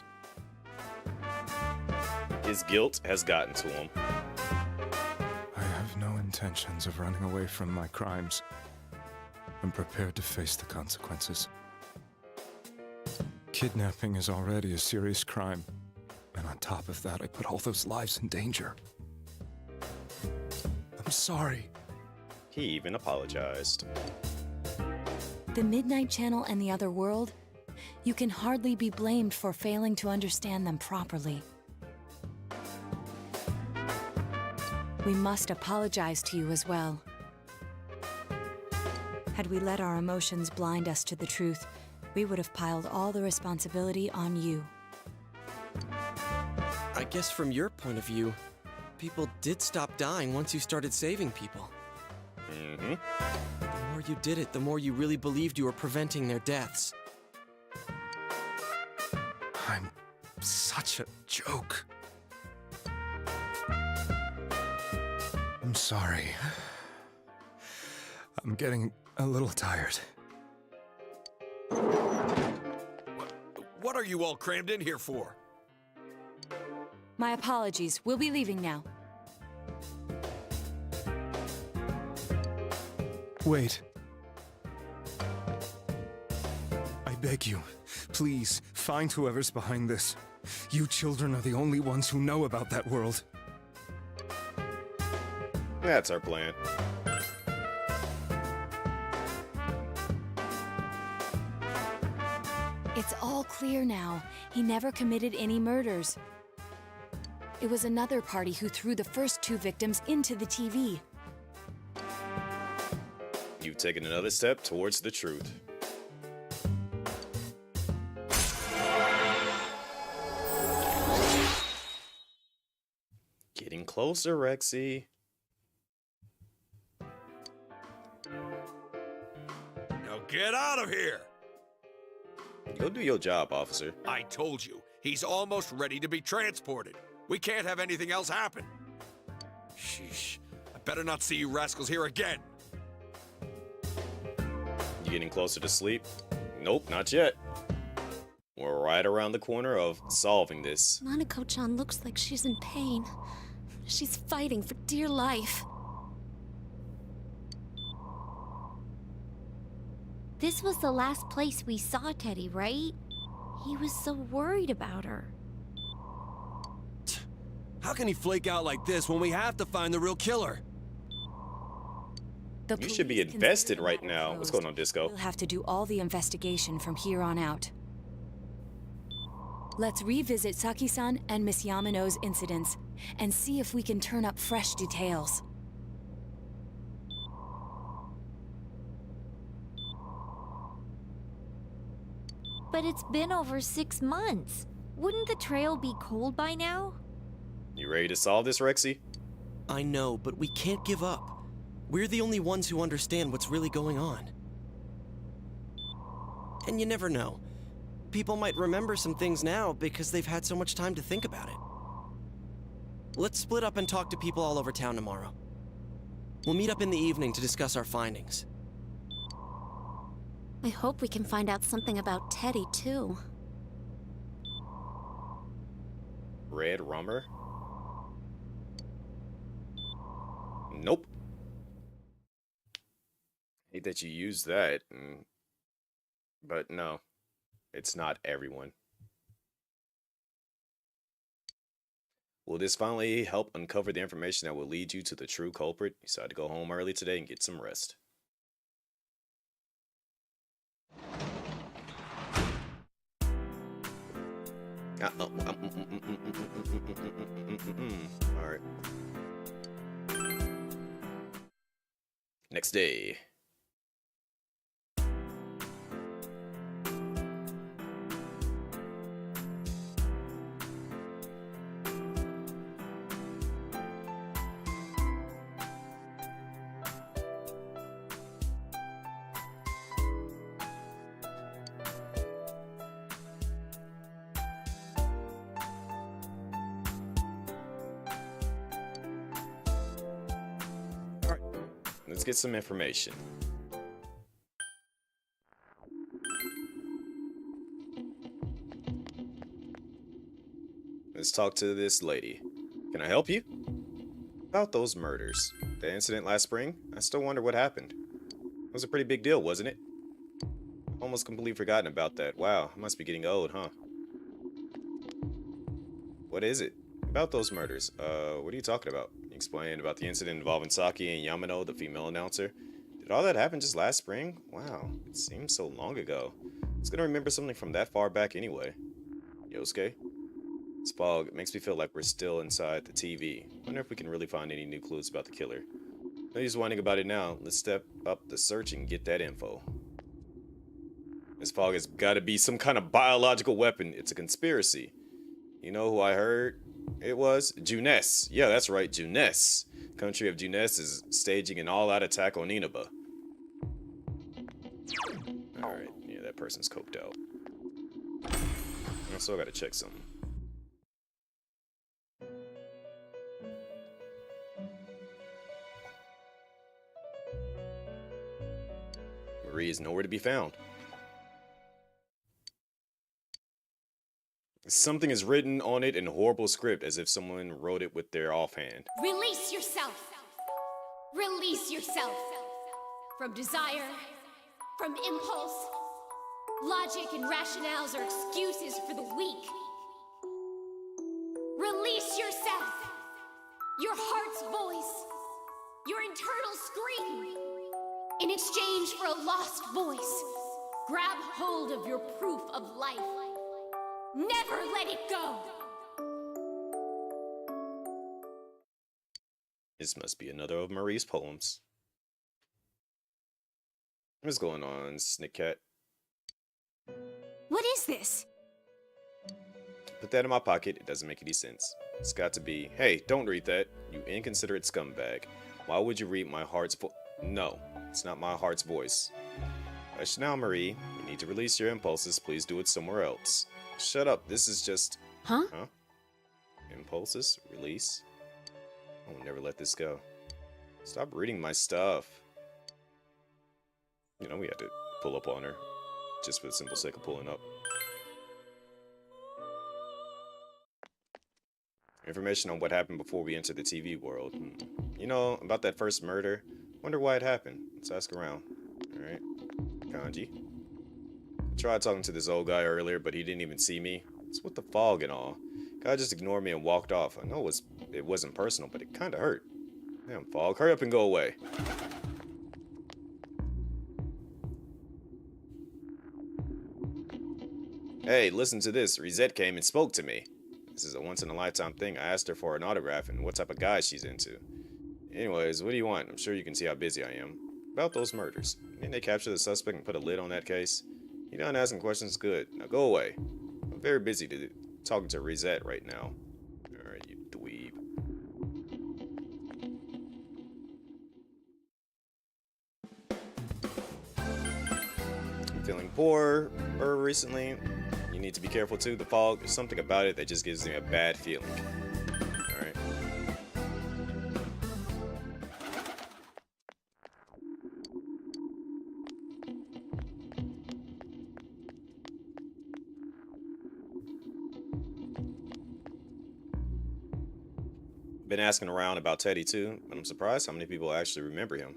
His guilt has gotten to him. I have no intentions of running away from my crimes. I'm prepared to face the consequences. Kidnapping is already a serious crime, and on top of that, I put all those lives in danger. I'm sorry. He even apologized. The Midnight Channel and the other world, you can hardly be blamed for failing to understand them properly. We must apologize to you as well. Had we let our emotions blind us to the truth, we would have piled all the responsibility on you. I guess from your point of view, people did stop dying once you started saving people. Mm-hmm. The more you did it, the more you really believed you were preventing their deaths. I'm such a joke. I'm sorry. I'm getting a little tired. What are you all crammed in here for? My apologies. We'll be leaving now. Wait. I beg you, please, find whoever's behind this. You children are the only ones who know about that world. That's our plan. It's all clear now. He never committed any murders. It was another party who threw the first 2 victims into the TV. You've taken another step towards the truth. Getting closer, Rexy. Now get out of here! Go do your job, officer. I told you, he's almost ready to be transported. We can't have anything else happen. Sheesh. I better not see you rascals here again. You getting closer to sleep? Nope, not yet. We're right around the corner of solving this. Nanako-chan looks like she's in pain. She's fighting for dear life. This was the last place we saw Teddy, right? He was so worried about her. How can he flake out like this when we have to find the real killer? You should be invested right now. What's going on, Disco? We'll have to do all the investigation from here on out. Let's revisit Saki-san and Miss Yamano's incidents and see if we can turn up fresh details. But it's been over 6 months. Wouldn't the trail be cold by now? You ready to solve this, Rexy? I know, but we can't give up. We're the only ones who understand what's really going on. And you never know. People might remember some things now because they've had so much time to think about it. Let's split up and talk to people all over town tomorrow. We'll meet up in the evening to discuss our findings. I hope we can find out something about Teddy, too. Red Rummer? Nope. Hate that you use that. But no, it's not everyone. Will this finally help uncover the information that will lead you to the true culprit? You decided to go home early today and get some rest. Alright. Next day. let's get some information. Let's talk to this lady. Can I help you? About those murders. The incident last spring? I still wonder what happened. It was a pretty big deal, wasn't it? Almost completely forgotten about that. Wow, I must be getting old, huh? What is it? About those murders. What are you talking about? You explained about the incident involving Saki and Yamano, the female announcer. Did all that happen just last spring? Wow, it seems so long ago. I was gonna remember something from that far back anyway. Yosuke? This fog makes me feel like we're still inside the TV. Wonder if we can really find any new clues about the killer. No use whining about it now. Let's step up the search and get that info. This fog has got to be some kind of biological weapon. It's a conspiracy. You know who I heard? It was Junes. Yeah, that's right, Junes. The country of Junes is staging an all-out attack on Inaba. Alright, yeah, that person's coked out. I still gotta check something. Marie is nowhere to be found. Something is written on it in horrible script, as if someone wrote it with their offhand. Release yourself! Release yourself! From desire, from impulse. Logic and rationales are excuses for the weak. Release yourself! Your heart's voice, your internal scream. In exchange for a lost voice, grab hold of your proof of life. Never let it go! This must be another of Marie's poems. What's going on, Snickcat? What is this? Put that in my pocket. It doesn't make any sense. It's got to be, hey, don't read that, you inconsiderate scumbag. Why would you read my heart's voice? No, it's not my heart's voice. Hush now, Marie. You need to release your impulses. Please do it somewhere else. Shut up. This is just... Huh? Impulses? Release? I will never let this go. Stop reading my stuff. You know, we had to pull up on her. Just for the simple sake of pulling up. Information on what happened before we entered the TV world. You know, about that first murder. Wonder why it happened. Let's ask around. Alright. Kanji. I tried talking to this old guy earlier, but he didn't even see me. It's with the fog and all. Guy just ignored me and walked off. I know it wasn't personal, but it kinda hurt. Damn, fog. Hurry up and go away. Hey, listen to this. Rosette came and spoke to me. This is a once-in-a-lifetime thing. I asked her for an autograph and what type of guy she's into. Anyways, what do you want? I'm sure you can see how busy I am. About those murders. Didn't they capture the suspect and put a lid on that case? You done asking questions? Good. Now go away. I'm very busy talking to Rosette right now. Alright, you dweeb. I'm feeling poor recently. You need to be careful too. The fog, there's something about it that just gives me a bad feeling. Alright. Been asking around about Teddy too, but I'm surprised how many people actually remember him.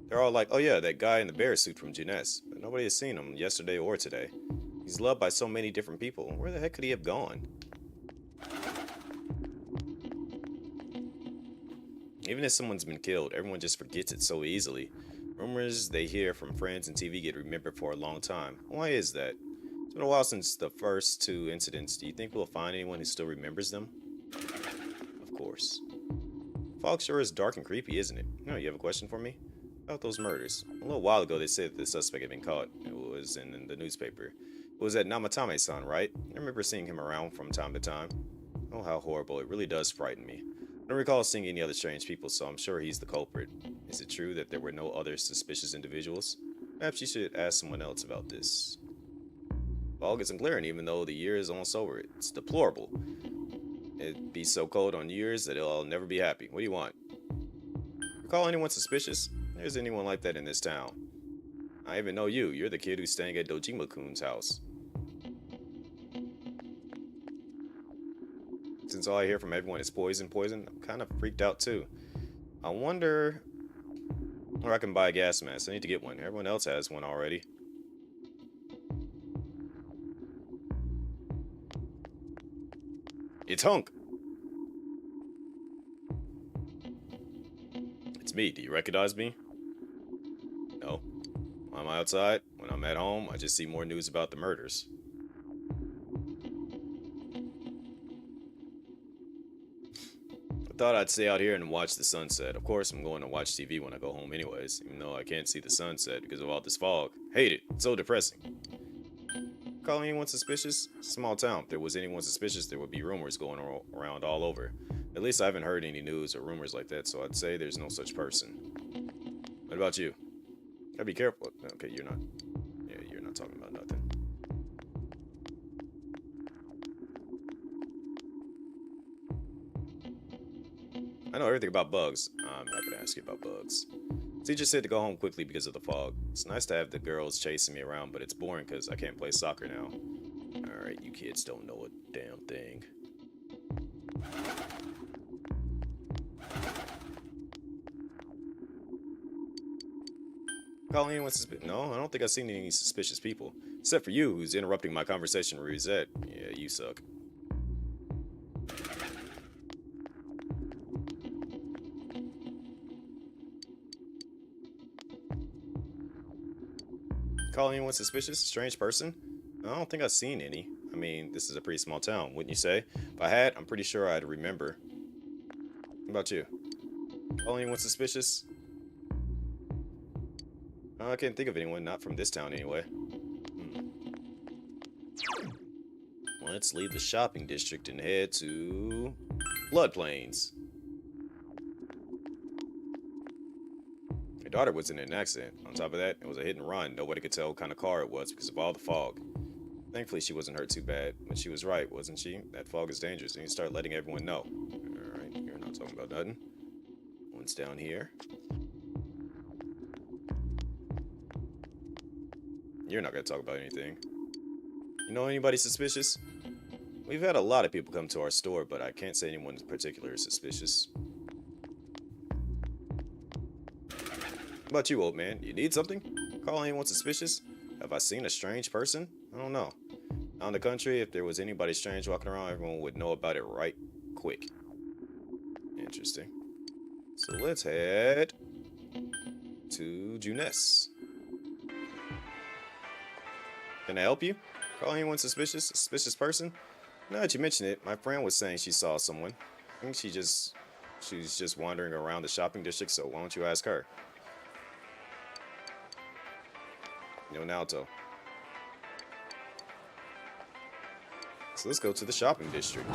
They're all like, oh yeah, that guy in the bear suit from Junes, but nobody has seen him yesterday or today. He's loved by so many different people. Where the heck could he have gone? Even if someone's been killed, everyone just forgets it so easily. Rumors they hear from friends and TV get remembered for a long time. Why is that? It's been a while since the first two incidents. Do you think we'll find anyone who still remembers them? Of course. Fog sure is dark and creepy, isn't it? No, you have a question for me? About those murders. A little while ago they said that the suspect had been caught. It was in the newspaper. It was that Namatame-san, right? I remember seeing him around from time to time. Oh, how horrible. It really does frighten me. I don't recall seeing any other strange people, so I'm sure he's the culprit. Is it true that there were no other suspicious individuals? Perhaps you should ask someone else about this. Fog isn't clearing even though the year is almost over. It's deplorable. It'd be so cold on New Year's that I'll never be happy. What do you want? Recall anyone suspicious? there's anyone like that in this town. I even know you. You're the kid who's staying at Dojima-kun's house. Since all I hear from everyone is poison, I'm kind of freaked out too. I wonder where I can buy a gas mask. I need to get one. Everyone else has one already. It's Hunk. It's me. Do you recognize me? No. When I'm outside, when I'm at home, I just see more news about the murders. I thought I'd stay out here and watch the sunset. Of course, I'm going to watch TV when I go home anyways, even though I can't see the sunset because of all this fog. Hate it. It's so depressing. Calling anyone suspicious? Small town. If there was anyone suspicious, there would be rumors going around all over. At least I haven't heard any news or rumors like that, so I'd say there's no such person. What about you? Gotta be careful. Okay, you're not. Yeah, you're not talking about nothing. I know everything about bugs. I'm not gonna ask you about bugs. Teacher said to go home quickly because of the fog. It's nice to have the girls chasing me around, but it's boring because I can't play soccer now. Alright, you kids don't know a damn thing. Calling anyone suspicious? No, I don't think I've seen any suspicious people. Except for you, who's interrupting my conversation with Rosette. Yeah, you suck. Call anyone suspicious? Strange person? I don't think I've seen any. I mean, this is a pretty small town, wouldn't you say? If I had, I'm pretty sure I'd remember. What about you? Call anyone suspicious? I can't think of anyone, not from this town anyway. Let's leave the shopping district and head to Floodplains. My daughter was in an accident. On top of that, it was a hit and run. Nobody could tell what kind of car it was because of all the fog. Thankfully, she wasn't hurt too bad. But she was right, wasn't she? That fog is dangerous, and you start letting everyone know. Alright, you're not talking about nothing. One's down here. You're not gonna talk about anything. You know anybody suspicious? We've had a lot of people come to our store, but I can't say anyone in particular is suspicious. How about you, old man? You need something? Call anyone suspicious? Have I seen a strange person? I don't know. Out in the country, if there was anybody strange walking around, everyone would know about it right quick. Interesting. So let's head to Junes. Can I help you? Call anyone suspicious? Suspicious person? Now that you mention it, my friend was saying she saw someone. I think she's just wandering around the shopping district, so why don't you ask her? No, Naoto. So let's go to the shopping district.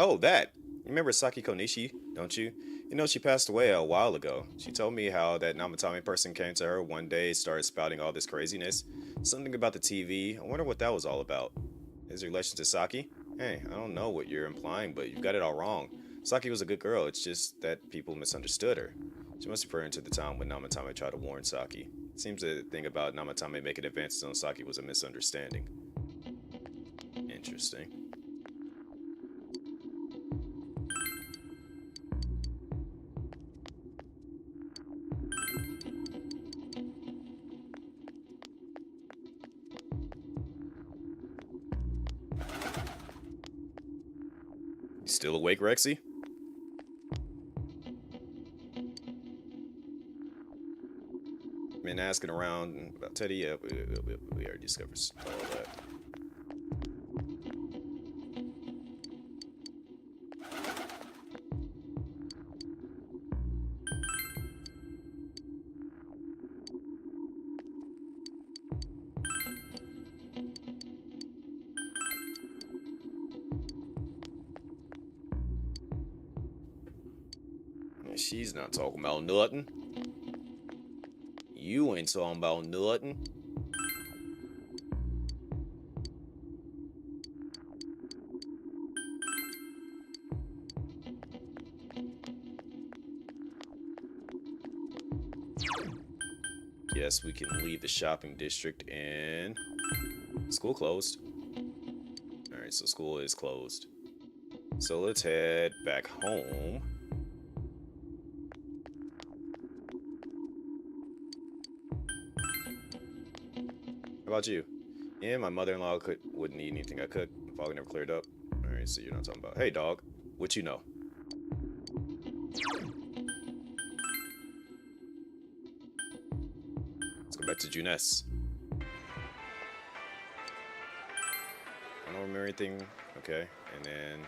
Oh, that. You remember Saki Konishi, don't you? You know, she passed away a while ago. She told me how that Namatame person came to her one day, started spouting all this craziness. Something about the TV. I wonder what that was all about. His relation to Saki? Hey, I don't know what you're implying, but you've got it all wrong. Saki was a good girl, it's just that people misunderstood her. She must refer to the time when Namatame tried to warn Saki. It seems the thing about Namatame making advances on Saki was a misunderstanding. Interesting. Still awake, Rexy? Been asking around about Teddy. Yeah, we already discovered all that. She's not talking about nothing. You ain't talking about nothing. guess we can leave the shopping district and school closed. Alright, so school is closed. So let's head back home. How about you? Yeah, my mother-in-law wouldn't eat anything I cooked. Fog never cleared up. Alright, so you're not talking about. Hey, dog. What you know? Let's go back to Junes. I don't remember anything. Okay, and then...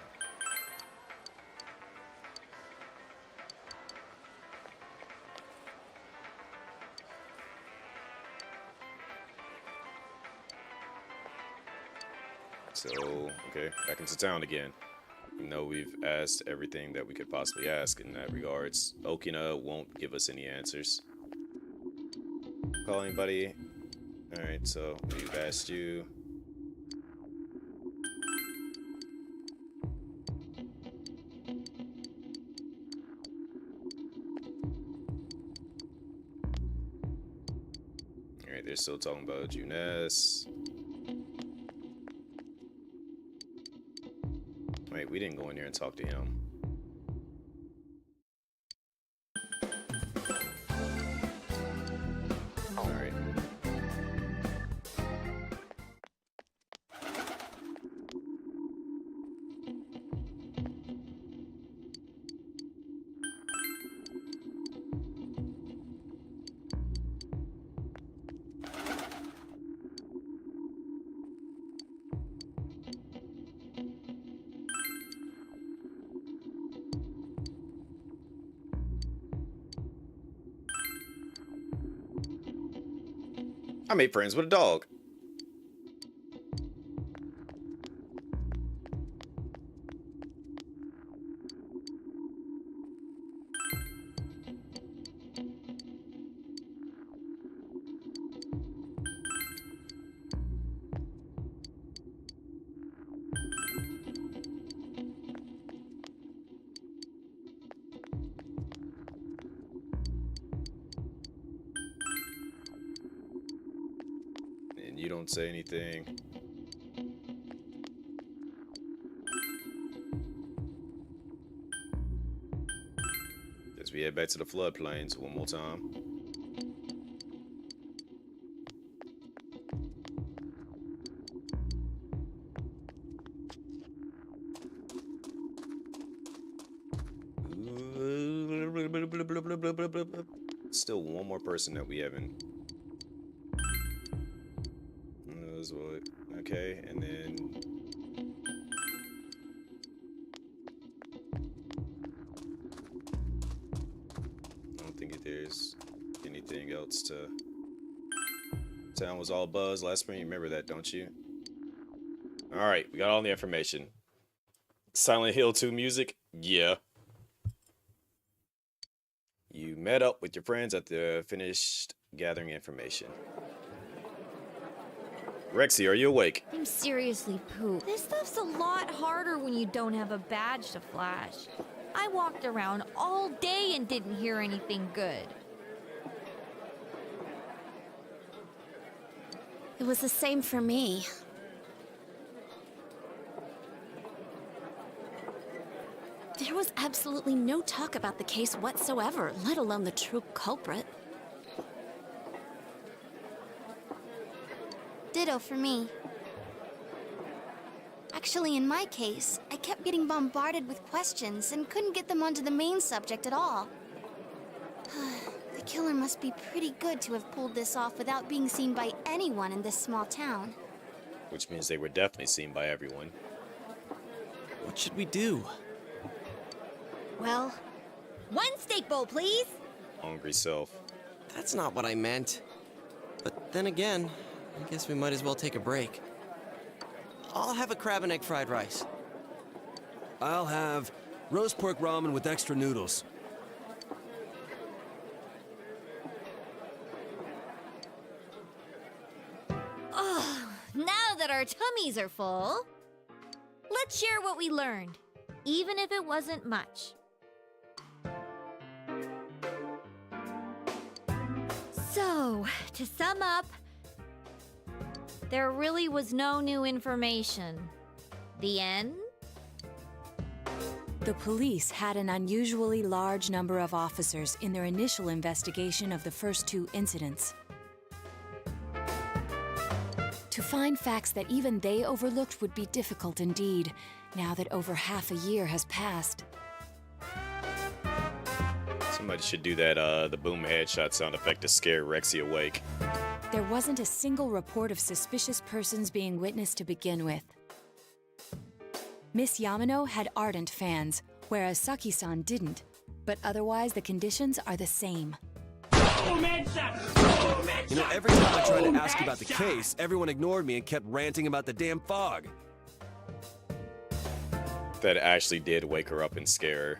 So, okay, back into town again. You know, we've asked everything that we could possibly ask in that regards. Okina won't give us any answers. Call anybody? Alright, so we've asked you. Alright, they're still talking about Junes. Wait, we didn't go in there and talk to him. Alright. I made friends with a dog. You don't say anything. Guess we head back to the floodplains one more time. Still one more person that we haven't. Okay, and then I don't think there's anything else to. Town was all buzz last spring. You remember that, don't you? All right, we got all the information. Silent Hill 2 music, yeah. You met up with your friends at the finished gathering information. Rexy, are you awake? I'm seriously pooped. This stuff's a lot harder when you don't have a badge to flash. I walked around all day and didn't hear anything good. It was the same for me. There was absolutely no talk about the case whatsoever, let alone the true culprit. Ditto for me. Actually, in my case, I kept getting bombarded with questions and couldn't get them onto the main subject at all. The killer must be pretty good to have pulled this off without being seen by anyone in this small town. Which means they were definitely seen by everyone. What should we do? Well, one steak bowl, please. Hungry self. That's not what I meant. But then again, I guess we might as well take a break. I'll have a crab and egg fried rice. I'll have roast pork ramen with extra noodles. Oh, now that our tummies are full, let's share what we learned, even if it wasn't much. So, So, to sum up, there really was no new information. The end? The police had an unusually large number of officers in their initial investigation of the first two incidents. To find facts that even they overlooked would be difficult indeed, now that over half a year has passed. Somebody should do that, the boom headshot sound effect to scare Rexy awake. There wasn't a single report of suspicious persons being witnessed to begin with. Miss Yamano had ardent fans, whereas Saki-san didn't. But otherwise, the conditions are the same. You know, every time I tried to ask about the case, everyone ignored me and kept ranting about the damn fog. That actually did wake her up and scare her.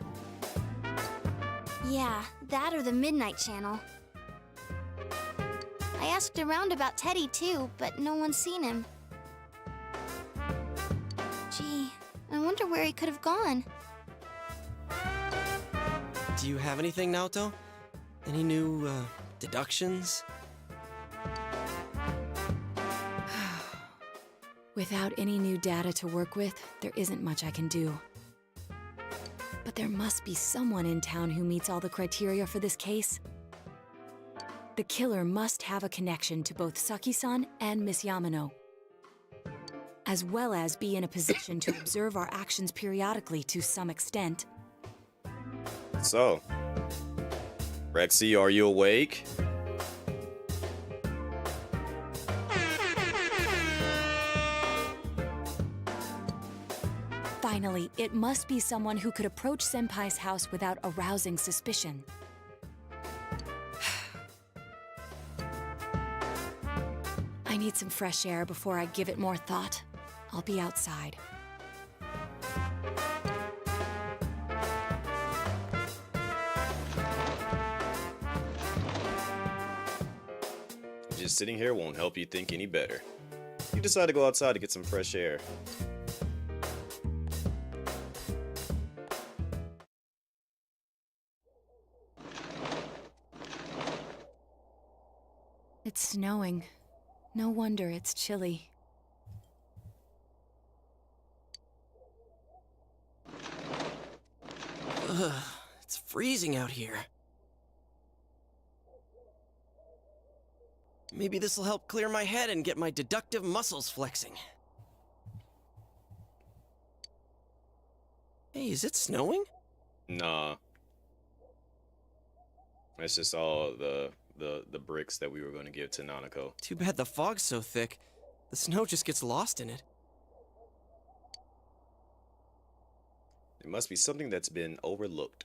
Yeah, that or the Midnight Channel. I asked around about Teddy too, but no one's seen him. Gee, I wonder where he could have gone. Do you have anything, Naoto? Any new, deductions? Without any new data to work with, there isn't much I can do. But there must be someone in town who meets all the criteria for this case. The killer must have a connection to both Saki-san and Miss Yamano, as well as be in a position to observe our actions periodically to some extent. So, Rexy, are you awake? Finally, it must be someone who could approach Senpai's house without arousing suspicion. I need some fresh air before I give it more thought. I'll be outside. Just sitting here won't help you think any better. You decide to go outside to get some fresh air. It's snowing. No wonder it's chilly. Ugh, it's freezing out here. Maybe this'll help clear my head and get my deductive muscles flexing. Hey, is it snowing? Nah. That's just all the bricks that we were going to give to Nanako. Too bad the fog's so thick. The snow just gets lost in it. There must be something that's been overlooked.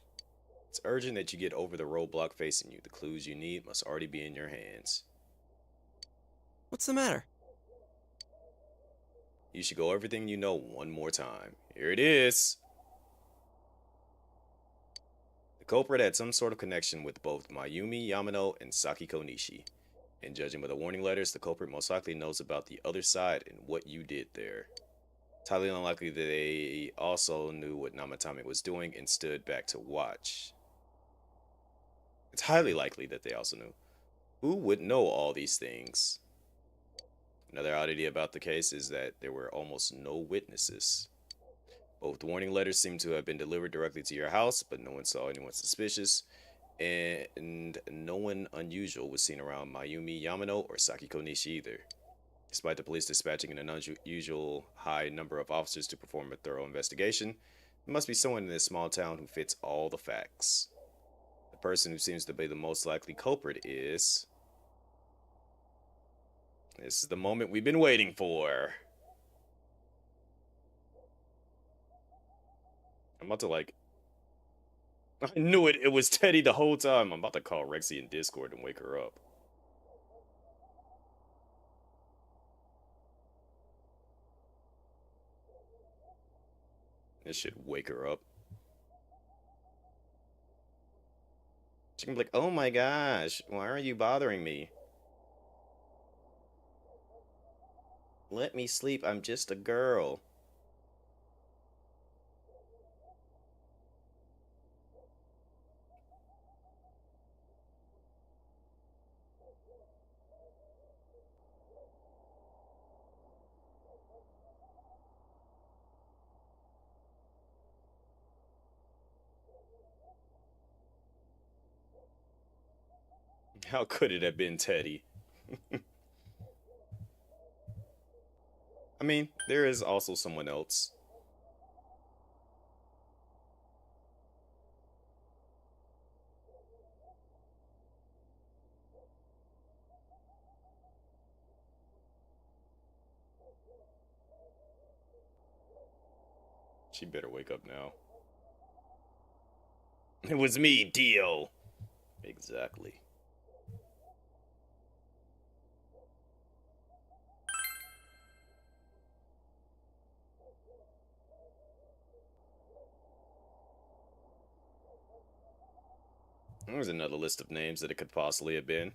It's urgent that you get over the roadblock facing you. The clues you need must already be in your hands. What's the matter? You should go everything you know one more time. Here it is. The culprit had some sort of connection with both Mayumi Yamano and Sakiko Nishi. And judging by the warning letters, the culprit most likely knows about the other side and what you did there. It's highly unlikely that they also knew what Namatame was doing and stood back to watch. It's highly likely that they also knew. Who would know all these things? Another oddity about the case is that there were almost no witnesses. Both warning letters seem to have been delivered directly to your house, but no one saw anyone suspicious, and no one unusual was seen around Mayumi Yamano or Sakiko Nishi either. Despite the police dispatching an unusual high number of officers to perform a thorough investigation, there must be someone in this small town who fits all the facts. The person who seems to be the most likely culprit is... This is the moment we've been waiting for. I'm about to I knew it. It was Teddy the whole time. I'm about to call Rexy in Discord and wake her up. This should wake her up. She can be like, oh my gosh, why are you bothering me? Let me sleep, I'm just a girl. How could it have been Teddy? I mean, there is also someone else. She better wake up now. It was me, Dio. Exactly. There's another list of names that it could possibly have been.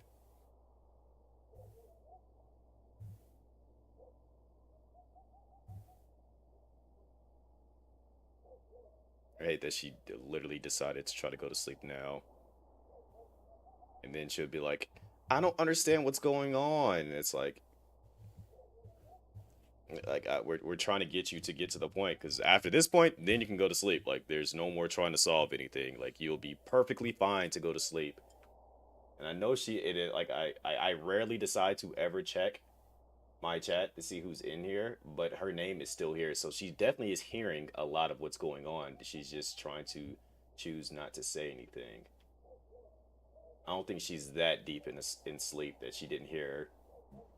I hate that she literally decided to try to go to sleep now. And then she'll be like, I don't understand what's going on. And it's like we're trying to get you to get to the point, because after this point, then you can go to sleep. Like, there's no more trying to solve anything. Like, you'll be perfectly fine to go to sleep. And I know I rarely decide to ever check my chat to see who's in here, but her name is still here, so she definitely is hearing a lot of what's going on. She's just trying to choose not to say anything. I don't think she's that deep in sleep that she didn't hear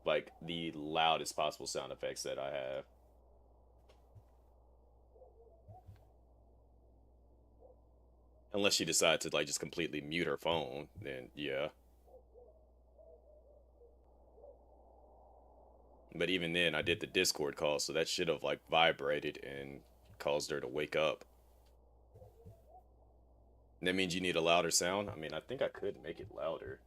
like the loudest possible sound effects that I have. Unless she decides to like just completely mute her phone, then yeah. But even then, I did the Discord call, so that should have like vibrated and caused her to wake up. That means you need a louder sound? I mean, I think I could make it louder.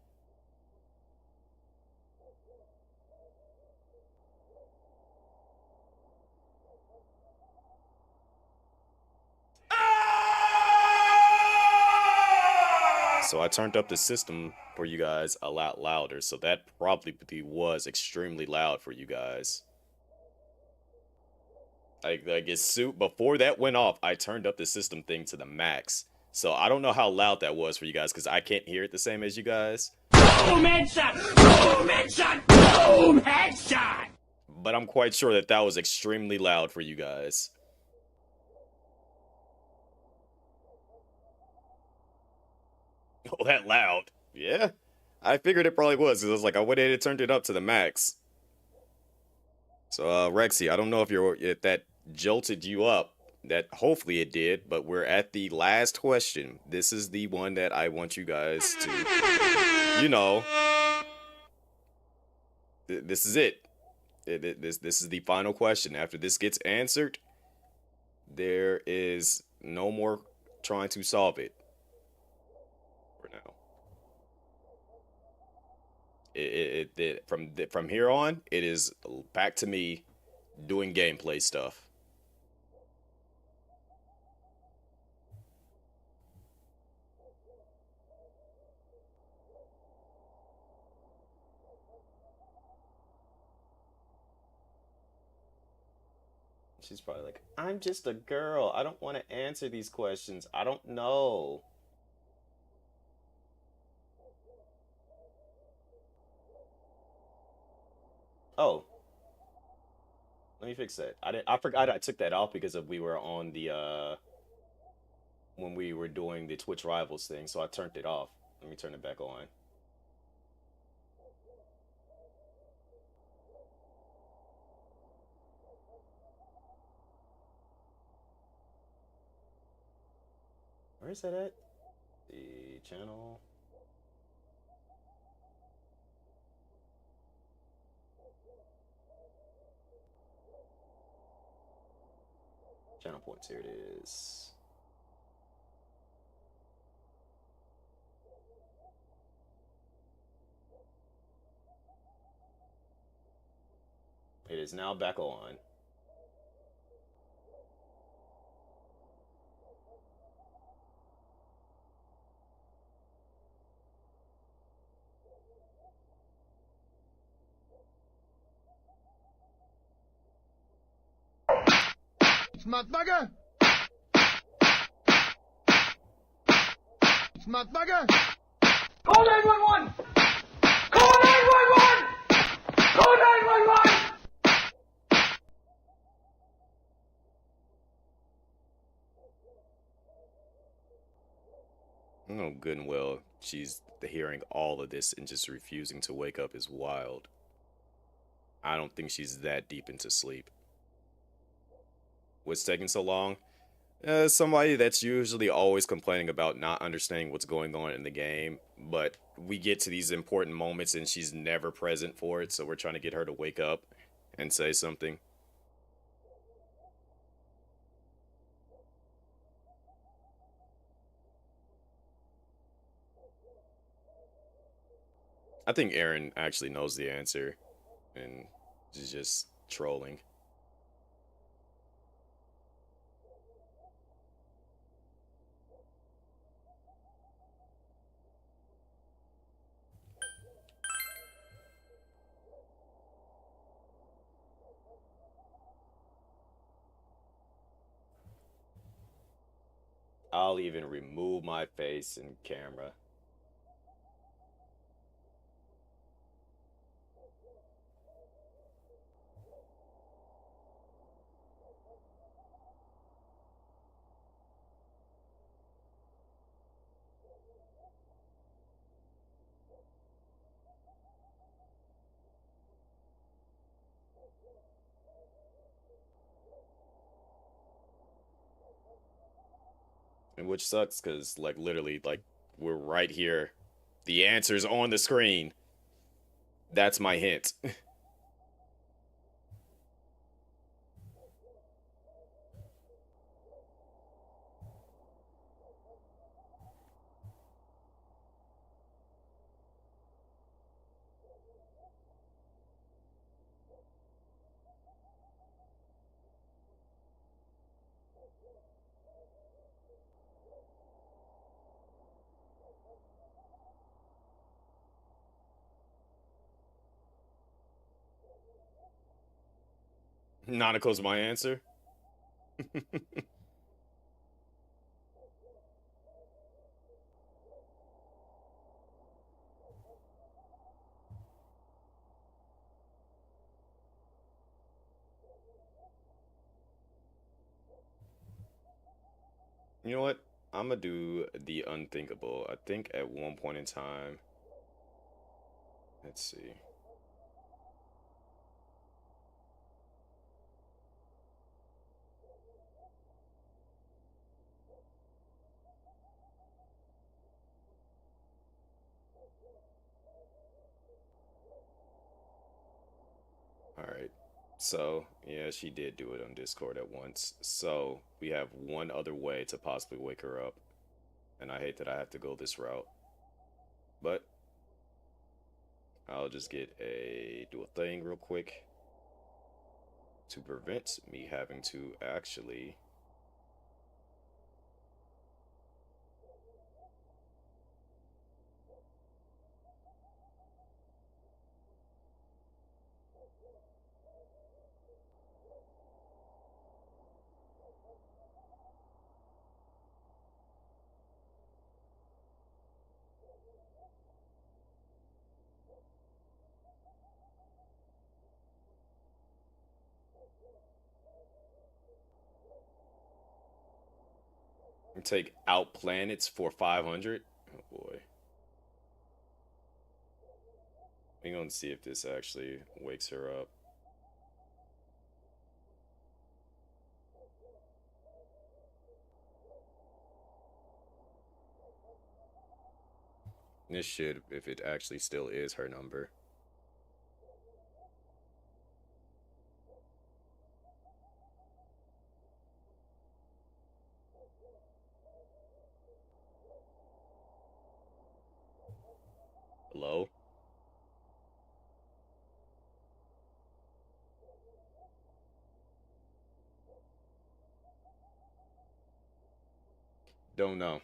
So I turned up the system for you guys a lot louder, so that probably was extremely loud for you guys. Like it's before that went off, I turned up the system thing to the max. So I don't know how loud that was for you guys, because I can't hear it the same as you guys. Boom headshot! Boom headshot! Boom headshot! But I'm quite sure that that was extremely loud for you guys. Oh, that loud? Yeah, I figured it probably was, because I was like, I went ahead and turned it up to the max. So, Rexy, I don't know if that jolted you up. That hopefully it did, but we're at the last question. This is the one that I want you guys to, you know, this is it. This is the final question. After this gets answered, there is no more trying to solve it for now. From here on, it is back to me doing gameplay stuff. She's probably like, I'm just a girl. I don't want to answer these questions. I don't know. Oh. Let me fix that. I forgot I took that off because we were on the when we were doing the Twitch Rivals thing, so I turned it off. Let me turn it back on. Where is that at? The channel. Channel points, here it is. It is now back on. Motherfucker! Motherfucker! Call 911! 911! Call 911! No good and well she's hearing all of this and just refusing to wake up is wild. I don't think she's that deep into sleep. What's taking so long? Somebody that's usually always complaining about not understanding what's going on in the game, but we get to these important moments and she's never present for it, so we're trying to get her to wake up and say something. I think Aaron actually knows the answer and is just trolling. I'll even remove my face in camera. And which sucks because, like, literally, like, we're right here. The answer's on the screen. That's my hint. Nanako's my answer. You know what? I'm gonna do the unthinkable. I think at one point in time. Let's see. Alright, so, yeah, she did do it on Discord at once. So, we have one other way to possibly wake her up. And I hate that I have to go this route. But, I'll just do a thing real quick. To prevent me having to actually... take out planets for 500. Oh boy. We're gonna see if this actually wakes her up. This should, if it actually still is her number. Hello? Don't know.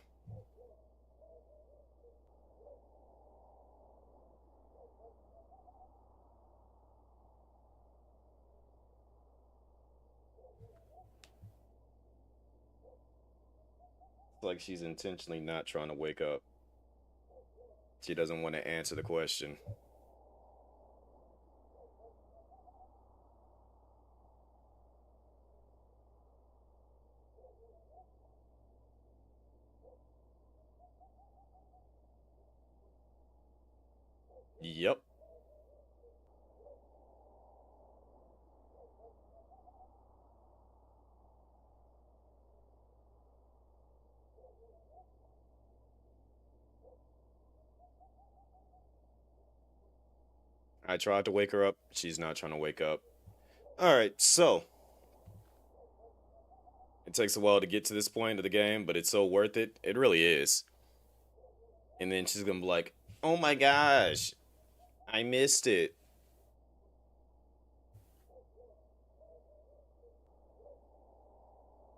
It's like she's intentionally not trying to wake up. She doesn't want to answer the question. Yep. I tried to wake her up. She's not trying to wake up. All right, so it takes a while to get to this point of the game, but it's so worth it. It really is. And then she's gonna be like, "Oh my gosh, I missed it."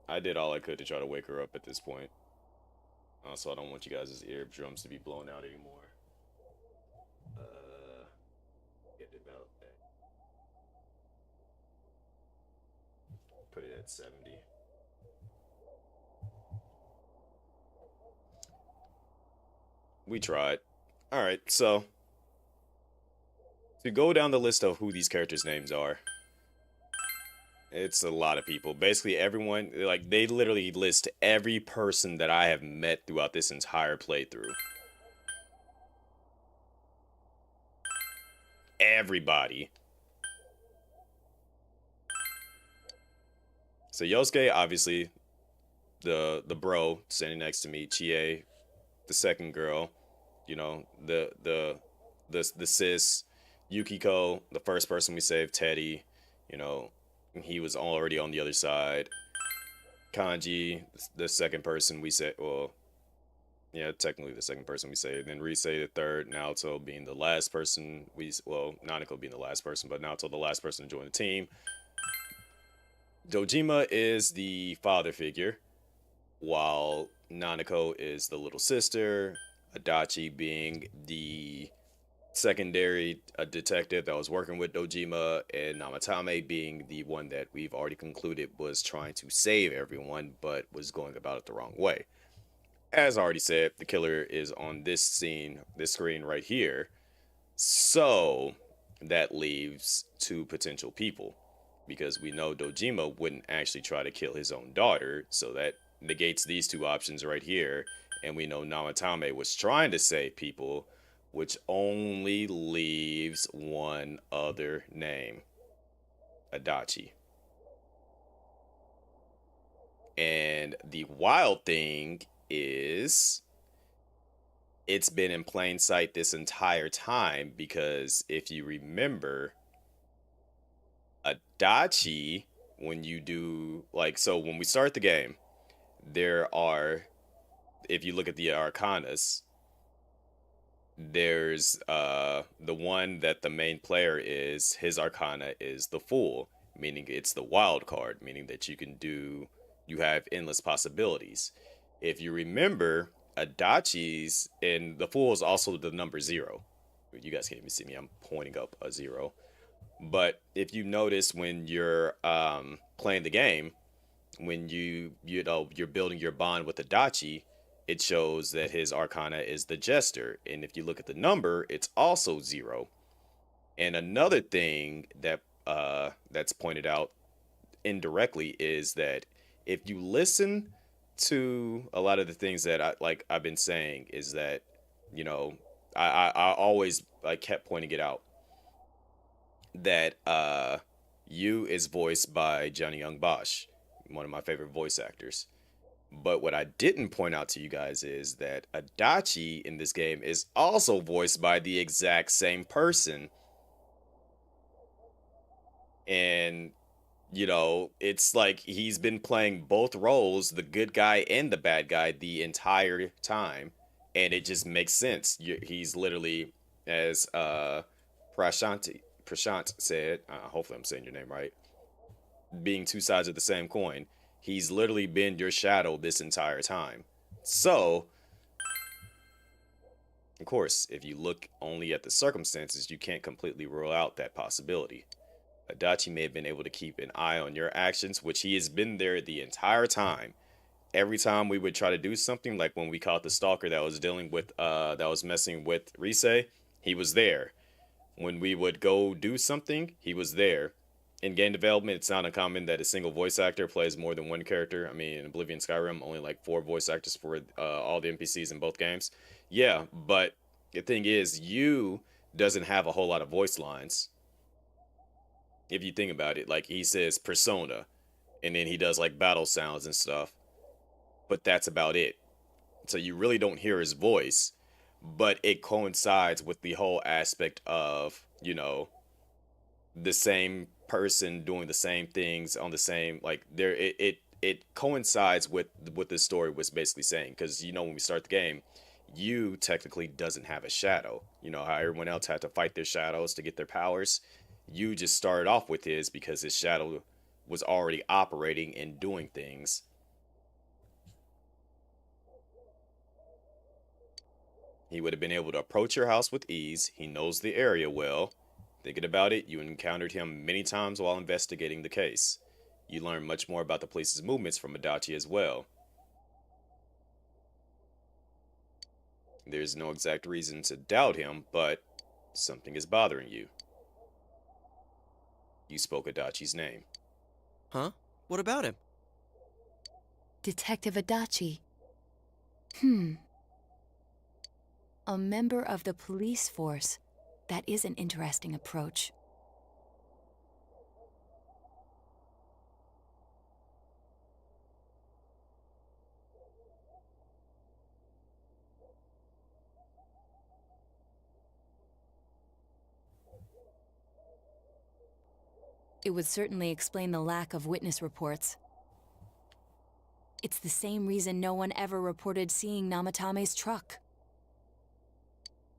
I did all I could to try to wake her up at this point. Also, I don't want you guys' eardrums to be blown out anymore. Get about that. Put it at 70. We tried. Alright, so to go down the list of who these characters' names are, it's a lot of people. Basically everyone, like, they literally list every person that I have met throughout this entire playthrough. Everybody. So Yosuke, obviously, the bro standing next to me, Chie, the second girl, you know, the sis, Yukiko, the first person we saved, Teddy, you know, he was already on the other side. Kanji, the second person we saved, well, yeah, technically the second person we saved. Then Rise the third, Naoto being the last person well, Nanako being the last person, but Naoto the last person to join the team. Dojima is the father figure, while Nanako is the little sister, Adachi being the secondary detective that was working with Dojima, and Namatame being the one that we've already concluded was trying to save everyone, but was going about it the wrong way. As I already said, the killer is on this screen right here, so that leaves two potential people, because we know Dojima wouldn't actually try to kill his own daughter, so that negates these two options right here. And we know Namatame was trying to save people, which only leaves one other name, Adachi. And the wild thing is, it's been in plain sight this entire time, because if you remember, Adachi, when you do, like, so when we start the game, there are, if you look at the arcanas, there's the one that the main player is, his arcana is the Fool, meaning it's the wild card, meaning that you have endless possibilities. If you remember, Adachi's, and the Fool is also the number 0. You guys can't even see me, I'm pointing up a 0. But if you notice, when you're playing the game, when you're building your bond with Adachi, it shows that his arcana is the Jester, and if you look at the number, it's also 0. And another thing that that's pointed out indirectly is that if you listen to a lot of the things that I've been saying, is that, you know, I always kept pointing it out, that Yu is voiced by Johnny Young Bosch, one of my favorite voice actors. But what I didn't point out to you guys is that Adachi in this game is also voiced by the exact same person. And, you know, it's like he's been playing both roles, the good guy and the bad guy, the entire time. And it just makes sense. He's literally, as Prashant said, hopefully I'm saying your name right, being two sides of the same coin. He's literally been your shadow this entire time. So, of course, if you look only at the circumstances, you can't completely rule out that possibility. Adachi may have been able to keep an eye on your actions, which he has been there the entire time. Every time we would try to do something, like when we caught the stalker that was dealing with, that was messing with Rise, he was there. When we would go do something, he was there. In game development, it's not uncommon that a single voice actor plays more than one character. I mean, in Oblivion Skyrim, only like 4 voice actors for all the NPCs in both games. Yeah, but the thing is, you doesn't have a whole lot of voice lines. If you think about it, like he says persona, and then he does like battle sounds and stuff, but that's about it. So you really don't hear his voice, but it coincides with the whole aspect of, you know, the same person doing the same things on the same, like there it coincides with what this story was basically saying, because you know when we start the game, you technically doesn't have a shadow. You know how everyone else had to fight their shadows to get their powers. You just started off with his because his shadow was already operating and doing things. He would have been able to approach your house with ease. He knows the area well. Thinking about it, you encountered him many times while investigating the case. You learned much more about the police's movements from Adachi as well. There's no exact reason to doubt him, but something is bothering you. You spoke Adachi's name. Huh? What about him? Detective Adachi. A member of the police force. That is an interesting approach. It would certainly explain the lack of witness reports. It's the same reason no one ever reported seeing Namatame's truck.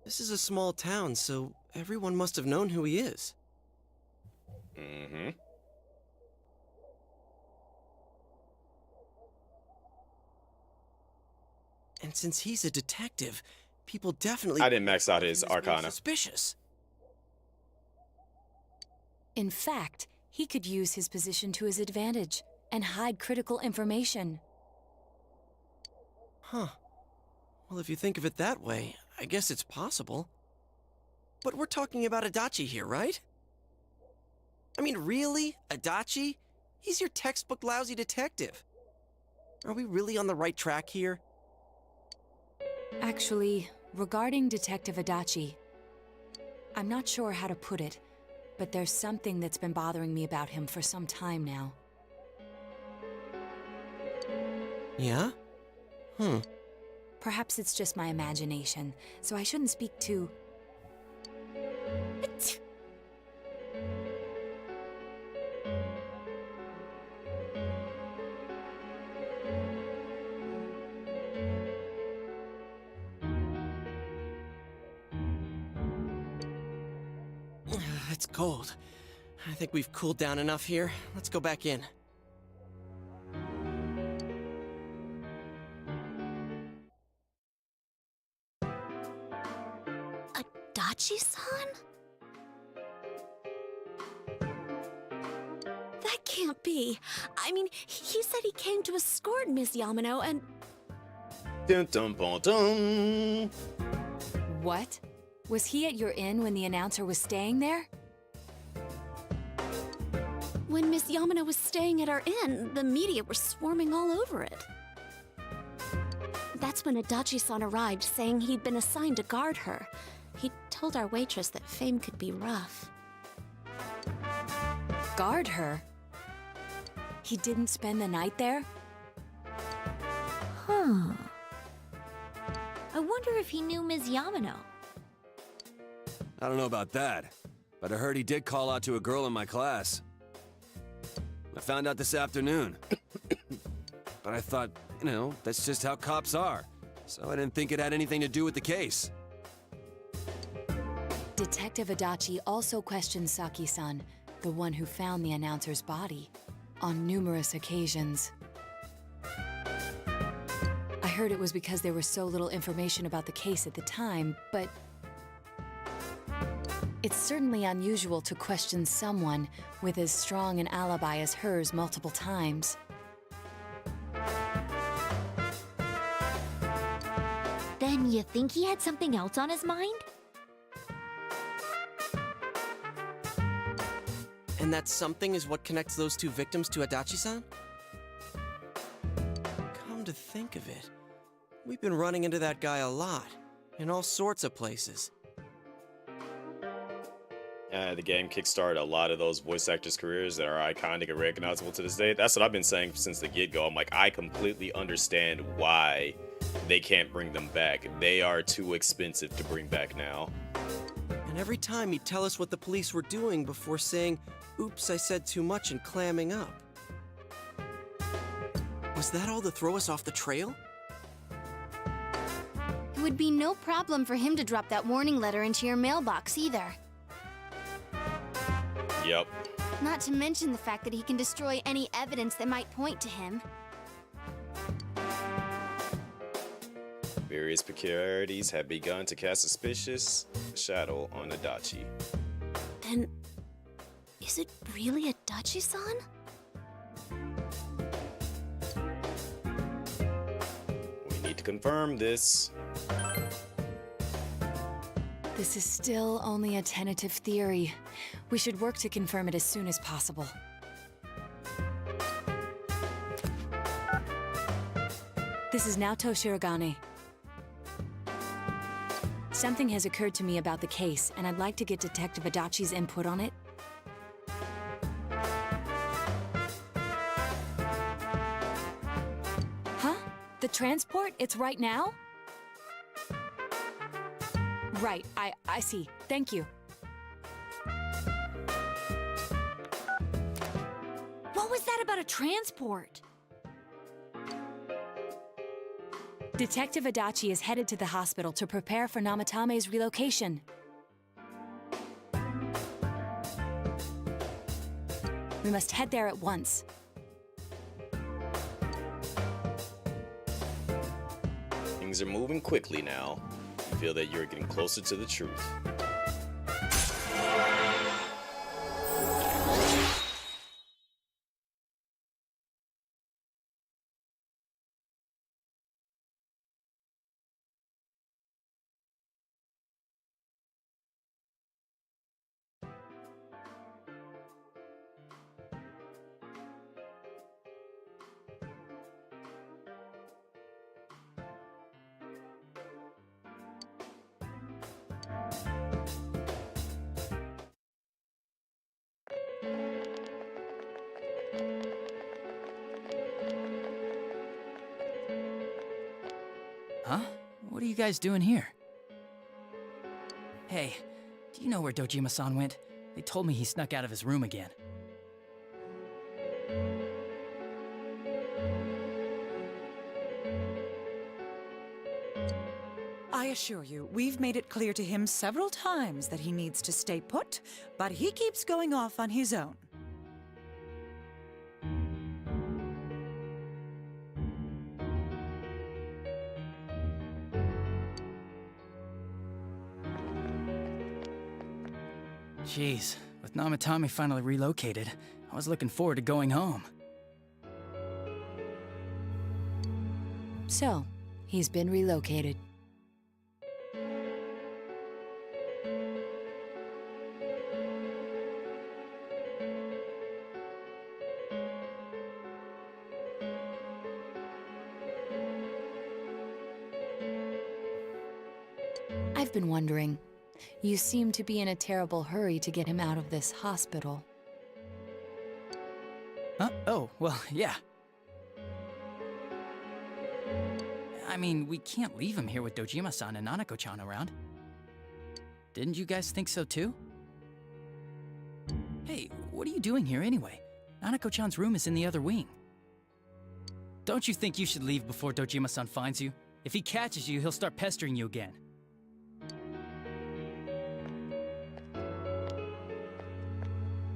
This is a small town, so everyone must have known who he is. Mm-hmm. And since he's a detective, people definitely... I didn't max out his Arcana. Suspicious. In fact, he could use his position to his advantage and hide critical information. Huh. Well, if you think of it that way, I guess it's possible. But we're talking about Adachi here, right? I mean, really? Adachi? He's your textbook lousy detective. Are we really on the right track here? Actually, regarding Detective Adachi, I'm not sure how to put it, but there's something that's been bothering me about him for some time now. Yeah? Perhaps it's just my imagination, so I shouldn't speak too... It's cold. I think we've cooled down enough here. Let's go back in. Adachi-san? That can't be. I mean, he said he came to escort Miss Yamano and... Dun, dun, dun, dun. What? Was he at your inn when the announcer was staying there? When Miss Yamano was staying at our inn, the media were swarming all over it. That's when Adachi-san arrived, saying he'd been assigned to guard her. He told our waitress that fame could be rough. Guard her? He didn't spend the night there? Huh. I wonder if he knew Ms. Yamano. I don't know about that, but I heard he did call out to a girl in my class. I found out this afternoon. But I thought, you know, that's just how cops are. So I didn't think it had anything to do with the case. Detective Adachi also questioned Saki-san, the one who found the announcer's body, on numerous occasions. I heard it was because there was so little information about the case at the time, but it's certainly unusual to question someone with as strong an alibi as hers multiple times. Then you think he had something else on his mind? And that something is what connects those two victims to Adachi-san? Come to think of it, we've been running into that guy a lot, in all sorts of places. The game kickstarted a lot of those voice actors' careers that are iconic and recognizable to this day. That's what I've been saying since the get-go. I'm like, I completely understand why they can't bring them back. They are too expensive to bring back now. And every time he'd tell us what the police were doing before saying, "Oops, I said too much," and clamming up. Was that all to throw us off the trail? It would be no problem for him to drop that warning letter into your mailbox either. Yep. Not to mention the fact that he can destroy any evidence that might point to him. Various peculiarities have begun to cast a suspicious shadow on Adachi. Then, is it really Adachi-san? We need to confirm this. This is still only a tentative theory. We should work to confirm it as soon as possible. This is Naoto Shirogane. Something has occurred to me about the case, and I'd like to get Detective Adachi's input on it. Huh? The transport? It's right now? Right, I see. Thank you. What was that about a transport? Detective Adachi is headed to the hospital to prepare for Namatame's relocation. We must head there at once. Things are moving quickly now. You feel that you're getting closer to the truth. Huh? What are you guys doing here? Hey, do you know where Dojima-san went? They told me he snuck out of his room again. I assure you, we've made it clear to him several times that he needs to stay put, but he keeps going off on his own. Jeez, with Namatame finally relocated, I was looking forward to going home. So, he's been relocated. I've been wondering. You seem to be in a terrible hurry to get him out of this hospital. Huh? Oh, well, yeah. I mean, we can't leave him here with Dojima-san and Nanako-chan around. Didn't you guys think so too? Hey, what are you doing here anyway? Nanako-chan's room is in the other wing. Don't you think you should leave before Dojima-san finds you? If he catches you, he'll start pestering you again.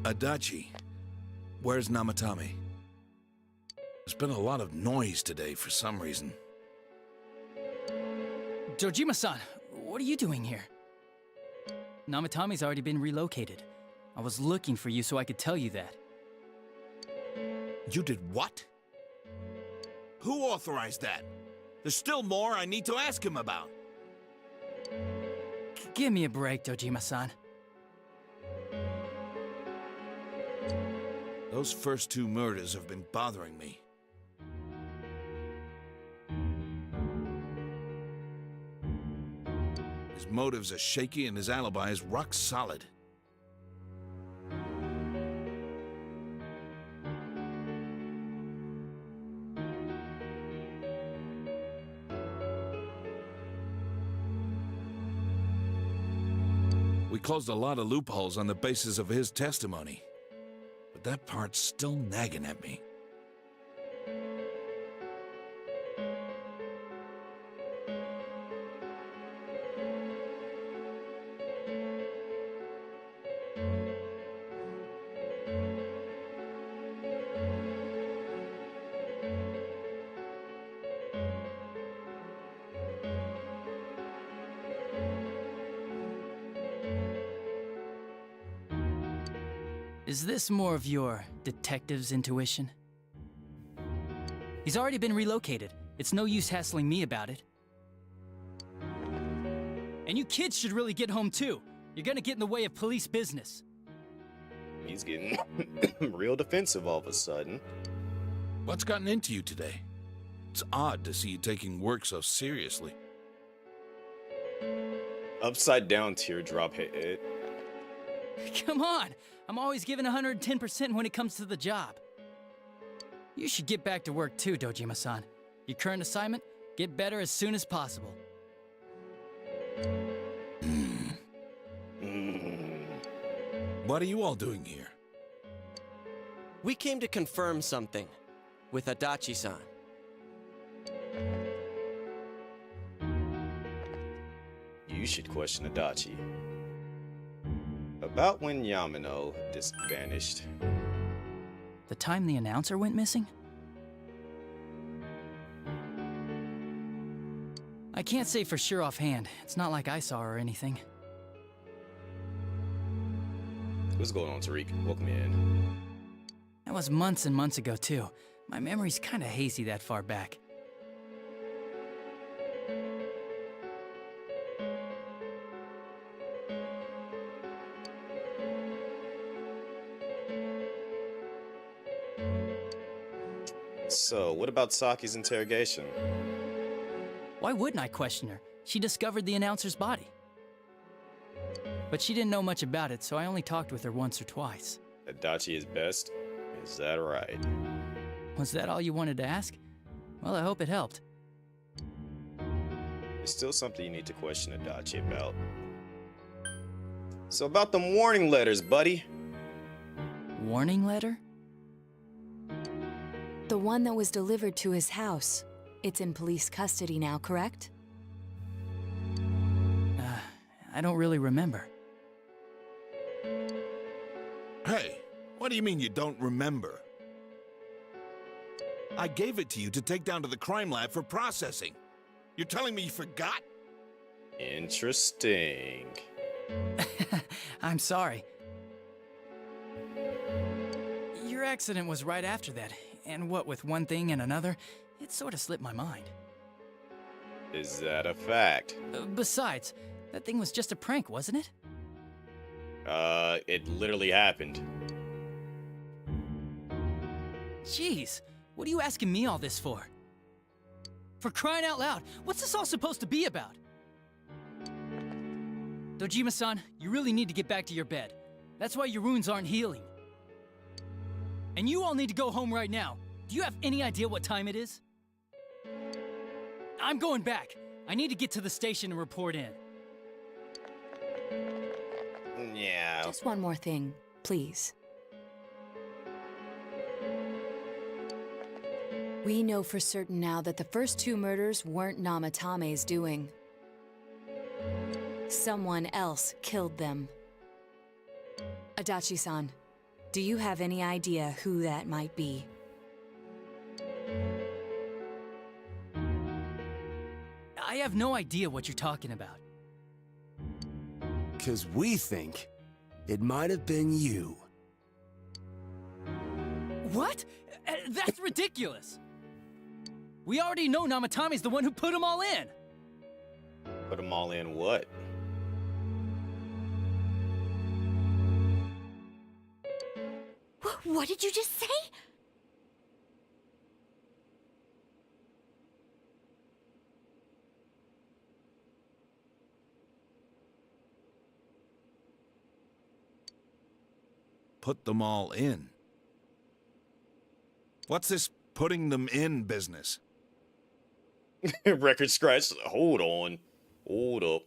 Adachi, where's Namatame? There's been a lot of noise today for some reason. Dojima-san, what are you doing here? Namatame's already been relocated. I was looking for you so I could tell you that. You did what? Who authorized that? There's still more I need to ask him about. Give me a break, Dojima-san. Those first two murders have been bothering me. His motives are shaky and his alibi is rock solid. We closed a lot of loopholes on the basis of his testimony. But that part's still nagging at me. Is this more of your detective's intuition? He's already been relocated. It's no use hassling me about it. And you kids should really get home too. You're gonna get in the way of police business. He's getting real defensive all of a sudden. What's gotten into you today? It's odd to see you taking work so seriously. Upside down teardrop hit. Come on! I'm always giving 110% when it comes to the job. You should get back to work too, Dojima-san. Your current assignment? Get better as soon as possible. What are you all doing here? We came to confirm something with Adachi-san. You should question Adachi. About when Yamano just vanished. The time the announcer went missing? I can't say for sure offhand. It's not like I saw her or anything. What's going on, Tariq? Welcome in. That was months and months ago, too. My memory's kinda hazy that far back. So, what about Saki's interrogation? Why wouldn't I question her? She discovered the announcer's body. But she didn't know much about it, so I only talked with her once or twice. Adachi is best? Is that right? Was that all you wanted to ask? Well, I hope it helped. There's still something you need to question Adachi about. So about the warning letters, buddy. Warning letter? The one that was delivered to his house. It's in police custody now, correct? I don't really remember. Hey, what do you mean you don't remember? I gave it to you to take down to the crime lab for processing. You're telling me you forgot? Interesting. I'm sorry. Your accident was right after that, and what with one thing and another, it sort of slipped my mind. Is that a fact? Besides, that thing was just a prank, wasn't it? It literally happened. Jeez, what are you asking me all this for? For crying out loud, what's this all supposed to be about? Dojima-san, you really need to get back to your bed. That's why your wounds aren't healing. And you all need to go home right now. Do you have any idea what time it is? I'm going back. I need to get to the station and report in. Yeah. Just one more thing, please. We know for certain now that the first two murders weren't Namatame's doing. Someone else killed them. Adachi-san, do you have any idea who that might be? I have no idea what you're talking about. 'Cause we think it might have been you. What? That's ridiculous! We already know Namatame's the one who put them all in! Put them all in what? What did you just say? Put them all in. What's this putting them in business? Record scratch. Hold on. Hold up.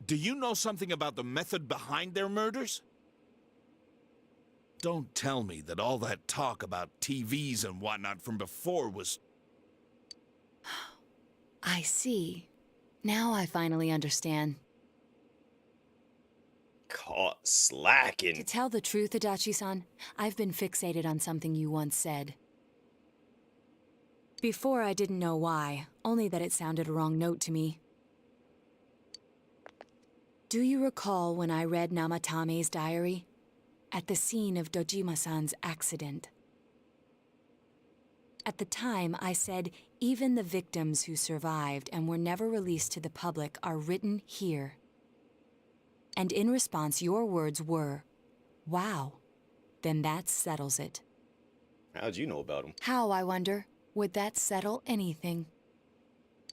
Do you know something about the method behind their murders? Don't tell me that all that talk about TVs and whatnot from before was... I see. Now I finally understand. Caught slacking. To tell the truth, Adachi-san, I've been fixated on something you once said. Before, I didn't know why, only that it sounded a wrong note to me. Do you recall when I read Namatame's diary? At the scene of Dojima-san's accident. At the time, I said, even the victims who survived and were never released to the public are written here. And in response, your words were, wow, then that settles it. How'd you know about him? How, I wonder? Would that settle anything?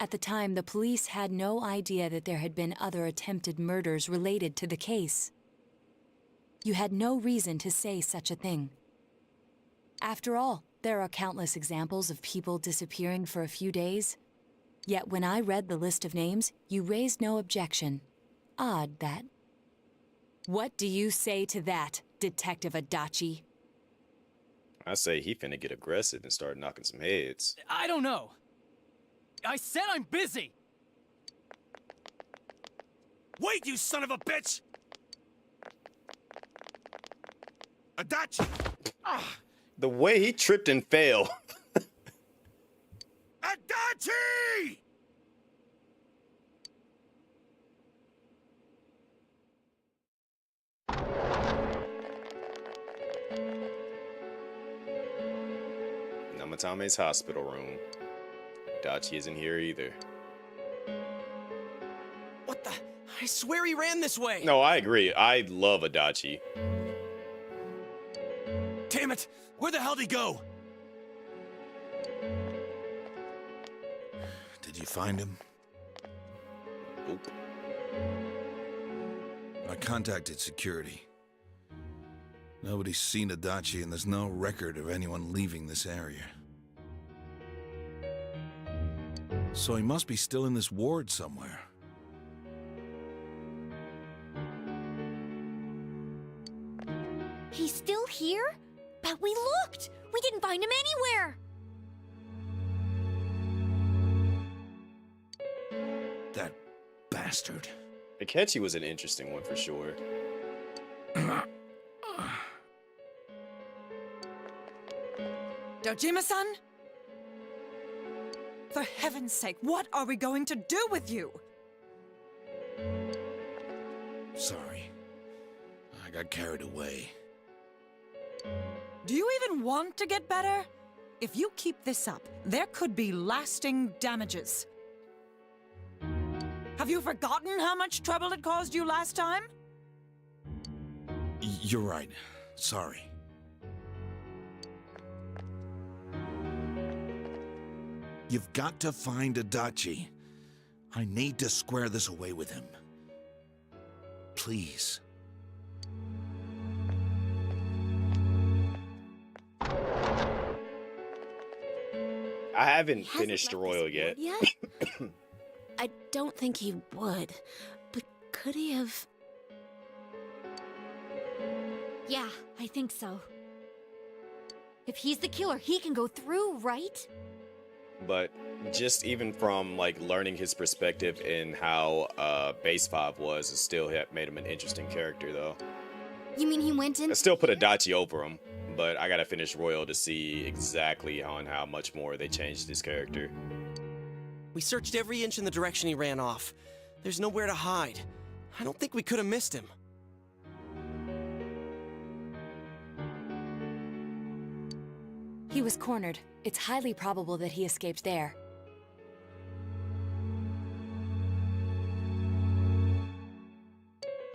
At the time, the police had no idea that there had been other attempted murders related to the case. You had no reason to say such a thing. After all, there are countless examples of people disappearing for a few days. Yet when I read the list of names, you raised no objection. Odd, that. What do you say to that, Detective Adachi? I say he finna get aggressive and start knocking some heads. I don't know. I said I'm busy! Wait, you son of a bitch! Adachi! The way he tripped and fell. Adachi! Namatame's hospital room. Adachi isn't here either. What the? I swear he ran this way. No, I agree. I love Adachi. Damn it! Where the hell'd he go? Did you find him? Nope. I contacted security. Nobody's seen Adachi, and there's no record of anyone leaving this area. So he must be still in this ward somewhere. He's still here? But we looked! We didn't find him anywhere! That bastard. Akechi was an interesting one for sure. Dojima-san? For heaven's sake, what are we going to do with you? Sorry. I got carried away. Do you even want to get better? If you keep this up, there could be lasting damages. Have you forgotten how much trouble it caused you last time? You're right. Sorry. You've got to find Adachi. I need to square this away with him. Please. I haven't finished Royal yet. I don't think he would, but could he have? Yeah, I think so. If he's the killer, he can go through, right? But just even from like learning his perspective and how Base 5 was, it still made him an interesting character though. You mean he went in? I still put Adachi over him, but I gotta finish Royal to see exactly on how much more they changed his character. We searched every inch in the direction he ran off. There's nowhere to hide. I don't think we could have missed him. He was cornered. It's highly probable that he escaped there.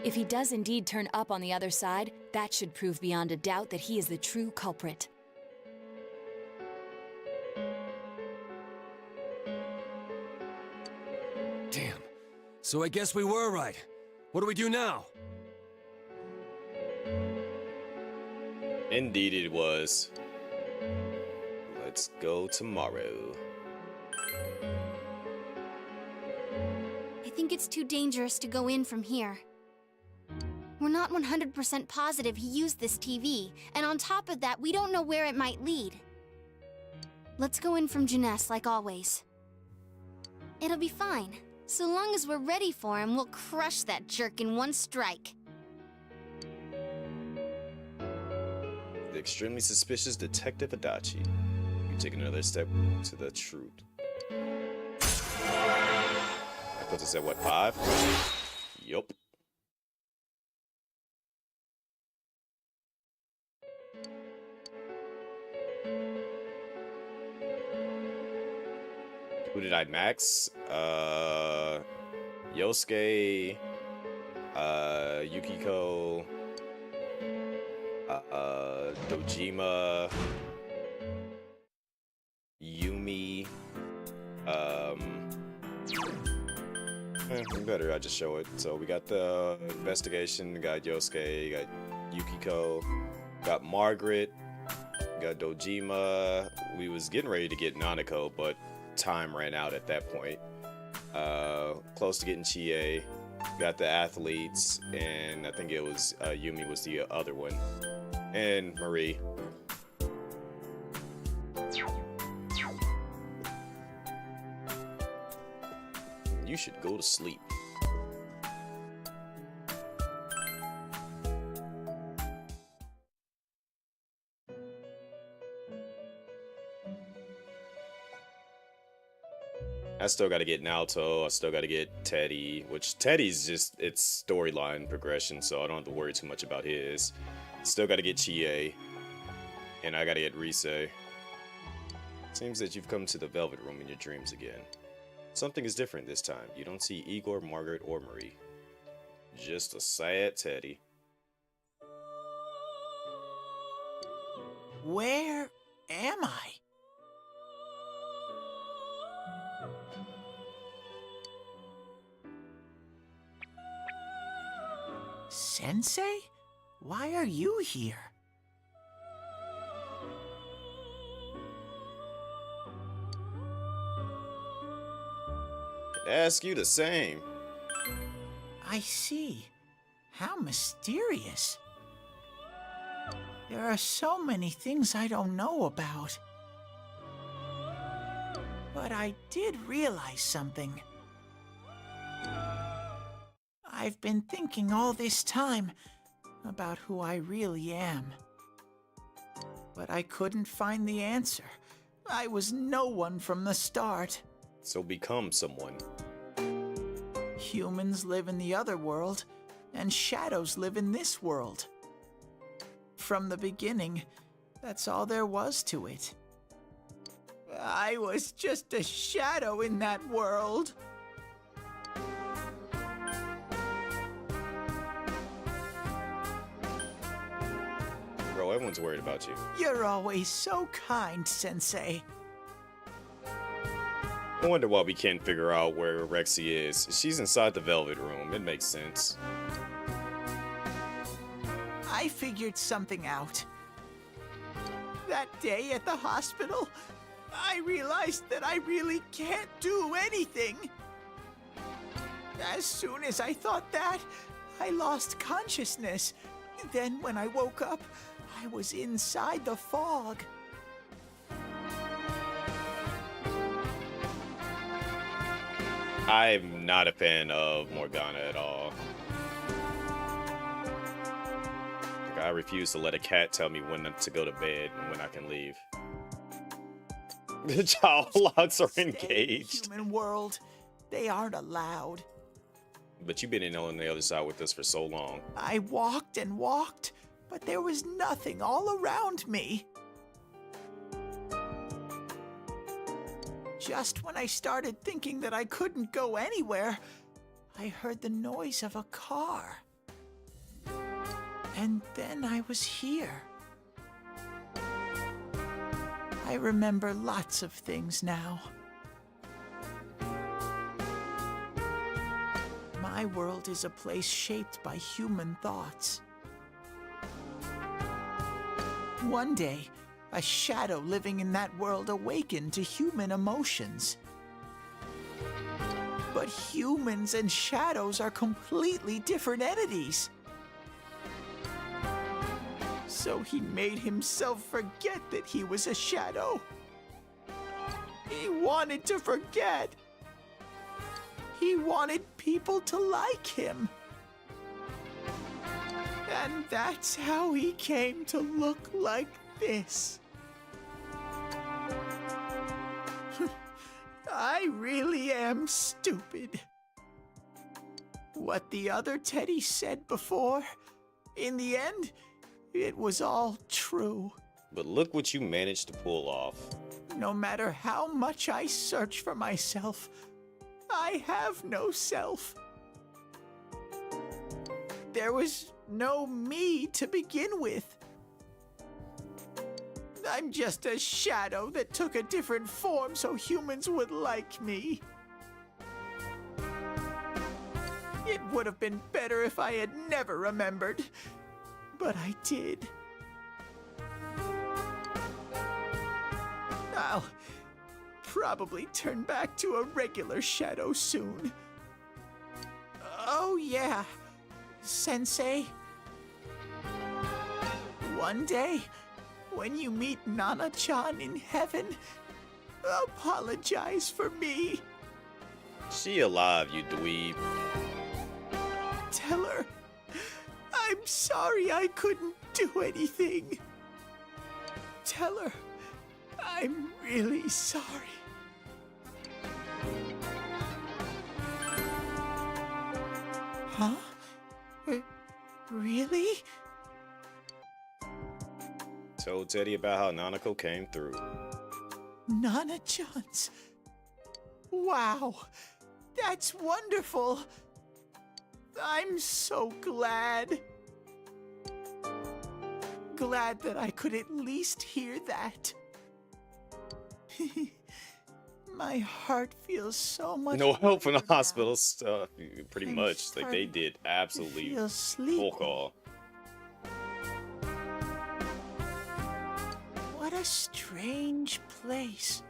If he does indeed turn up on the other side, that should prove beyond a doubt that he is the true culprit. Damn. So I guess we were right. What do we do now? Indeed it was. Let's go tomorrow. I think it's too dangerous to go in from here. We're not 100% positive he used this TV, and on top of that, we don't know where it might lead. Let's go in from Junes like always. It'll be fine. So long as we're ready for him, we'll crush that jerk in one strike. The extremely suspicious Detective Adachi. You take another step to the truth. That puts us at what, 5? Yup. Who did I max? Yosuke, Yukiko, Dojima, Yumi, better I just show it. So we got the investigation, we got Yosuke, we got Yukiko, got Margaret, we got Dojima. We was getting ready to get Nanako, but time ran out at that point. Close to getting Chie, got the athletes, and I think it was Yumi was the other one, and Marie. You should go to sleep. I still got to get Naoto. I still got to get Teddy, which Teddy's just, it's storyline progression, so I don't have to worry too much about his. Still got to get Chie, and I got to get Rise. Seems that you've come to the Velvet Room in your dreams again. Something is different this time. You don't see Igor, Margaret, or Marie. Just a sad Teddy. Where am I? Sensei? Why are you here? I'd ask you the same. I see. How mysterious. There are so many things I don't know about. But I did realize something. I've been thinking all this time about who I really am. But I couldn't find the answer. I was no one from the start. So become someone. Humans live in the other world, and shadows live in this world. From the beginning, that's all there was to it. I was just a shadow in that world. Bro, everyone's worried about you. You're always so kind, Sensei. I wonder why we can't figure out where Rexy is. She's inside the Velvet Room. It makes sense. I figured something out. That day at the hospital, I realized that I really can't do anything. As soon as I thought that, I lost consciousness. Then when I woke up, I was inside the fog. I'm not a fan of Morgana at all. Like, I refuse to let a cat tell me when to go to bed and when I can leave. The child locks are engaged. Human world, they aren't allowed. But you've been in on the other side with us for so long. I walked and walked, but there was nothing all around me. Just when I started thinking that I couldn't go anywhere, I heard the noise of a car. And then I was here. I remember lots of things now. My world is a place shaped by human thoughts. One day, a shadow living in that world awakened to human emotions. But humans and shadows are completely different entities. So he made himself forget that he was a shadow. He wanted to forget. He wanted people to like him. And that's how he came to look like this. I really am stupid. What the other Teddy said before, in the end, it was all true. But look what you managed to pull off. No matter how much I search for myself, I have no self. There was no me to begin with. I'm just a shadow that took a different form so humans would like me. It would have been better if I had never remembered, but I did. I'll probably turn back to a regular shadow soon. Oh yeah, Sensei. One day, when you meet Nana-chan in heaven, apologize for me. She alive, you dweeb. Tell her, I'm sorry I couldn't do anything. Tell her, I'm really sorry. Huh? Really? Told Teddy about how Nanako came through. Nana-chan's. Wow, that's wonderful. I'm so glad. Glad that I could at least hear that. My heart feels so much. No help from the better hospital stuff. Pretty I'm much. Like, they starting did absolutely feel sleepy. full call. What a strange place.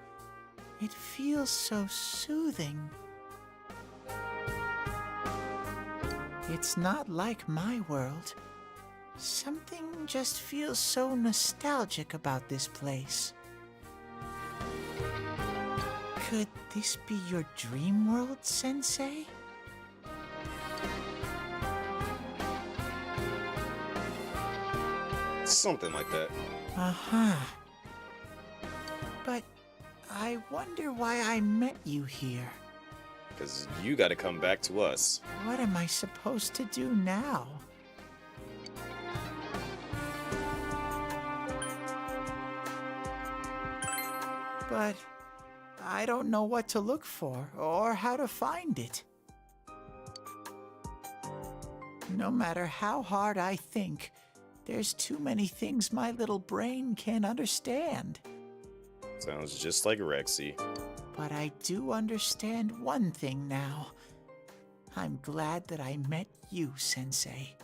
It feels so soothing. It's not like my world. Something just feels so nostalgic about this place. Could this be your dream world, Sensei? Something like that. Uh-huh. But I wonder why I met you here. Because you gotta come back to us. What am I supposed to do now? But I don't know what to look for or how to find it. No matter how hard I think, there's too many things my little brain can't understand. Sounds just like Rexy. But I do understand one thing now. I'm glad that I met you, Sensei.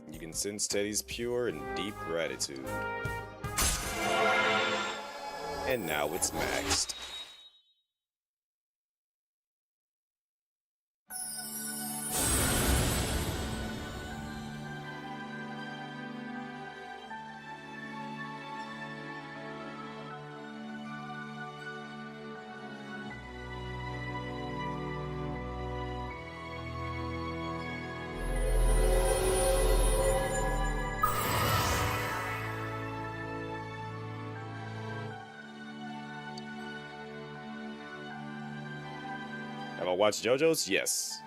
You can sense Teddy's pure and deep gratitude. And now it's maxed. Have I watched JoJo's? Yes.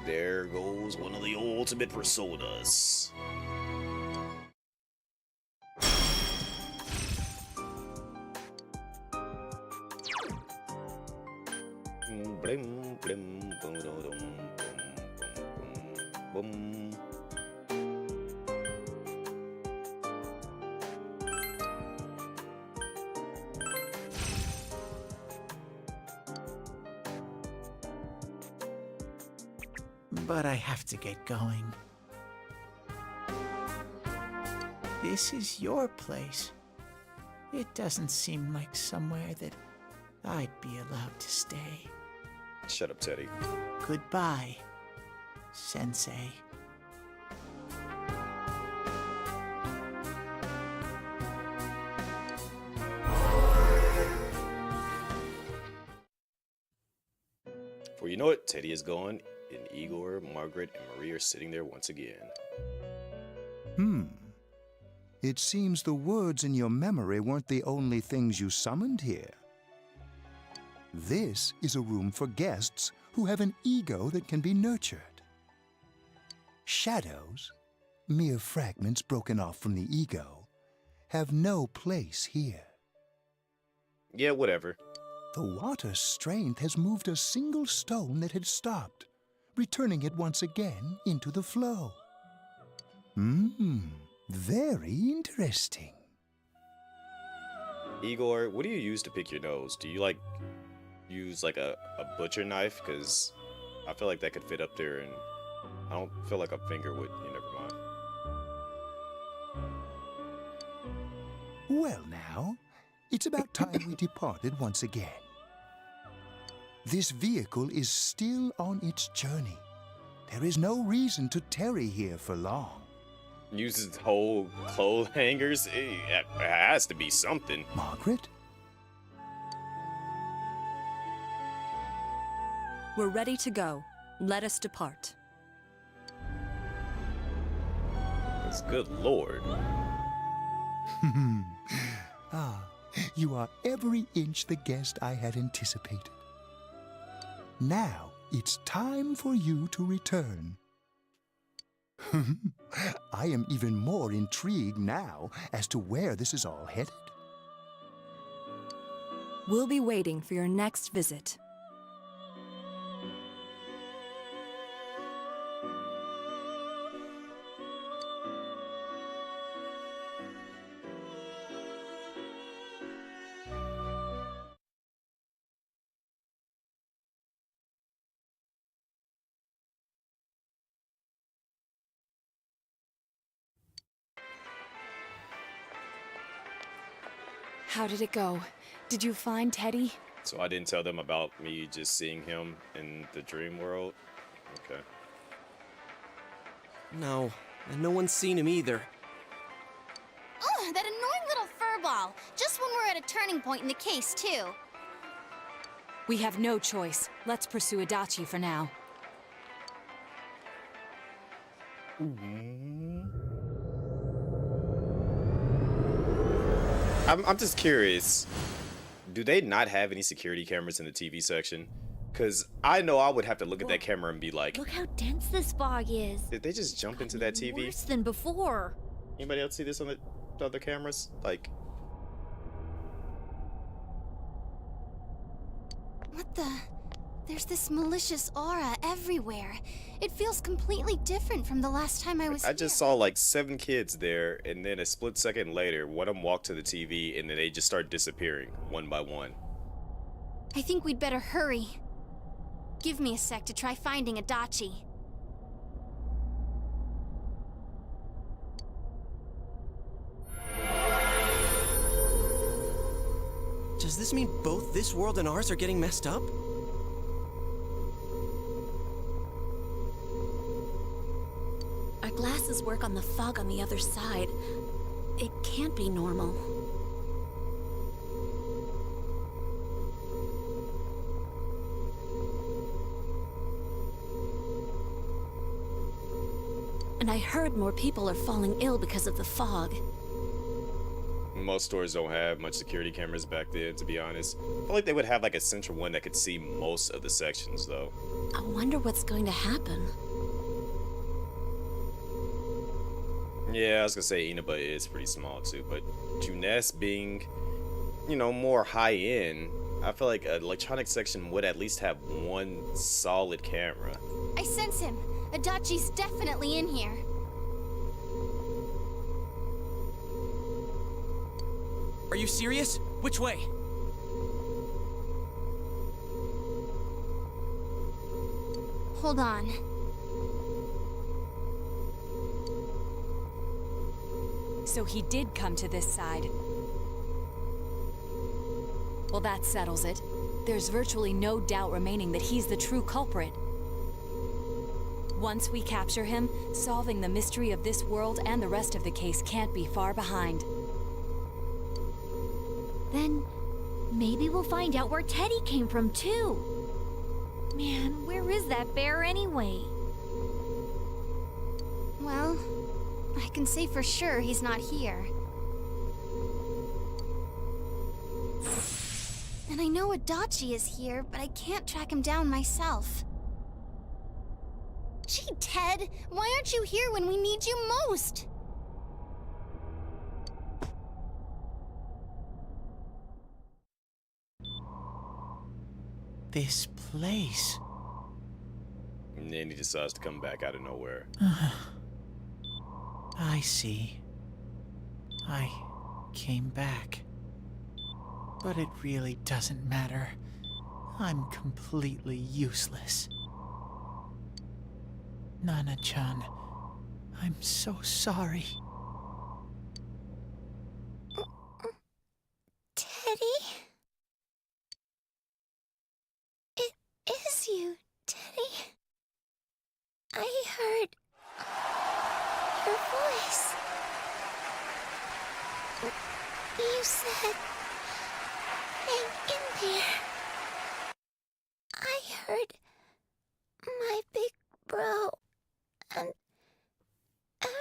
There goes one of the ultimate personas. Blim, blim, boom, boom, boom, boom, boom. But I have to get going. this is your place, it doesn't seem like somewhere that I'd be allowed to stay. Shut up, Teddy. Goodbye, Sensei. Before you know it, Teddy is gone, and Igor, Margaret, and Marie are sitting there once again. It seems the words in your memory weren't the only things you summoned here. This is a room for guests who have an ego that can be nurtured. Shadows, mere fragments broken off from the ego, have no place here. Yeah, whatever. The water's strength has moved a single stone that had stopped, returning it once again into the flow. Very interesting. Igor, what do you use to pick your nose? Do you, use, a butcher knife? Because I feel like that could fit up there, and I don't feel like a finger would. Never mind. Well now, it's about time we departed once again. This vehicle is still on its journey. There is no reason to tarry here for long. Uses whole clothes hangers? It has to be something. Margaret? We're ready to go. Let us depart. That's good lord. You are every inch the guest I had anticipated. Now it's time for you to return. I am even more intrigued now as to where this is all headed. We'll be waiting for your next visit. How did it go? Did you find Teddy? So I didn't tell them about me just seeing him in the dream world? Okay. No, and no one's seen him either. Ugh, that annoying little furball. Just when we're at a turning point in the case, too. We have no choice. Let's pursue Adachi for now. I'm just curious. Do they not have any security cameras in the TV section? Because I know I would have to look at that camera and be like, Look how dense this fog is. did they just jump into that TV? Worse than before. Anybody else see this on the other cameras? Like, What the? There's this malicious aura everywhere. It feels completely different from the last time I was I just saw like 7 kids there, and then a split second later, one of them walked to the TV, and then they just start disappearing one by one. I think we'd better hurry. Give me a sec to try finding Adachi. Does this mean both this world and ours are getting messed up? Our glasses work on the fog on the other side. It can't be normal. And I heard more people are falling ill because of the fog. Most stores don't have much security cameras back then, to be honest. I feel like they would have like a central one that could see most of the sections, though. I wonder what's going to happen. Yeah, I was gonna say Inaba is pretty small too, but Junes being, you know, more high-end, I feel like an electronic section would at least have one solid camera. I sense him. Adachi's definitely in here. Are you serious? Which way? Hold on. So he did come to this side. Well, that settles it. There's virtually no doubt remaining that he's the true culprit. Once we capture him, solving the mystery of this world and the rest of the case can't be far behind. Then maybe we'll find out where Teddy came from too. Man, where is that bear anyway? Well, I can say for sure he's not here. And I know Adachi is here, but I can't track him down myself. Gee, Ted, why aren't you here when we need you most? This place. And then he decides to come back out of nowhere. I see. I came back. But it really doesn't matter. I'm completely useless. Nana-chan, I'm so sorry. Teddy? It is you, Teddy. I heard your voice. You said, hang in there. I heard my big bro and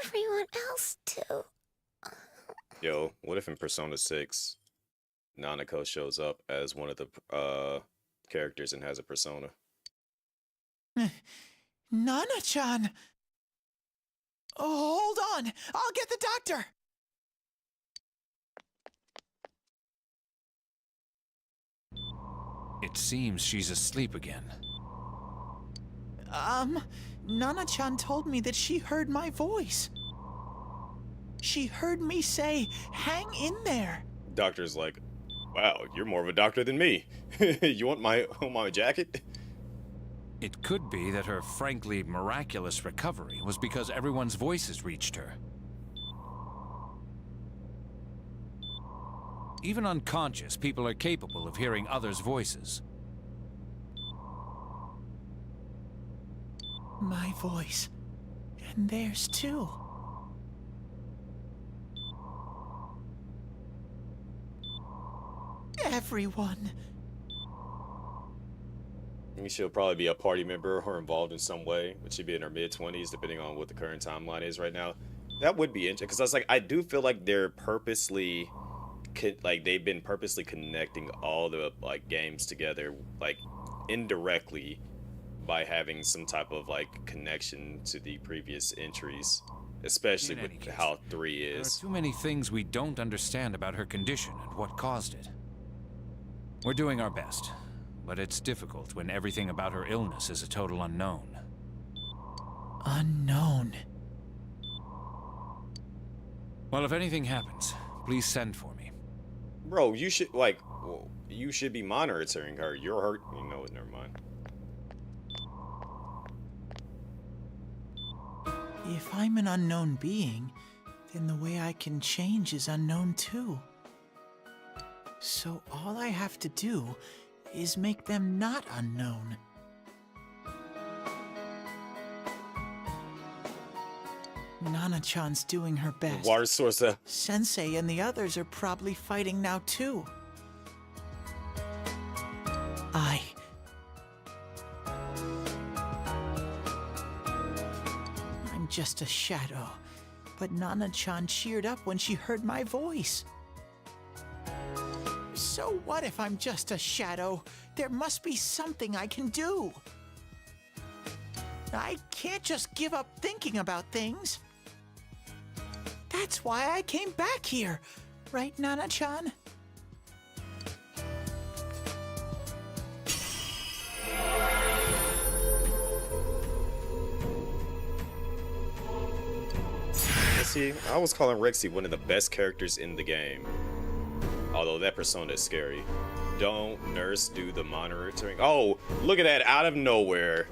everyone else too. Yo, what if in Persona 6, Nanako shows up as one of the characters and has a persona? Nana-chan! Oh, hold on! I'll get the doctor! It seems she's asleep again. Nana-chan told me that she heard my voice. She heard me say, hang in there. Doctor's like, wow, you're more of a doctor than me. You want my jacket? It could be that her frankly miraculous recovery was because everyone's voices reached her. Even unconscious, people are capable of hearing others' voices. My voice. And theirs too. Everyone. I mean, she'll probably be a party member or involved in some way, but she'd be in her mid-20s, depending on what the current timeline is right now. That would be interesting, because I was like, I do feel like they're purposely, they've been purposely connecting all the games together, indirectly, by having some type of connection to the previous entries, especially with how 3 is. There are too many things we don't understand about her condition and what caused it. We're doing our best, but it's difficult when everything about her illness is a total unknown. Unknown? Well, if anything happens, please send for me. Bro, you should, you should be monitoring her. You're hurt. You know what, never mind. If I'm an unknown being, then the way I can change is unknown too. So all I have to do is make them not unknown. Nana-chan's doing her best. Water source. Sensei and the others are probably fighting now too. I'm just a shadow, but Nana-chan cheered up when she heard my voice. So what if I'm just a shadow? There must be something I can do. I can't just give up thinking about things. That's why I came back here. Right, Nana-chan? See, I was calling Rexy one of the best characters in the game. Although that persona is scary. Don't nurse do the monitoring. Oh, look at that, out of nowhere.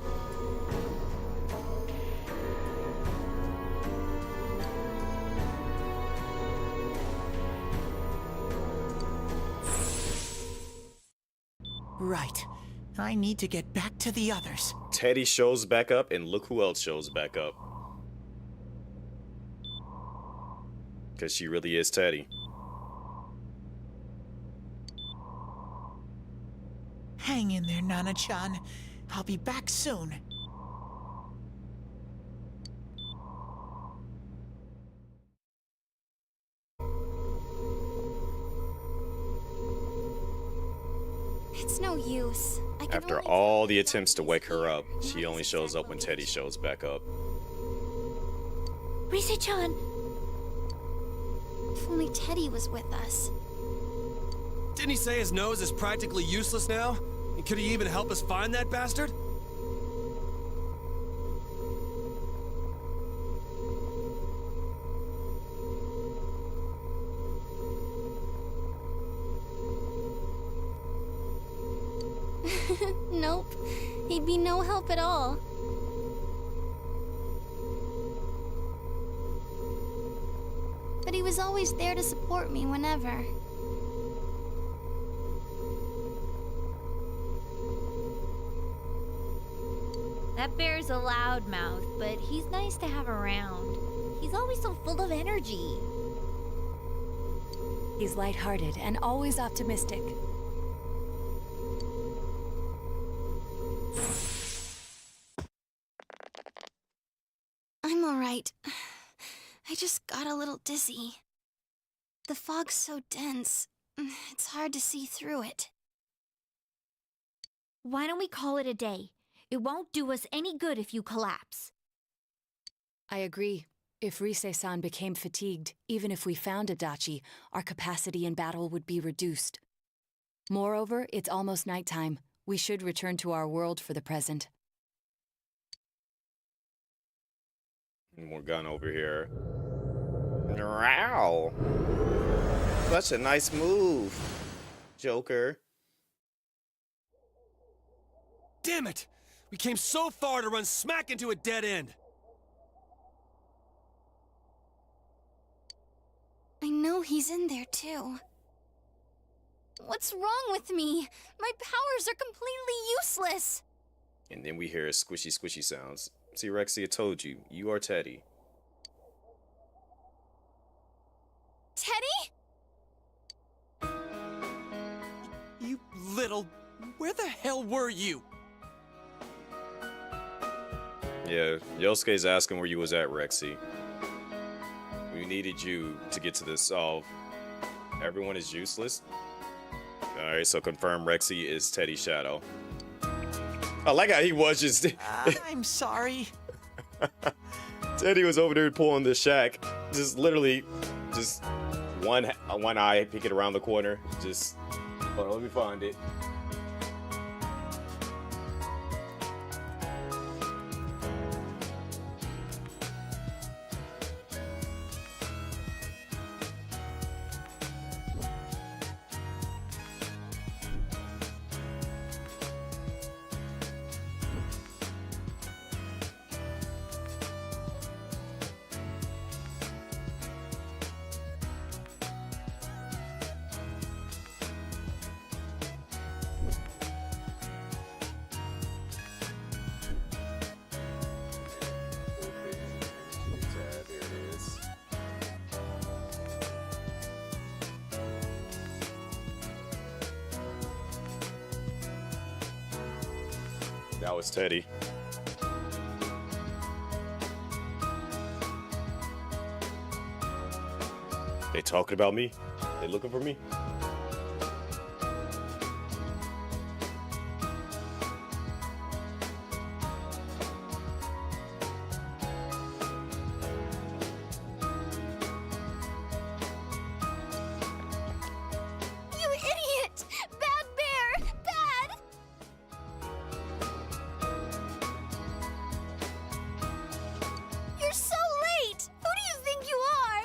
Right. I need to get back to the others. Teddy shows back up, and look who else shows back up. Because she really is Teddy. Hang in there, Nana-chan. I'll be back soon. It's no use. After all the attempts to wake her up, she only shows up when Teddy shows back up. Rise-chan! If only Teddy was with us. Didn't he say his nose is practically useless now? And could he even help us find that bastard? Nope. He'd be no help at all. But he was always there to support me whenever. That bear's a loudmouth, but he's nice to have around. He's always so full of energy. He's lighthearted and always optimistic. I'm alright. I just got a little dizzy. The fog's so dense, it's hard to see through it. Why don't we call it a day? It won't do us any good if you collapse. I agree. If Rise-san became fatigued, even if we found Adachi, our capacity in battle would be reduced. Moreover, it's almost nighttime. We should return to our world for the present. More gun over here. Wow. Such a nice move, Joker. Damn it! We came so far to run smack into a dead end. I know he's in there too. What's wrong with me? My powers are completely useless. And then we hear squishy squishy sounds. See, Rexy, I told you, you are Teddy. Teddy? You little... Where the hell were you? Yeah, Yosuke's asking where you was at, Rexy. We needed you to get to this. Oh, everyone is useless? Alright, so confirm Rexy is Teddy's shadow. I like how he was just... I'm sorry. Teddy was over there pulling the shack. Just literally, just one eye peeking around the corner. Just, hold on, let me find it. That was Teddy. They talking about me? They looking for me? You idiot! Bad bear! Bad! You're so late! Who do you think you are?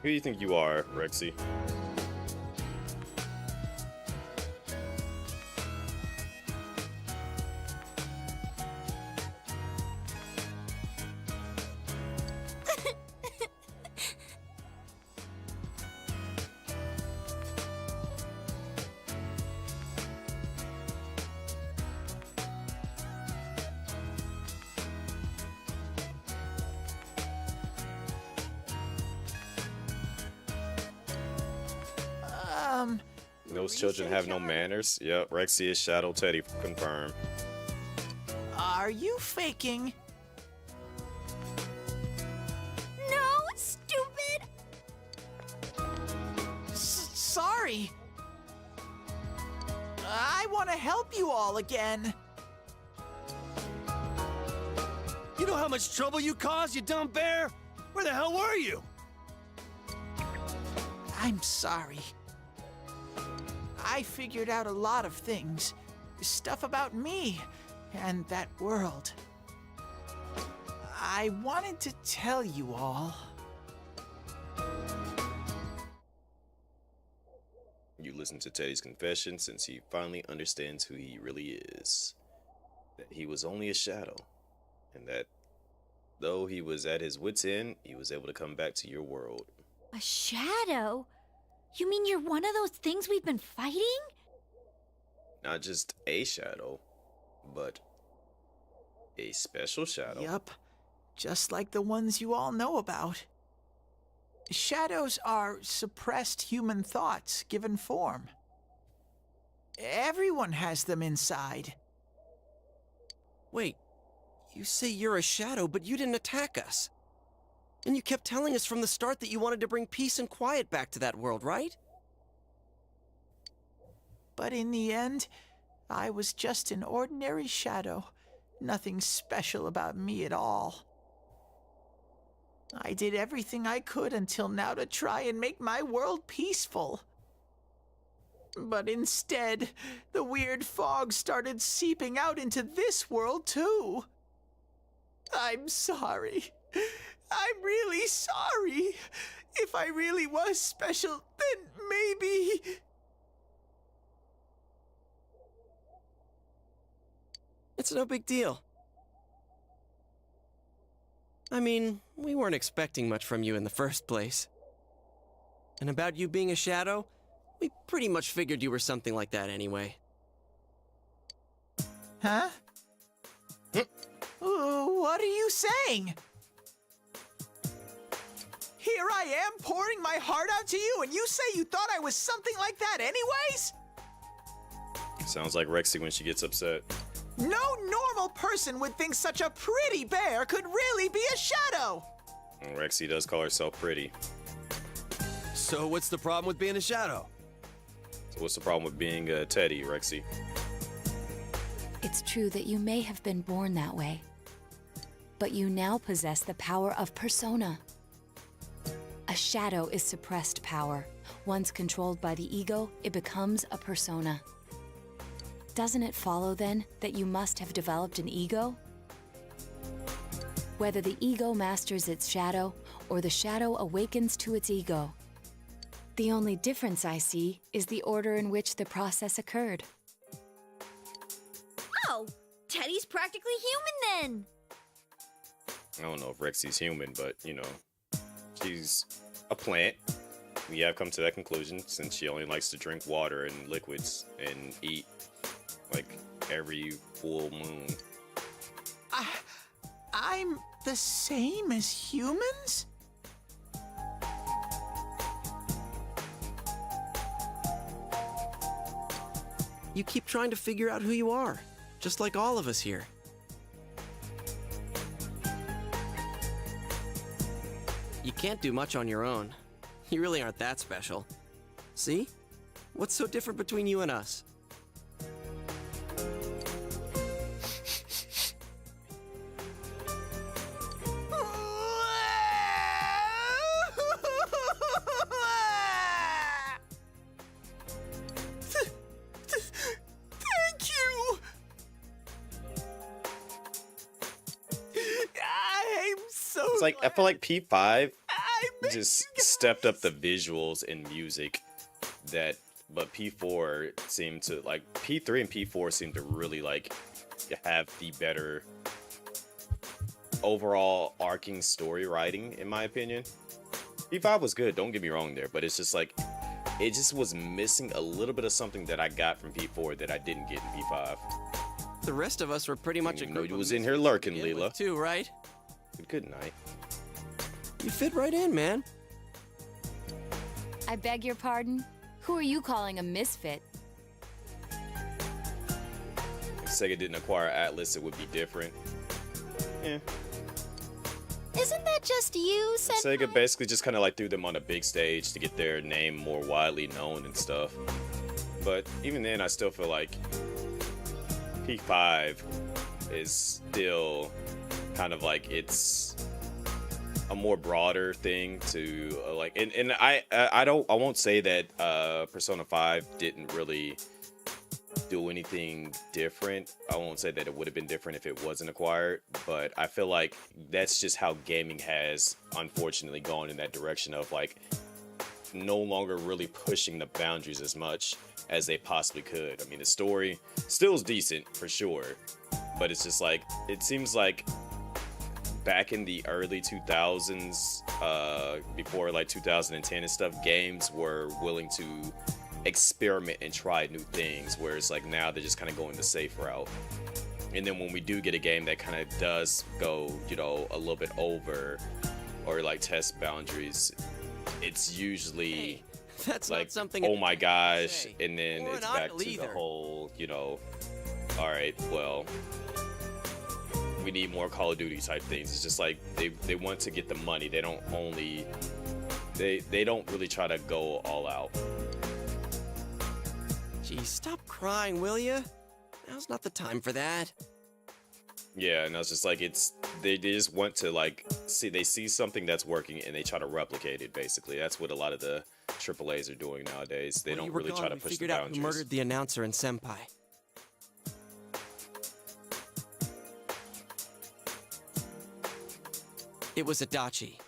Who do you think you are, Rexy? Those children have no manners. Yep, Rexy is Shadow Teddy, confirmed. Are you faking? No, stupid! Sorry. I want to help you all again. You know how much trouble you caused, you dumb bear? Where the hell were you? I'm sorry. I figured out a lot of things. Stuff about me and that world. I wanted to tell you all. You listen to Teddy's confession since he finally understands who he really is. That he was only a shadow. And that though he was at his wit's end, he was able to come back to your world. A shadow? You mean you're one of those things we've been fighting? Not just a shadow, but a special shadow. Yup, just like the ones you all know about. Shadows are suppressed human thoughts given form. Everyone has them inside. Wait, you say you're a shadow, but you didn't attack us. And you kept telling us from the start that you wanted to bring peace and quiet back to that world, right? But in the end, I was just an ordinary shadow. Nothing special about me at all. I did everything I could until now to try and make my world peaceful. But instead, the weird fog started seeping out into this world too. I'm sorry. I'm really sorry. If I really was special, then maybe... It's no big deal. I mean, we weren't expecting much from you in the first place. And about you being a shadow, we pretty much figured you were something like that anyway. Huh? What are you saying? Here I am pouring my heart out to you, and you say you thought I was something like that anyways? Sounds like Rexy when she gets upset. No normal person would think such a pretty bear could really be a shadow! And Rexy does call herself pretty. So what's the problem with being a shadow? So what's the problem with being a Teddy, Rexy? It's true that you may have been born that way, but you now possess the power of persona. A shadow is suppressed power. Once controlled by the ego, it becomes a persona. Doesn't it follow, then, that you must have developed an ego? Whether the ego masters its shadow, or the shadow awakens to its ego. The only difference I see is the order in which the process occurred. Oh, Teddy's practically human then! I don't know if Rexy's human, but, you know, she's a plant. We have come to that conclusion since she only likes to drink water and liquids and eat like every full moon. I'm the same as humans? You keep trying to figure out who you are, just like all of us here. You can't do much on your own. You really aren't that special. See? What's so different between you and us? Thank you! I'm so It's like, I feel like P5 just stepped up the visuals and music that, but P4 seemed to, like, P3 and P4 seem to really, like, have the better overall arcing story writing, in my opinion. P5 was good, don't get me wrong there, but it's just like, it just was missing a little bit of something that I got from P4 that I didn't get in P5. The rest of us were pretty much a You know, group you of was in here lurking, misfits to begin Leela. with too, right? Good night. You fit right in, man. I beg your pardon? Who are you calling a misfit? If Sega didn't acquire Atlas, it would be different. Yeah. Isn't that just you, Senpai? Sega basically just kind of like threw them on a big stage to get their name more widely known and stuff. But even then, I still feel like P5 is still kind of like it's a more broader thing to like, and I won't say that Persona 5 didn't really do anything different. I won't say that it would have been different if it wasn't acquired, but I feel like that's just how gaming has unfortunately gone in that direction of like no longer really pushing the boundaries as much as they possibly could. I mean, the story still is decent for sure, but it's just like, it seems like back in the early 2000s, before like 2010 and stuff, games were willing to experiment and try new things, whereas like now they're just kind of going the safe route. And then when we do get a game that kind of does go, you know, a little bit over or like test boundaries, it's usually that's like, not something oh my gosh, and then Or it's an back idle to either. the whole, you know, all right, well, we need more Call of Duty type things. It's just like they want to get the money. They don't only they don't really try to go all out. Geez, stop crying, will ya? Now's not the time for that. Yeah, and I was just like, it's they just want to like see something that's working and they try to replicate it. Basically, that's what a lot of the AAAs are doing nowadays. They While don't you were really gone, try to we push the figured out who boundaries. murdered the announcer and Senpai. It was Adachi.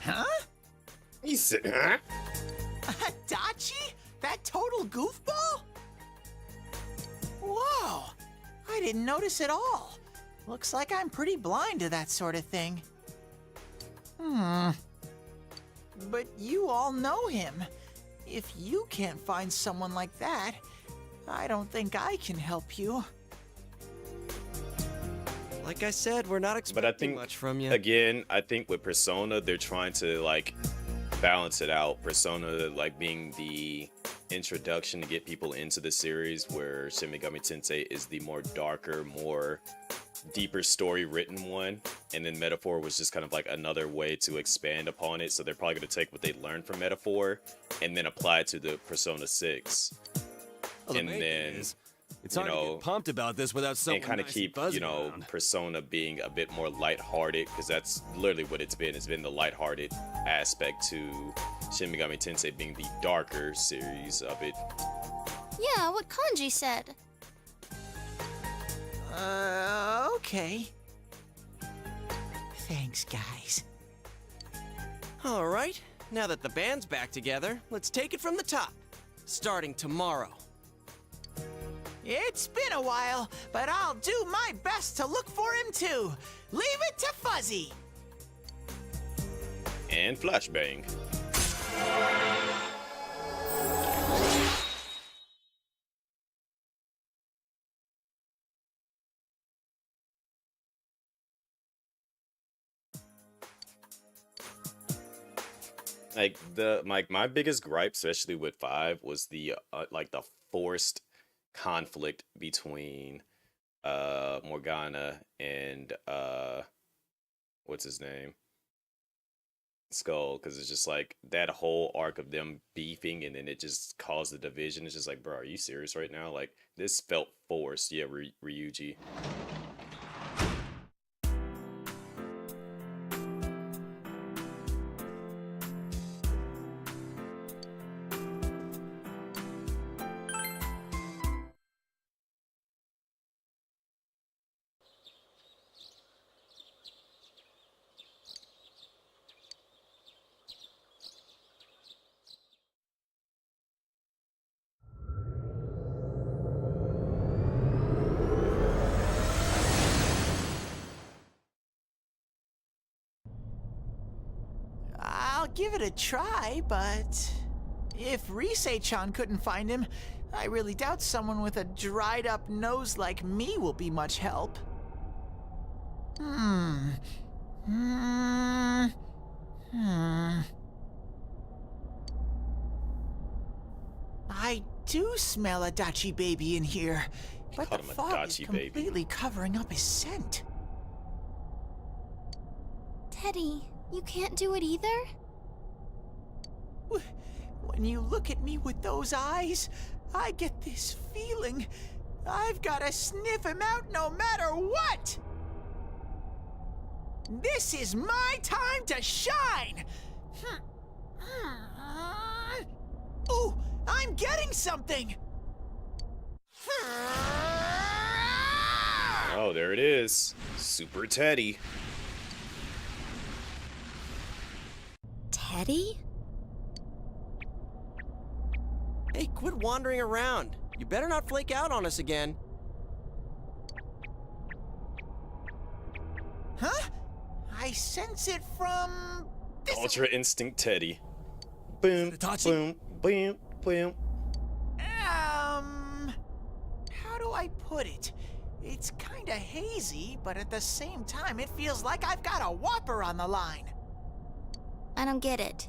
Huh? He said, huh? Adachi? That total goofball? Whoa! I didn't notice at all. Looks like I'm pretty blind to that sort of thing. But you all know him. If you can't find someone like that, I don't think I can help you. Like I said, we're not But I expecting think much from you. again, I think with Persona, they're trying to like balance it out. Persona like being the introduction to get people into the series, where Shin Megami Tensei is the more darker, more deeper story written one, and then Metaphor was just kind of like another way to expand upon it. So they're probably going to take what they learned from Metaphor and then apply it to the Persona 6, Well, the and main thing then is, it's you hard to know, get pumped about this without someone and kind of nice keep, and fuzzy you know, around. Persona being a bit more lighthearted, because that's literally what it's been. It's been the lighthearted aspect to Shin Megami Tensei being the darker series of it. Yeah, what Kanji said. Okay. Thanks, guys. All right, now that the band's back together, let's take it from the top. Starting tomorrow. It's been a while, but I'll do my best to look for him too. Leave it to Fuzzy. And Flashbang. Like my biggest gripe, especially with 5, was the like the forced conflict between Morgana and what's his name, Skull, because it's just like that whole arc of them beefing, and then it just caused the division. It's just like, bro, are you serious right now? Like, this felt forced. Yeah, Ryuji. I'll give it a try, but if Risei-chan couldn't find him, I really doubt someone with a dried up nose like me will be much help. I do smell a Dachi baby in here, but the fog is completely covering up his scent. Teddy, you can't do it either? When you look at me with those eyes, I get this feeling I've got to sniff him out no matter what! This is my time to shine! Ooh, I'm getting something! Oh, there it is. Super Teddy. Teddy? Hey, quit wandering around. You better not flake out on us again. Huh? I sense it from... Ultra Instinct Teddy. Boom, boom, boom, boom. How do I put it? It's kinda hazy, but at the same time, it feels like I've got a Whopper on the line. I don't get it.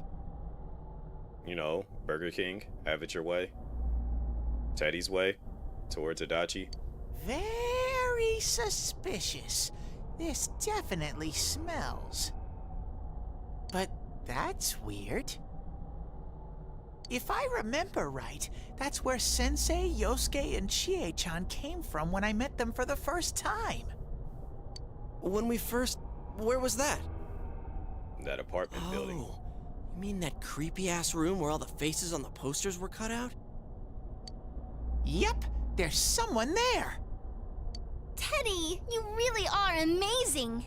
You know, Burger King, have it your way. Teddy's way, towards Adachi. Very suspicious. This definitely smells. But that's weird. If I remember right, that's where Sensei, Yosuke, and Chie-chan came from when I met them for the first time. When we first... Where was that? That apartment building. You mean that creepy-ass room where all the faces on the posters were cut out? Yep, there's someone there! Teddy, you really are amazing!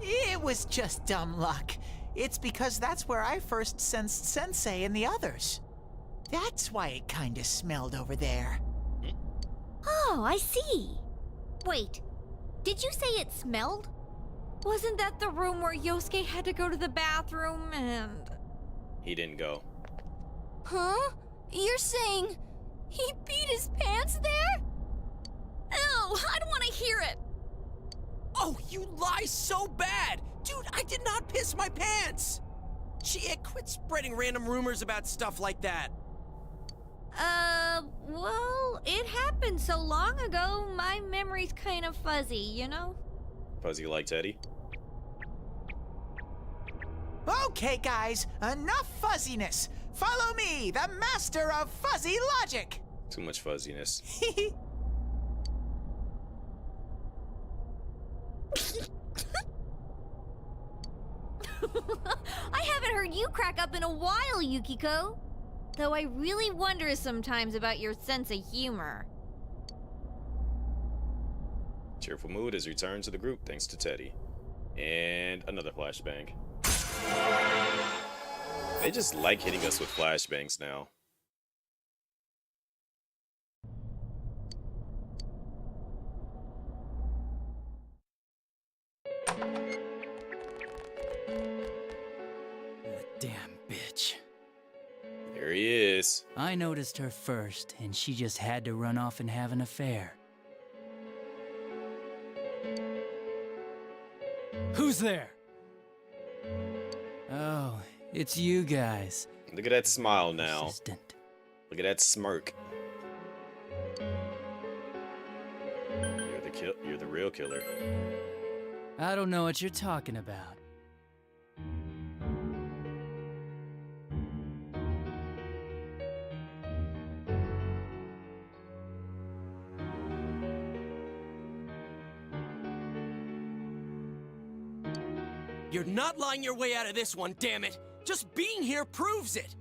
It was just dumb luck. It's because that's where I first sensed Sensei and the others. That's why it kinda smelled over there. Oh, I see. Wait, did you say it smelled? Wasn't that the room where Yosuke had to go to the bathroom and... He didn't go. Huh? You're saying he peed his pants there? Ew, I don't want to hear it. Oh, you lie so bad! Dude, I did not piss my pants! Chie, quit spreading random rumors about stuff like that. Well, it happened so long ago, my memory's kind of fuzzy, you know? Fuzzy like Teddy? Okay, guys, enough fuzziness. Follow me, the master of fuzzy logic. Too much fuzziness. I haven't heard you crack up in a while, Yukiko. Though I really wonder sometimes about your sense of humor. Cheerful mood is returned to the group thanks to Teddy. And another flashbang. They just like hitting us with flashbangs now. Damn bitch. There he is. I noticed her first, and she just had to run off and have an affair. Who's there? Oh, it's you guys. Look at that smile now. Persistent. Look at that smirk. You're the real killer. I don't know what you're talking about. You're not lying your way out of this one, damn it! Just being here proves it!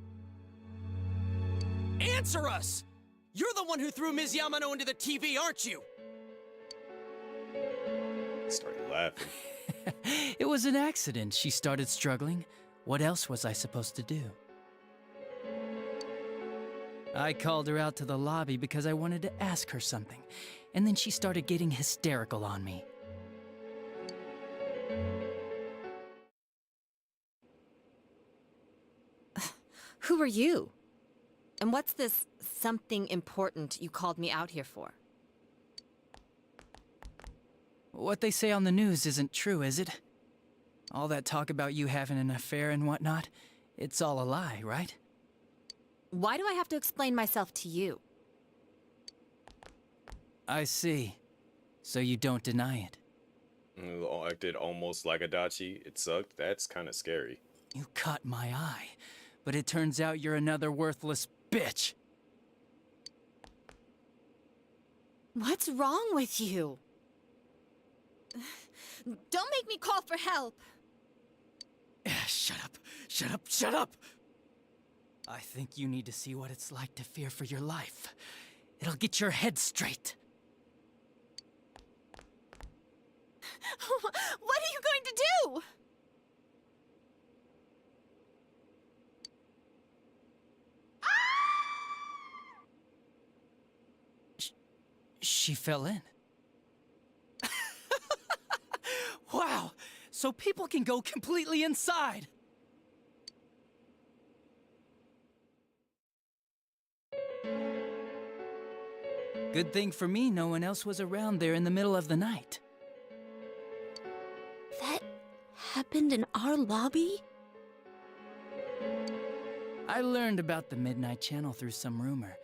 Answer us! You're the one who threw Ms. Yamano into the TV, aren't you? Started laughing. It was an accident. She started struggling. What else was I supposed to do? I called her out to the lobby because I wanted to ask her something, and then she started getting hysterical on me. Who are you? And what's this something important you called me out here for. What they say on the news isn't true, is it? All that talk about you having an affair and whatnot, it's all a lie, right? Why do I have to explain myself to you? I see. So you don't deny it. Acted almost like Adachi. It sucked. That's kind of scary. You caught my eye, but it turns out you're another worthless bitch. What's wrong with you? Don't make me call for help. Shut up, shut up, shut up! I think you need to see what it's like to fear for your life. It'll get your head straight. What are you going to do? She fell in. Wow! So people can go completely inside! Good thing for me, no one else was around there in the middle of the night. That happened in our lobby? I learned about the Midnight Channel through some rumor.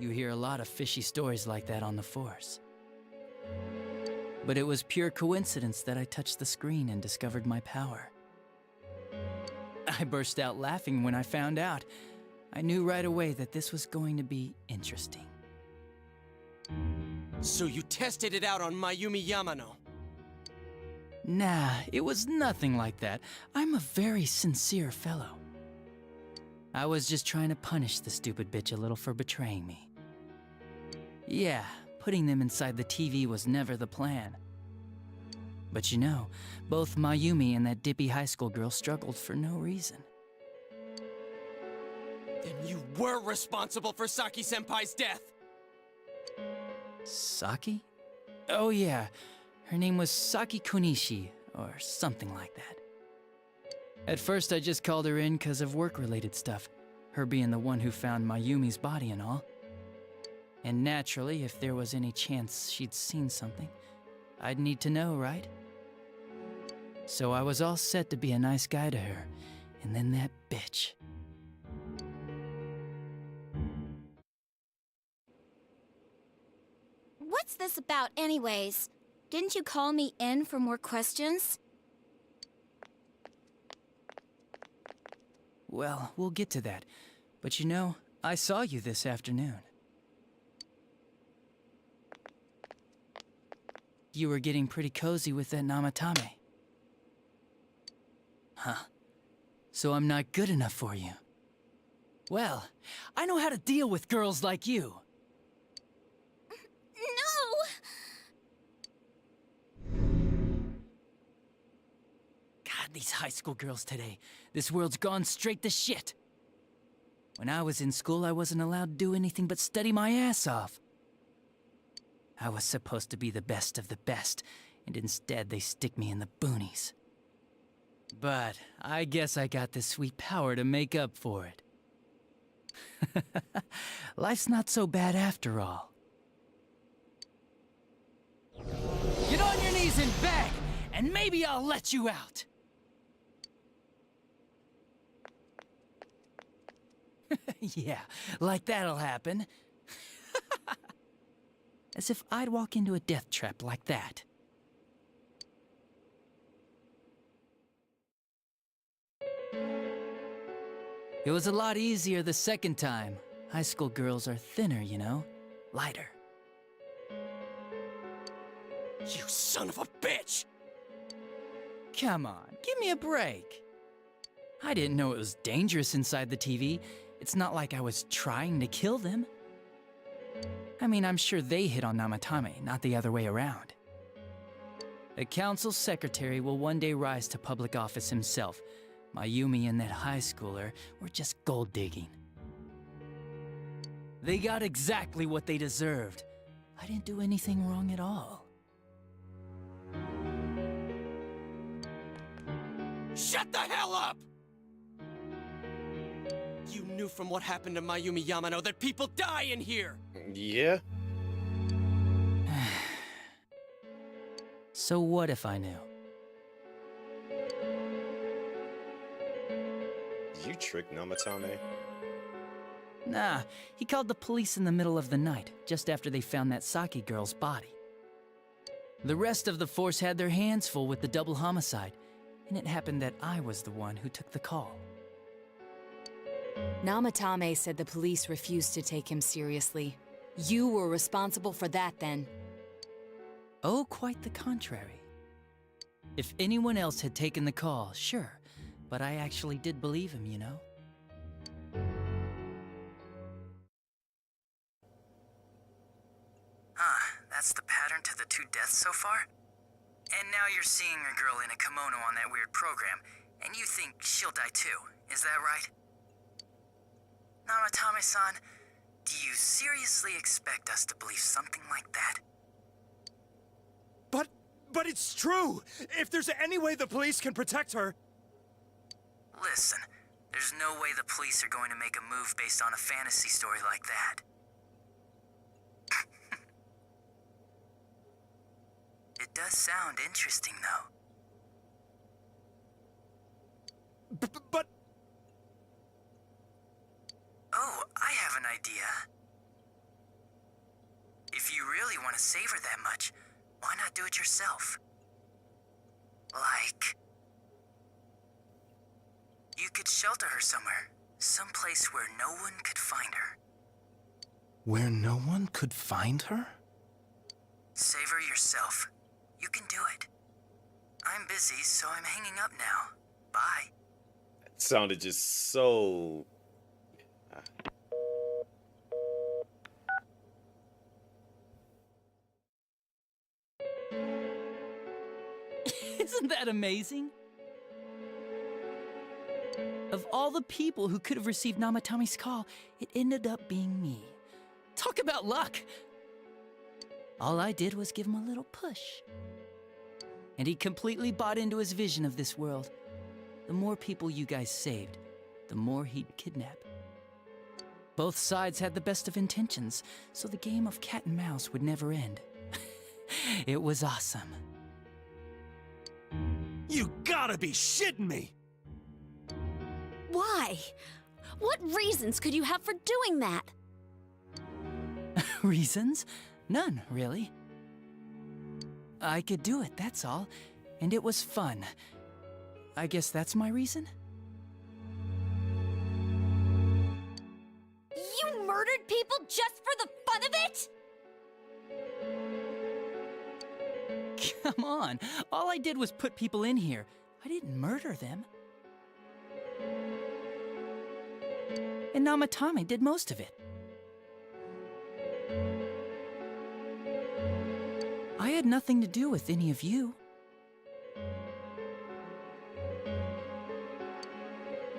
You hear a lot of fishy stories like that on the Force. But it was pure coincidence that I touched the screen and discovered my power. I burst out laughing when I found out. I knew right away that this was going to be interesting. So you tested it out on Mayumi Yamano? Nah, it was nothing like that. I'm a very sincere fellow. I was just trying to punish the stupid bitch a little for betraying me. Yeah, putting them inside the TV was never the plan. But you know, both Mayumi and that dippy high school girl struggled for no reason. Then you were responsible for Saki-senpai's death! Saki? Oh yeah, her name was Saki Konishi, or something like that. At first I just called her in because of work-related stuff, her being the one who found Mayumi's body and all. And naturally, if there was any chance she'd seen something, I'd need to know, right? So I was all set to be a nice guy to her, and then that bitch. What's this about anyways? Didn't you call me in for more questions? Well, we'll get to that. But you know, I saw you this afternoon. You were getting pretty cozy with that Namatame. Huh. So I'm not good enough for you. Well, I know how to deal with girls like you. God, these high school girls today. This world's gone straight to shit. When I was in school, I wasn't allowed to do anything but study my ass off. I was supposed to be the best of the best, and instead they stick me in the boonies. But I guess I got the sweet power to make up for it. Life's not so bad after all. Get on your knees and beg, and maybe I'll let you out. Yeah, like that'll happen. As if I'd walk into a death trap like that. It was a lot easier the second time. High school girls are thinner, you know? Lighter. You son of a bitch! Come on, give me a break. I didn't know it was dangerous inside the TV. It's not like I was trying to kill them. I mean, I'm sure they hit on Namatame, not the other way around. The council secretary will one day rise to public office himself. Mayumi and that high schooler were just gold digging. They got exactly what they deserved. I didn't do anything wrong at all. Shut the hell up! You knew from what happened to Mayumi Yamano that people die in here! Yeah. So what if I knew? Did you trick Namatame? Nah, he called the police in the middle of the night, just after they found that Saki girl's body. The rest of the force had their hands full with the double homicide, and it happened that I was the one who took the call. Namatame said the police refused to take him seriously. You were responsible for that then. Oh, quite the contrary. If anyone else had taken the call, sure, but I actually did believe him, you know? That's the pattern to the 2 deaths so far? And now you're seeing a girl in a kimono on that weird program, and you think she'll die too, is that right? Namatame-san, do you seriously expect us to believe something like that? But it's true! If there's any way the police can protect her... Listen, there's no way the police are going to make a move based on a fantasy story like that. It does sound interesting, though. But... Oh, I have an idea. If you really want to save her that much, why not do it yourself? Like... You could shelter her somewhere. Someplace where no one could find her. Where no one could find her? Save her yourself. You can do it. I'm busy, so I'm hanging up now. Bye. It sounded just so... Isn't that amazing? Of all the people who could have received Namatame's call, it ended up being me. Talk about luck! All I did was give him a little push. And he completely bought into his vision of this world. The more people you guys saved, the more he'd kidnap. Both sides had the best of intentions, so the game of cat and mouse would never end. It was awesome. You gotta be shitting me! Why? What reasons could you have for doing that? Reasons? None, really. I could do it, that's all. And it was fun. I guess that's my reason? You murdered people just for the fun of it? Come on, all I did was put people in here. I didn't murder them. And Namatame did most of it. I had nothing to do with any of you.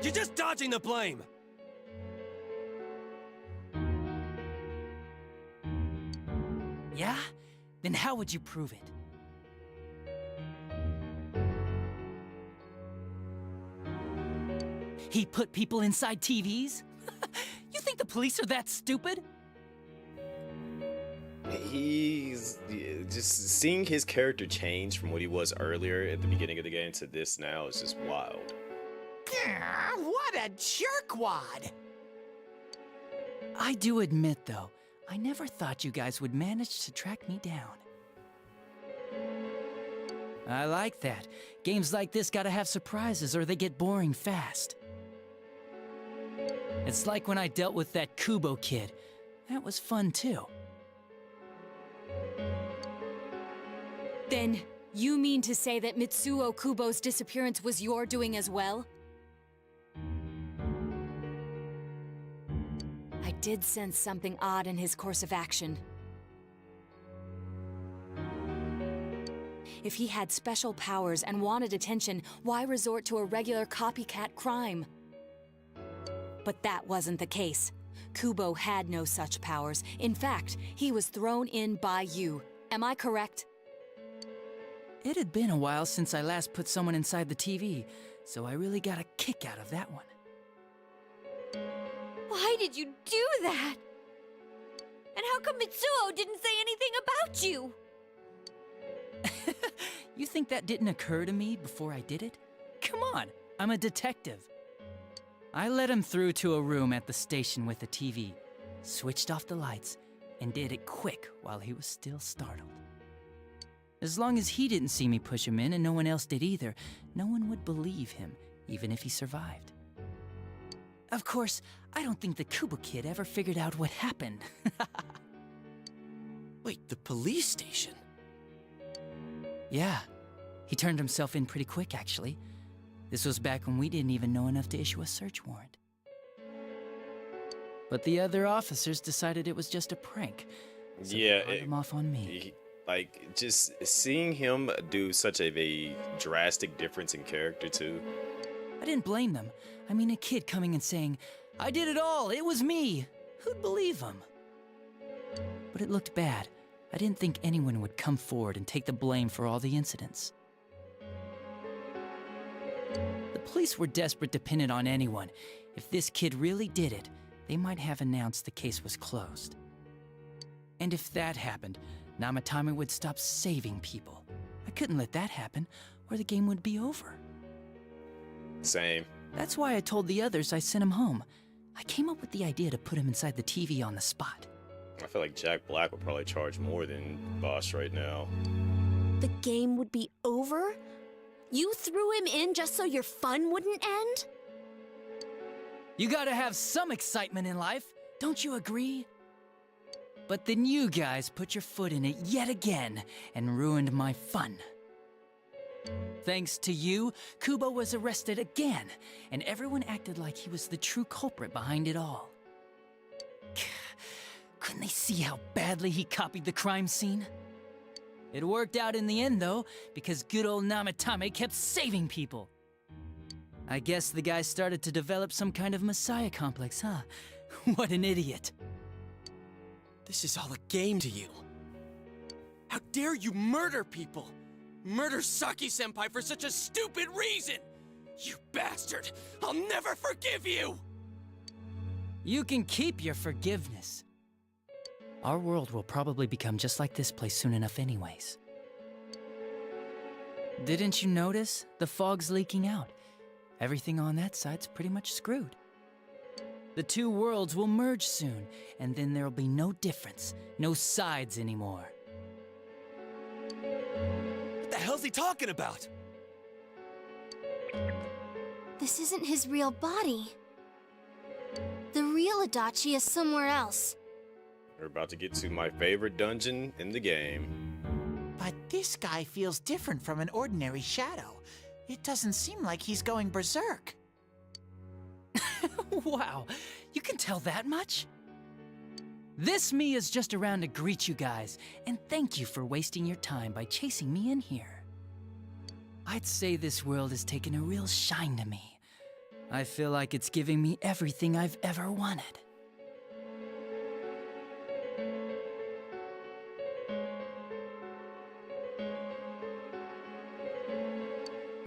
You're just dodging the blame! Yeah? Then how would you prove it? He put people inside TVs? You think the police are that stupid? He's just seeing his character change from what he was earlier at the beginning of the game to this now is just wild. What a jerkwad! I do admit, though, I never thought you guys would manage to track me down. I like that. Games like this gotta have surprises or they get boring fast. It's like when I dealt with that Kubo kid. That was fun, too. Then, you mean to say that Mitsuo Kubo's disappearance was your doing as well? I did sense something odd in his course of action. If he had special powers and wanted attention, why resort to a regular copycat crime? But that wasn't the case. Kubo had no such powers. In fact, he was thrown in by you. Am I correct? It had been a while since I last put someone inside the TV, so I really got a kick out of that one. Why did you do that? And how come Mitsuo didn't say anything about you? You think that didn't occur to me before I did it? Come on, I'm a detective. I let him through to a room at the station with a TV, switched off the lights, and did it quick while he was still startled. As long as he didn't see me push him in and no one else did either, no one would believe him, even if he survived. Of course, I don't think the Kubo kid ever figured out what happened. Wait, the police station? Yeah, he turned himself in pretty quick, actually. This was back when we didn't even know enough to issue a search warrant. But the other officers decided it was just a prank. So Yeah, they him off on me. Like, just seeing him do such a drastic difference in character, too. I didn't blame them. I mean, a kid coming and saying, "I did it all, it was me." Who'd believe him? But it looked bad. I didn't think anyone would come forward and take the blame for all the incidents. The police were desperate to pin it on anyone. If this kid really did it, they might have announced the case was closed. And if that happened, Namatame would stop saving people. I couldn't let that happen, or the game would be over. Same. That's why I told the others I sent him home. I came up with the idea to put him inside the TV on the spot. I feel like Jack Black would probably charge more than Bosch right now. The game would be over? You threw him in just so your fun wouldn't end? You gotta have some excitement in life, don't you agree? But then you guys put your foot in it yet again and ruined my fun. Thanks to you, Kubo was arrested again, and everyone acted like he was the true culprit behind it all. Couldn't they see how badly he copied the crime scene? It worked out in the end, though, because good old Namatame kept saving people. I guess the guy started to develop some kind of messiah complex, huh? What an idiot. This is all a game to you. How dare you murder people? Murder Saki-senpai for such a stupid reason! You bastard! I'll never forgive you! You can keep your forgiveness. Our world will probably become just like this place soon enough anyways. Didn't you notice? The fog's leaking out. Everything on that side's pretty much screwed. The two worlds will merge soon, and then there'll be no difference, no sides anymore. What the hell's he talking about? This isn't his real body. The real Adachi is somewhere else. We're about to get to my favorite dungeon in the game. But this guy feels different from an ordinary shadow. It doesn't seem like he's going berserk. Wow, you can tell that much? This me is just around to greet you guys, and thank you for wasting your time by chasing me in here. I'd say this world has taken a real shine to me. I feel like it's giving me everything I've ever wanted.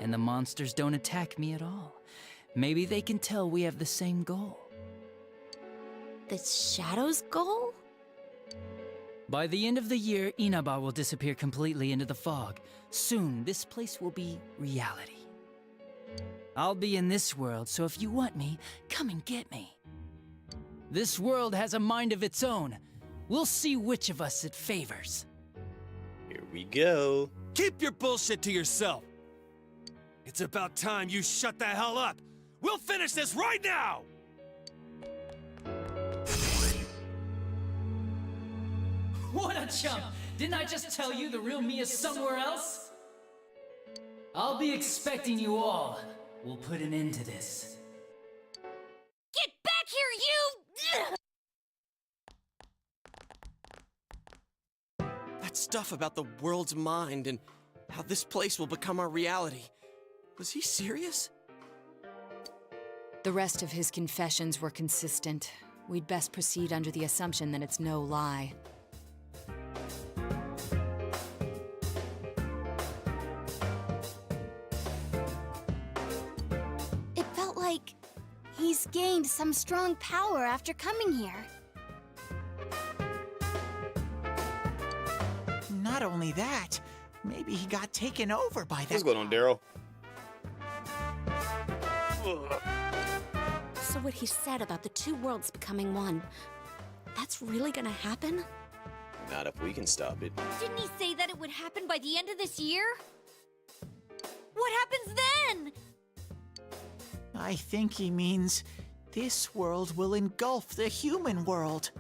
And the monsters don't attack me at all. Maybe they can tell we have the same goal. The Shadow's goal? By the end of the year, Inaba will disappear completely into the fog. Soon, this place will be reality. I'll be in this world, so if you want me, come and get me. This world has a mind of its own. We'll see which of us it favors. Here we go. Keep your bullshit to yourself. It's about time you shut the hell up. We'll finish this right now! What a chump! Didn't I just tell you the real me is somewhere else? I'll be expecting you all. We'll put an end to this. Get back here, you! That stuff about the world's mind and how this place will become our reality. Was he serious? The rest of his confessions were consistent. We'd best proceed under the assumption that it's no lie. It felt like he's must gained some strong power after coming here. Not only that, maybe he got taken over by that. What's going on, Daryl? So what he said about the two worlds becoming one, that's really gonna happen? Not if we can stop it. Didn't he say that it would happen by the end of this year? What happens then? I think he means this world will engulf the human world.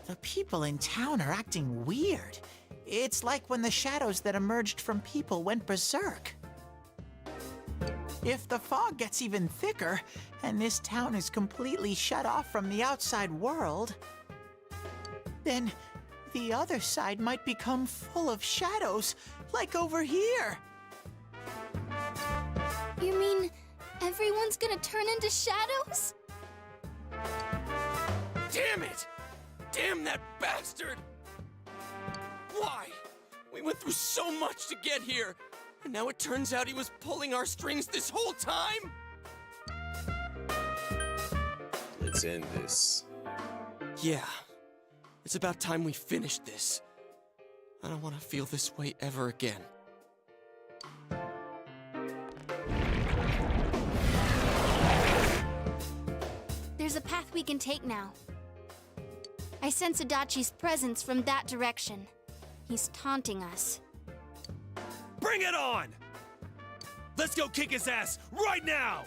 The people in town are acting weird. It's like when the shadows that emerged from people went berserk. If the fog gets even thicker, and this town is completely shut off from the outside world, then the other side might become full of shadows, like over here. You mean everyone's gonna turn into shadows? Damn it! Damn that bastard! Why? We went through so much to get here, and now it turns out he was pulling our strings this whole time? Let's end this. Yeah. It's about time we finished this. I don't want to feel this way ever again. There's a path we can take now. I sense Adachi's presence from that direction. He's taunting us. Bring it on! Let's go kick his ass right now!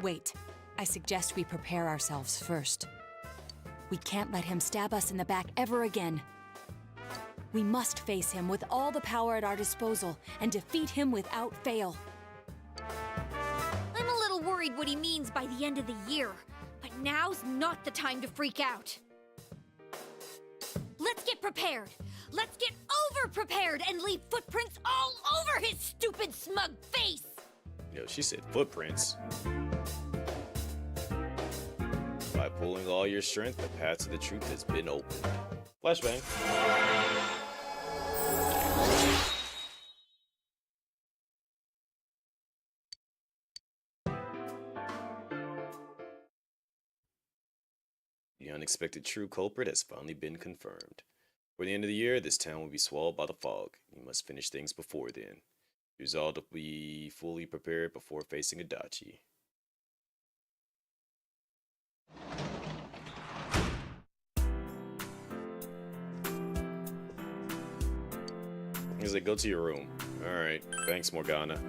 Wait. I suggest we prepare ourselves first. We can't let him stab us in the back ever again. We must face him with all the power at our disposal and defeat him without fail. I'm a little worried what he means by the end of the year, but now's not the time to freak out. Let's get prepared. Let's get over-prepared and leave footprints all over his stupid, smug face. Yo, she said footprints. By pulling all your strength, the path to the truth has been opened. Flashbang. The unexpected true culprit has finally been confirmed. For the end of the year, this town will be swallowed by the fog. You must finish things before then. Resolve to be fully prepared before facing Adachi. He's like, go to your room. Alright, thanks, Morgana.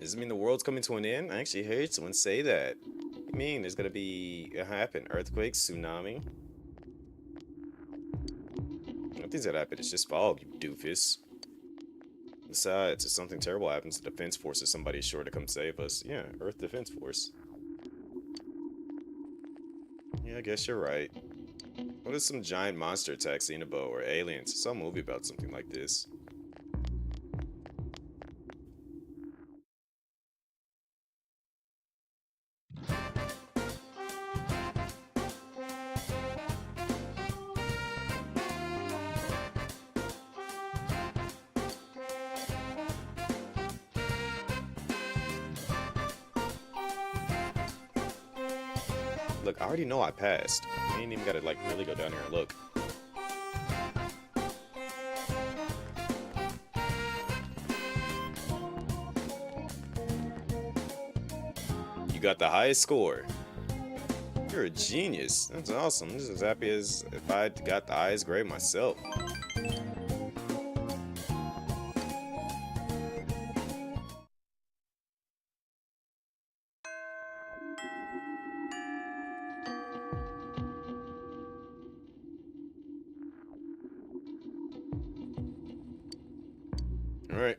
Does it mean the world's coming to an end? I actually heard someone say that. What do you mean? There's gonna be an earthquake, tsunami? Nothing's gonna happen. It's just fog, you doofus. Besides, if something terrible happens, the defense force is somebody sure to come save us. Yeah, Earth Defense Force. Yeah, I guess you're right. What if some giant monster attacks Xenobo or aliens? I saw a movie about something like this. Look, I already know I passed. I ain't even gotta like really go down here and look. You got the highest score. You're a genius. That's awesome. I'm just as happy as if I got the highest grade myself. All right.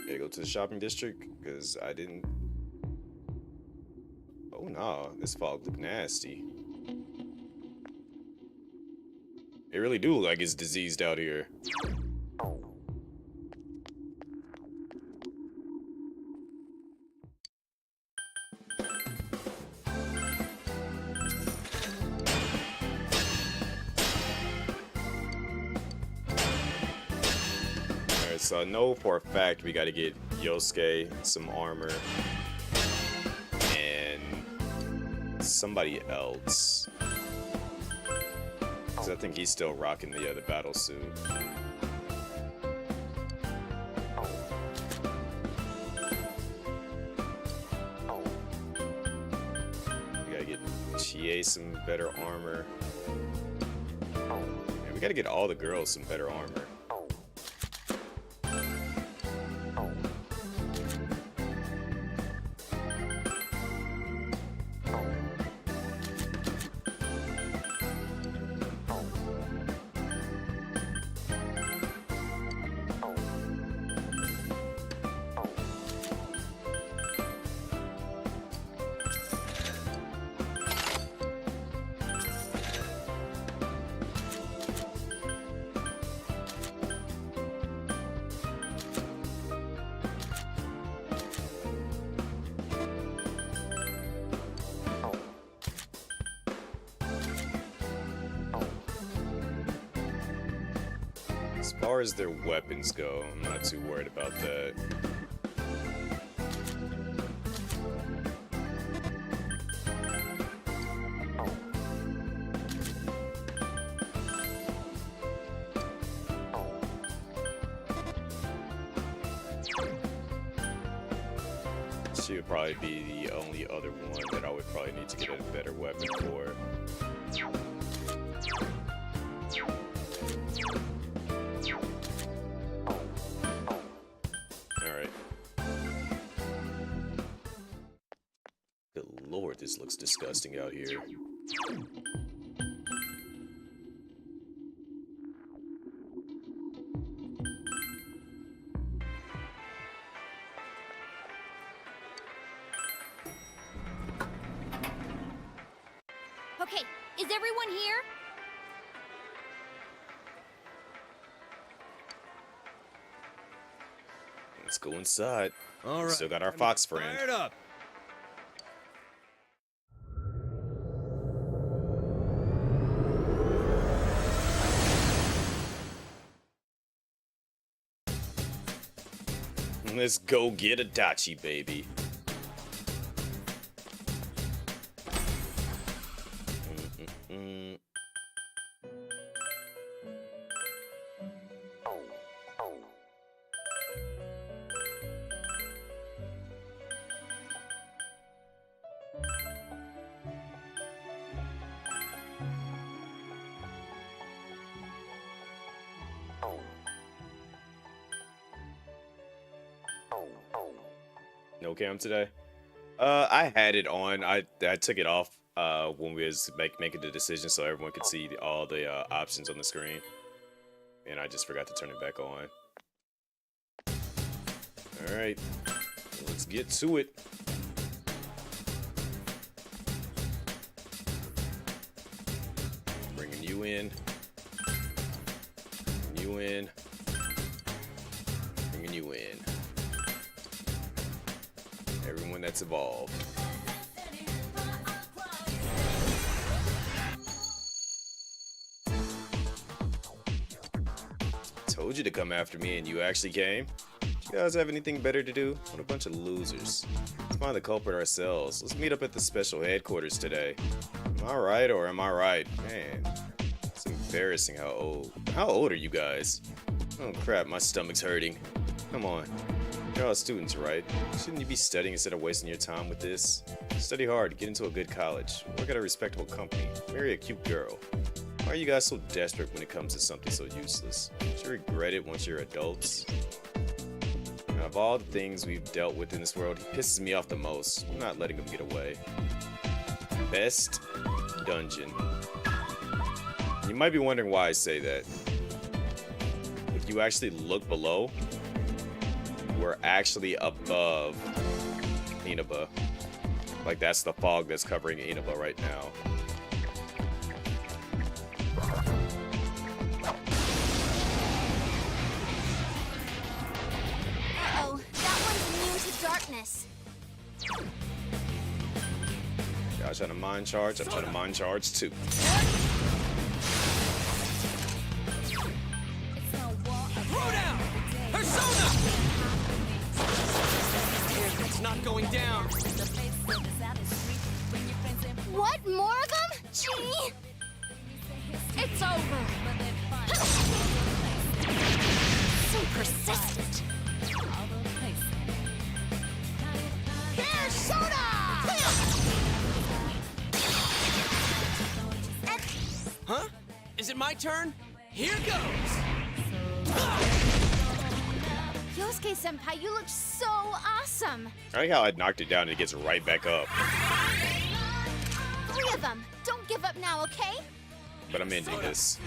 Gotta go to the shopping district because I didn't. Oh no, this fog look nasty. It really do look like it's diseased out here. Alright, so I know for a fact we gotta get Yosuke some armor. And somebody else. Because I think he's still rocking the other battle suit. We gotta get Chie some better armor. And we gotta get all the girls some better armor. As far as their weapons go, I'm not too worried about that. She would probably be the only other one that I would probably need to get a better weapon for. Alright. Good lord, this looks disgusting out here. Okay, is everyone here? Let's go inside. All right. Still got our fox friend. Fired up. Let's go get Adachi, baby. No cam today. I had it on. I took it off when we was making the decision so everyone could see all the options on the screen, and I just forgot to turn it back on. All right, let's get to it. Bringing you in. Bringing you in. Bringing you in. Everyone that's evolved. Told you to come after me and you actually came. Do you guys have anything better to do? What a bunch of losers. Let's find the culprit ourselves. Let's meet up at the special headquarters today. Am I right or am I right? Man, it's embarrassing how old. How old are you guys? Oh crap, my stomach's hurting. Come on. You're all students, right? Shouldn't you be studying instead of wasting your time with this? Study hard, get into a good college, work at a respectable company, marry a cute girl. Why are you guys so desperate when it comes to something so useless? Don't you regret it once you're adults? Out of all the things we've dealt with in this world, he pisses me off the most. I'm not letting him get away. Best dungeon. You might be wondering why I say that. If you actually look below, we're actually above Inaba Like that's the fog that's covering Inaba right now. Uh-oh, that one's immune to darkness. Y'all trying to mind charge? I'm trying to mind charge too. Throw down! Persona! It's not going down. What? More of them? Gee! It's over. So persistent. Persona! Huh? Is it my turn? Here goes! Yosuke-senpai, you look so awesome! I like how I knocked it down and it gets right back up. 3 of them! Don't give up now, okay? But I'm ending this.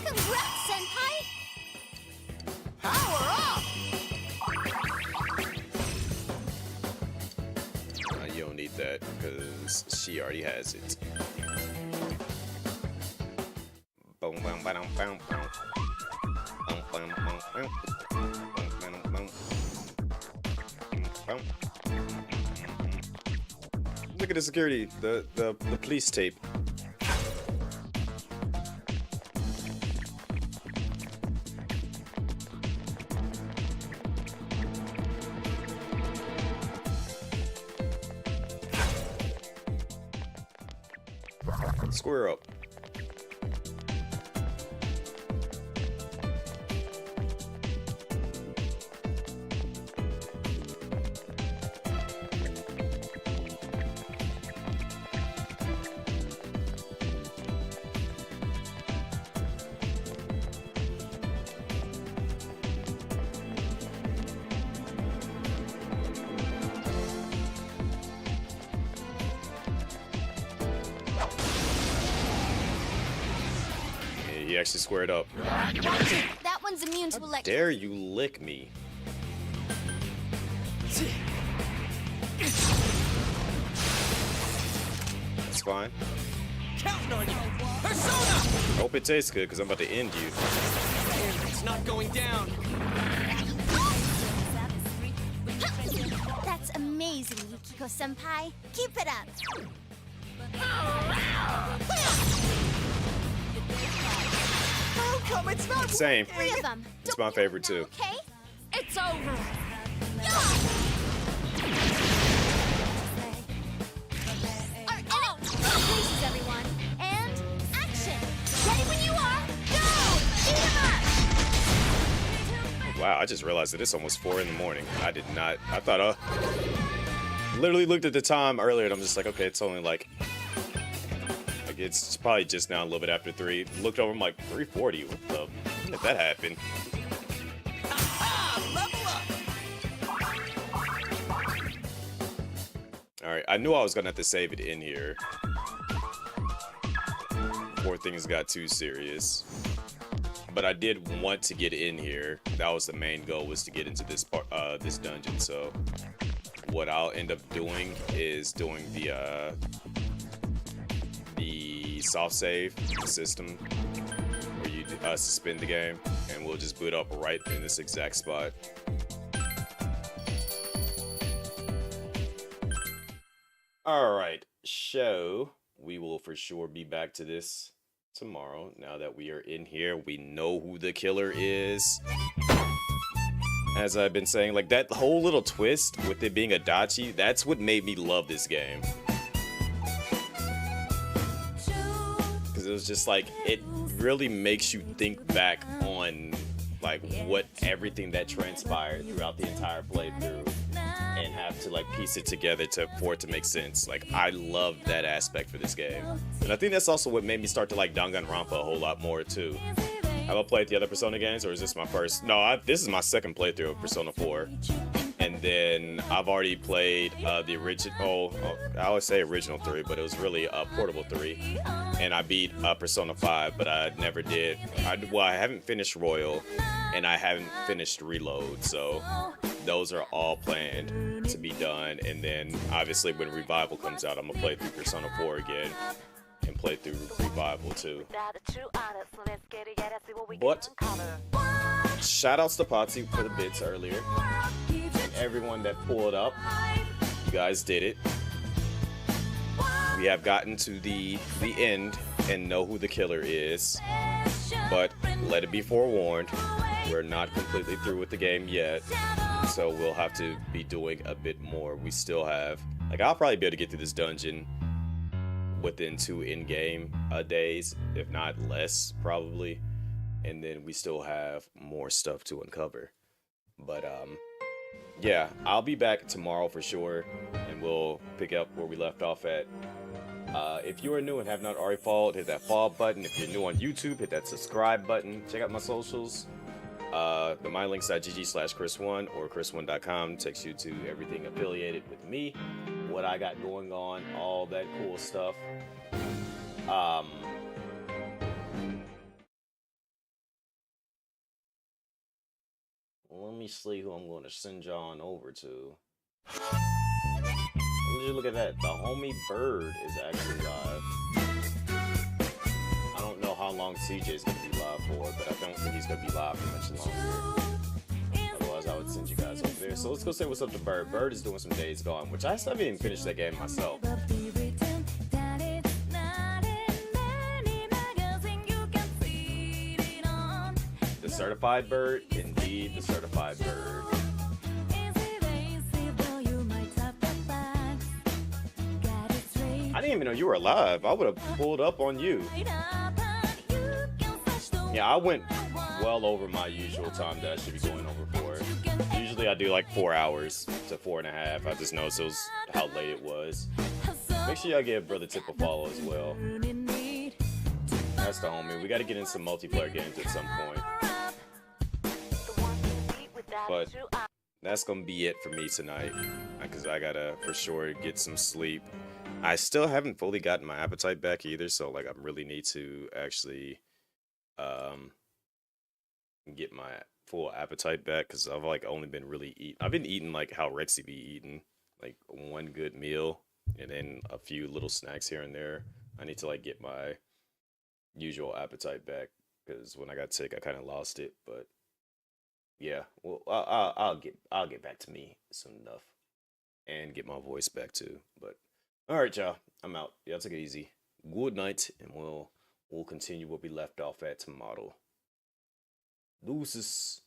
Congrats, senpai! Power up! You don't need that because she already has it. Boom, boom, ba-dum, boom, boom. Boom, boom, boom, boom. Boom, boom, boom. Boom. Look at the security, the police tape. Square up. He actually squared up. That one's immune to electric. Dare you lick me? That's fine. Counting on you! Persona! Hope it tastes good, because I'm about to end you. It's not going down. That's amazing, Yukiko-senpai. Keep it up. How come it's not Same. 3 of them. It's my favorite too. Okay? It's over. Places, everyone. And action. Ready when you are. Go! Beat 'em up! Wow, I just realized that it's almost 4 in the morning. I did not. I thought, literally looked at the time earlier and I'm just like, okay, it's only like it's probably just now a little bit after 3. Looked over, I'm like, 3:40. What the? When did that happen? Alright, I knew I was gonna have to save it in here before things got too serious. But I did want to get in here. That was the main goal, was to get into this part, this dungeon. So what I'll end up doing is doing the soft save system where you suspend the game, and we'll just boot up right in this exact spot. Alright, so we will for sure be back to this tomorrow. Now that we are in here, we know who the killer is. As I've been saying, like that whole little twist with it being Adachi, that's what made me love this game. Because it was just like, it really makes you think back on like what everything that transpired throughout the entire playthrough, and have to like piece it together for it to make sense. Like, I love that aspect for this game, and I think that's also what made me start to like Danganronpa a whole lot more too. Have I played the other Persona games, or is this my first? No, this is my second playthrough of Persona 4. And then I've already played the original, I would say original 3, but it was really Portable 3. And I beat Persona 5, but I never did. I haven't finished Royal, and I haven't finished Reload, so those are all planned to be done. And then obviously when Revival comes out, I'm gonna play through Persona 4 again and play through Revival too. But shout outs to Potsy for the bits earlier. And everyone that pulled up, you guys did it. We have gotten to the end and know who the killer is. But let it be forewarned, we're not completely through with the game yet. So we'll have to be doing a bit more. We still have, like, I'll probably be able to get through this dungeon within 2 in-game days, if not less, probably. And then we still have more stuff to uncover. But yeah, I'll be back tomorrow for sure, and we'll pick up where we left off at. If you are new and have not already followed, hit that follow button. If you're new on YouTube, hit that subscribe button. Check out my socials. The mylinks.gg/Chris1 or Chris1.com takes you to everything affiliated with me, what I got going on, all that cool stuff. Let me see who I'm going to send y'all on over to. Would you look at that? The homie Bird is actually live. I don't know how long CJ is going to be live for, but I don't think he's going to be live for much longer. Otherwise, I would send you guys over there. So let's go say what's up to Bird. Bird is doing some Days Gone, which I still haven't even finished that game myself. The Certified Bird? Indeed, the Certified Bird. I didn't even know you were alive. I would have pulled up on you. Yeah, I went well over my usual time that I should be going over for. Usually I do like 4 hours to 4.5. I just noticed it was how late it was. Make sure y'all give Brother Tip a follow as well. That's the homie. We got to get in some multiplayer games at some point. But that's going to be it for me tonight. Because I got to, for sure, get some sleep. I still haven't fully gotten my appetite back either, so like I really need to actually get my full appetite back, because I've like only been really eating. I've been eating like how Rexy be eating, like one good meal and then a few little snacks here and there. I need to like get my usual appetite back, because when I got sick I kind of lost it. But yeah, well I'll get back to me soon enough and get my voice back too. But all right, y'all, I'm out. Y'all take it easy. Good night, and we'll continue what we left off at tomorrow. Deuces.